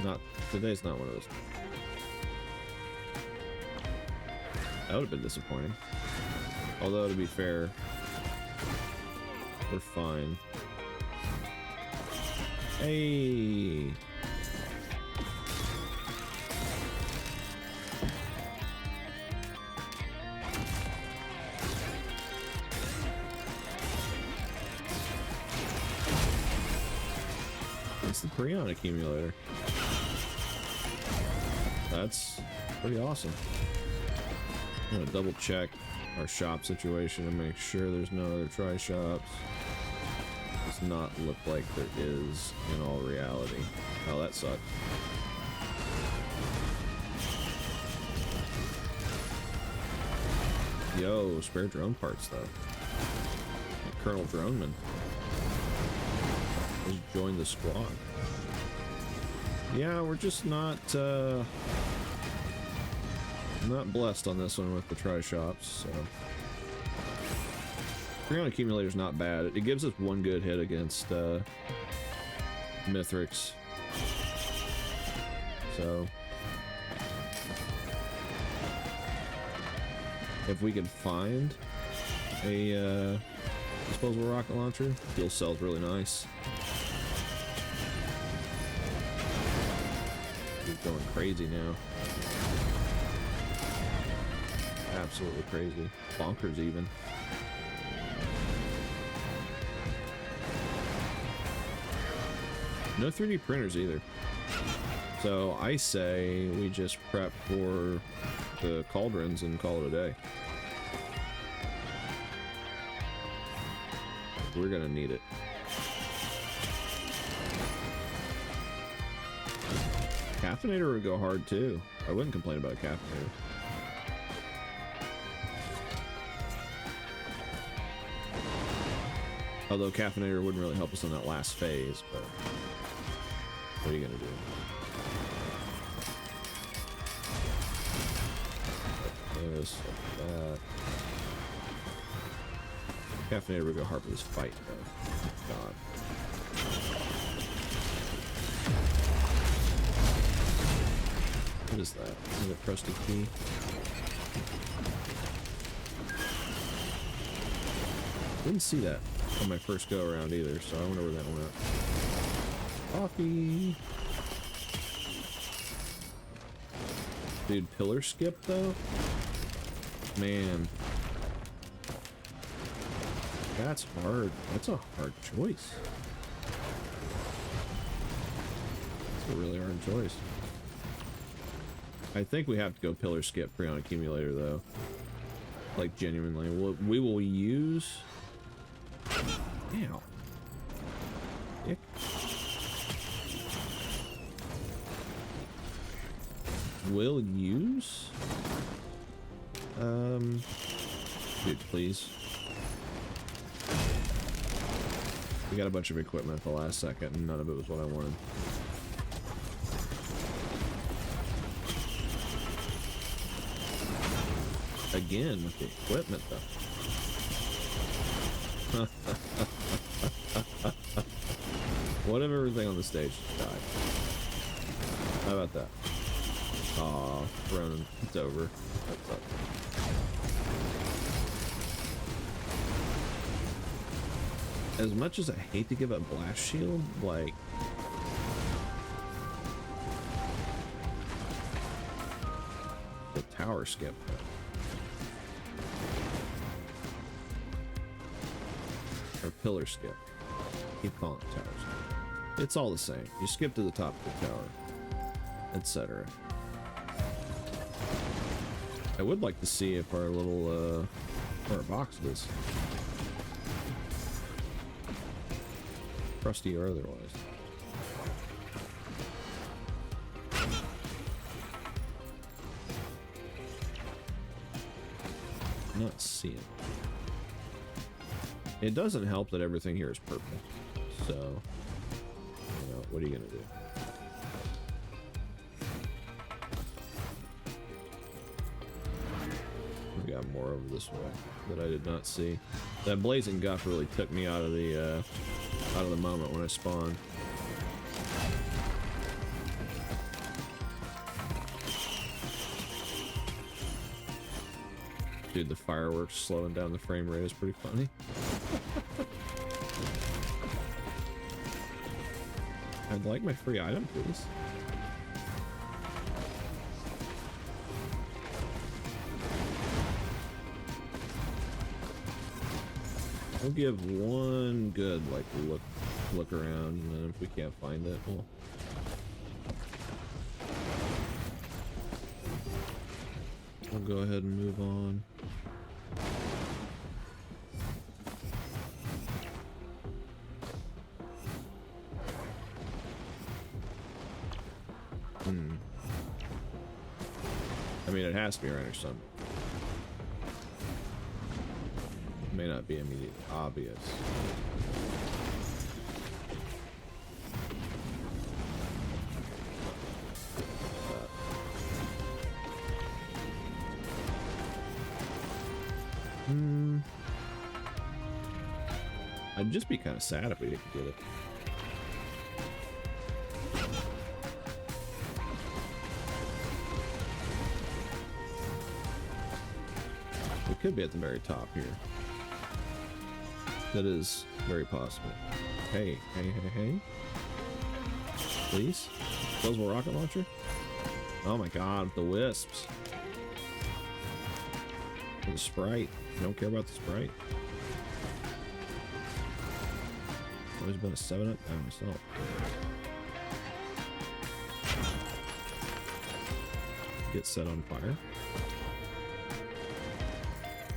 Not today's not one of those. That would have been disappointing. Although to be fair, we're fine. Hey. It's the Prion accumulator. That's pretty awesome. I'm gonna double check our shop situation and make sure there's no other try shops. Does not look like there is in all reality. Oh, that sucked. Yo, spare drone parts though. Colonel Droneman. Let's join the squad. Yeah, we're just not blessed on this one with the try shops, so. Prion accumulator's not bad. It gives us one good hit against Mithrix. So if we can find a disposable rocket launcher, fuel cell's really nice. He's going crazy now. Absolutely crazy. Bonkers even. No 3D printers either. So I say we just prep for the cauldrons and call it a day. We're gonna need it. Caffeinator would go hard too. I wouldn't complain about a caffeinator. Although caffeinator wouldn't really help us in that last phase, but what are you gonna do? Like this, like that. Caffeinator would go hard for this fight, though. God. What is that? Is it a trusty key? Didn't see that on my first go around either, so I wonder where that went. Coffee. Dude, pillar skip though? Man. That's hard. That's a hard choice. That's a really hard choice. I think we have to go pillar skip Freon accumulator though. Like genuinely. We will use... Ow. Dick. Will use? Dude, please. We got a bunch of equipment at the last second, and none of it was what I wanted. Again, with the equipment, though. What if everything on the stage died? How about that? Aw, Ronan, it's over. That's up. As much as I hate to give up blast shield, like... the tower skip. Or pillar skip. Keep calling it tower skip. It's all the same. You skip to the top of the tower, etc. I would like to see if our little, our box is crusty or otherwise. Not seeing. It doesn't help that everything here is purple. So, you know, what are you gonna do? We got more over this way that I did not see. That blazing guff really took me out of the moment when I spawned. Dude, the fireworks slowing down the frame rate is pretty funny. I'd like my free item, please. We'll give one good, like, look around, and then if we can't find it, we'll go ahead and move on. I mean, it has to be around here somewhere. May not be immediately obvious. I'd just be kind of sad if we didn't get it. We could be at the very top here. That is very possible. Hey, hey, hey, hey. Please? Disposable rocket launcher? Oh my god, the wisps. The sprite. You don't care about the sprite. Always been a 7-up by myself. Get set on fire.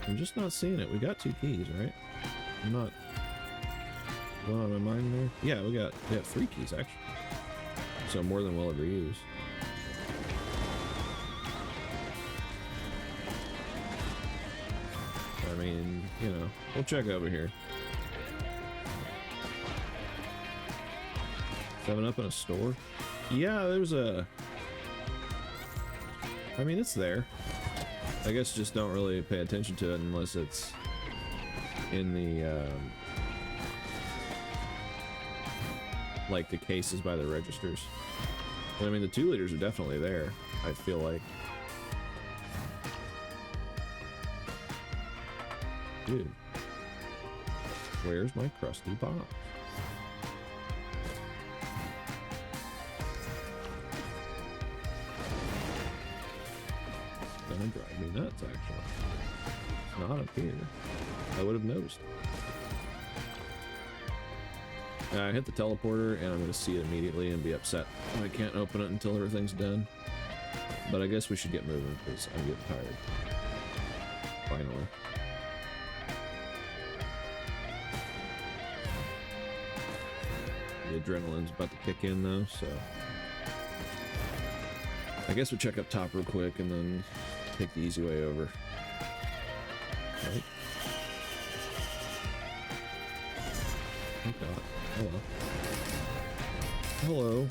I'm just not seeing it. We got 2 keys, right? I'm not going on my mind there. Yeah, we got 3 keys actually. So more than we'll ever use. I mean, you know, we'll check over here. 7-up in a store? Yeah, there's a... I mean, it's there. I guess just don't really pay attention to it unless it's in the, like the cases by the registers. But I mean, the 2 liters are definitely there, I feel like. Dude. Where's my crusty box? kind of drive me nuts, actually. It's not up here. I would have noticed. I hit the teleporter, and I'm going to see it immediately and be upset when I can't open it until everything's done. But I guess we should get moving, because I'm getting tired. Finally. The adrenaline's about to kick in, though, so... I guess we'll check up top real quick, and then take the easy way over. Right? Oh god. Hello. Hello.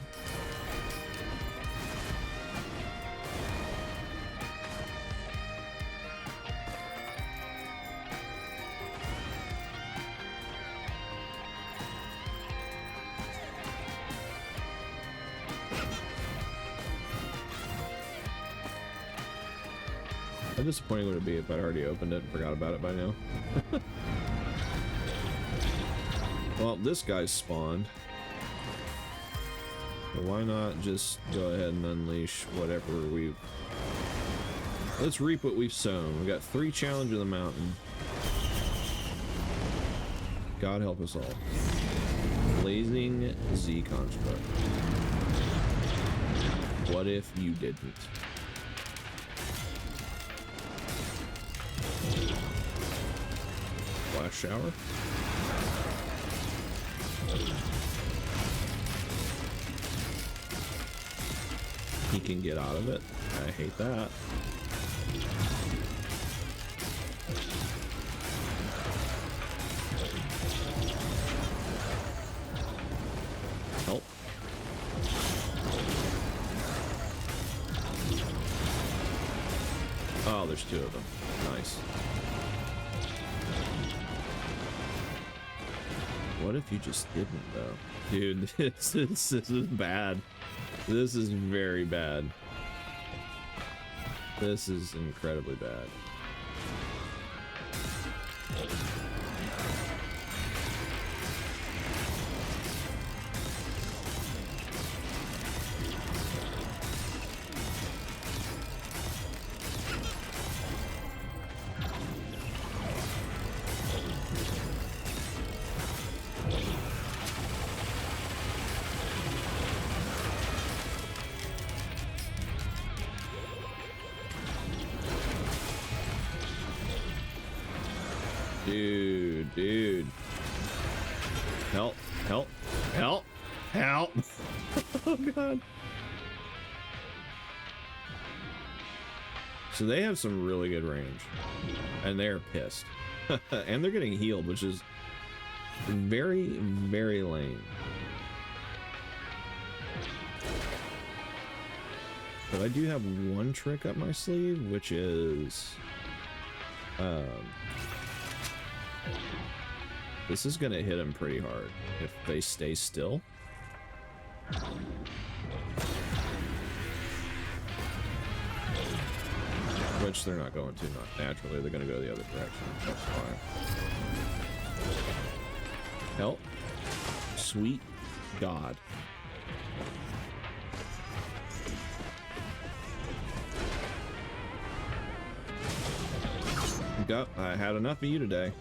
How disappointing would it be if I'd already opened it and forgot about it by now? Well, this guy's spawned. So why not just go ahead and unleash whatever we've... Let's reap what we've sown. We got 3 Challenge of the Mountain. God help us all. Blazing Z Construct. What if you didn't? Flash shower? He can get out of it. I hate that. Help. Oh, there's 2 of them. Nice. What if you just didn't, though? Dude, this is bad. This is very bad. This is incredibly bad. Dude. Help. Oh god. So they have some really good range. And they're pissed. And they're getting healed, which is very, very lame. But I do have one trick up my sleeve, which is... this is gonna hit them pretty hard if they stay still. Which they're not going to, not naturally. They're gonna go the other direction. That's fine. Help. Sweet God. Go. I had enough of you today.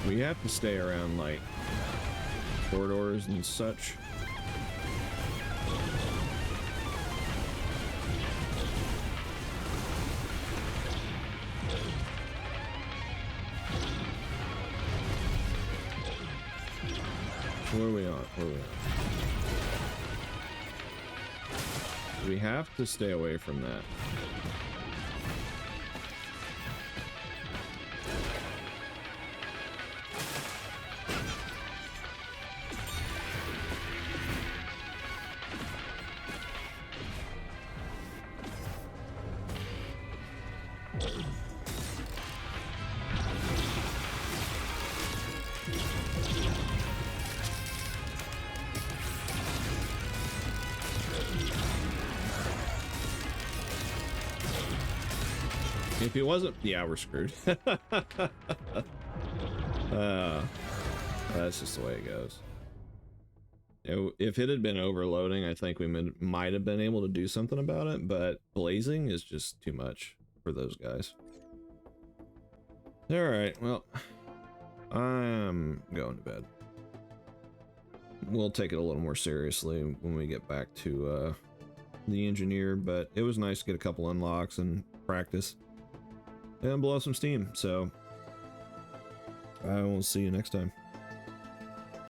We have to stay around, like, corridors and such. Where are we on? We have to stay away from that. If it wasn't, yeah, we're screwed. That's just the way it goes. If it had been overloading, I think we might have been able to do something about it, but blazing is just too much for those guys. Alright, well, I'm going to bed. We'll take it a little more seriously when we get back to the engineer, but it was nice to get a couple unlocks and practice and blow some steam, so I will see you next time.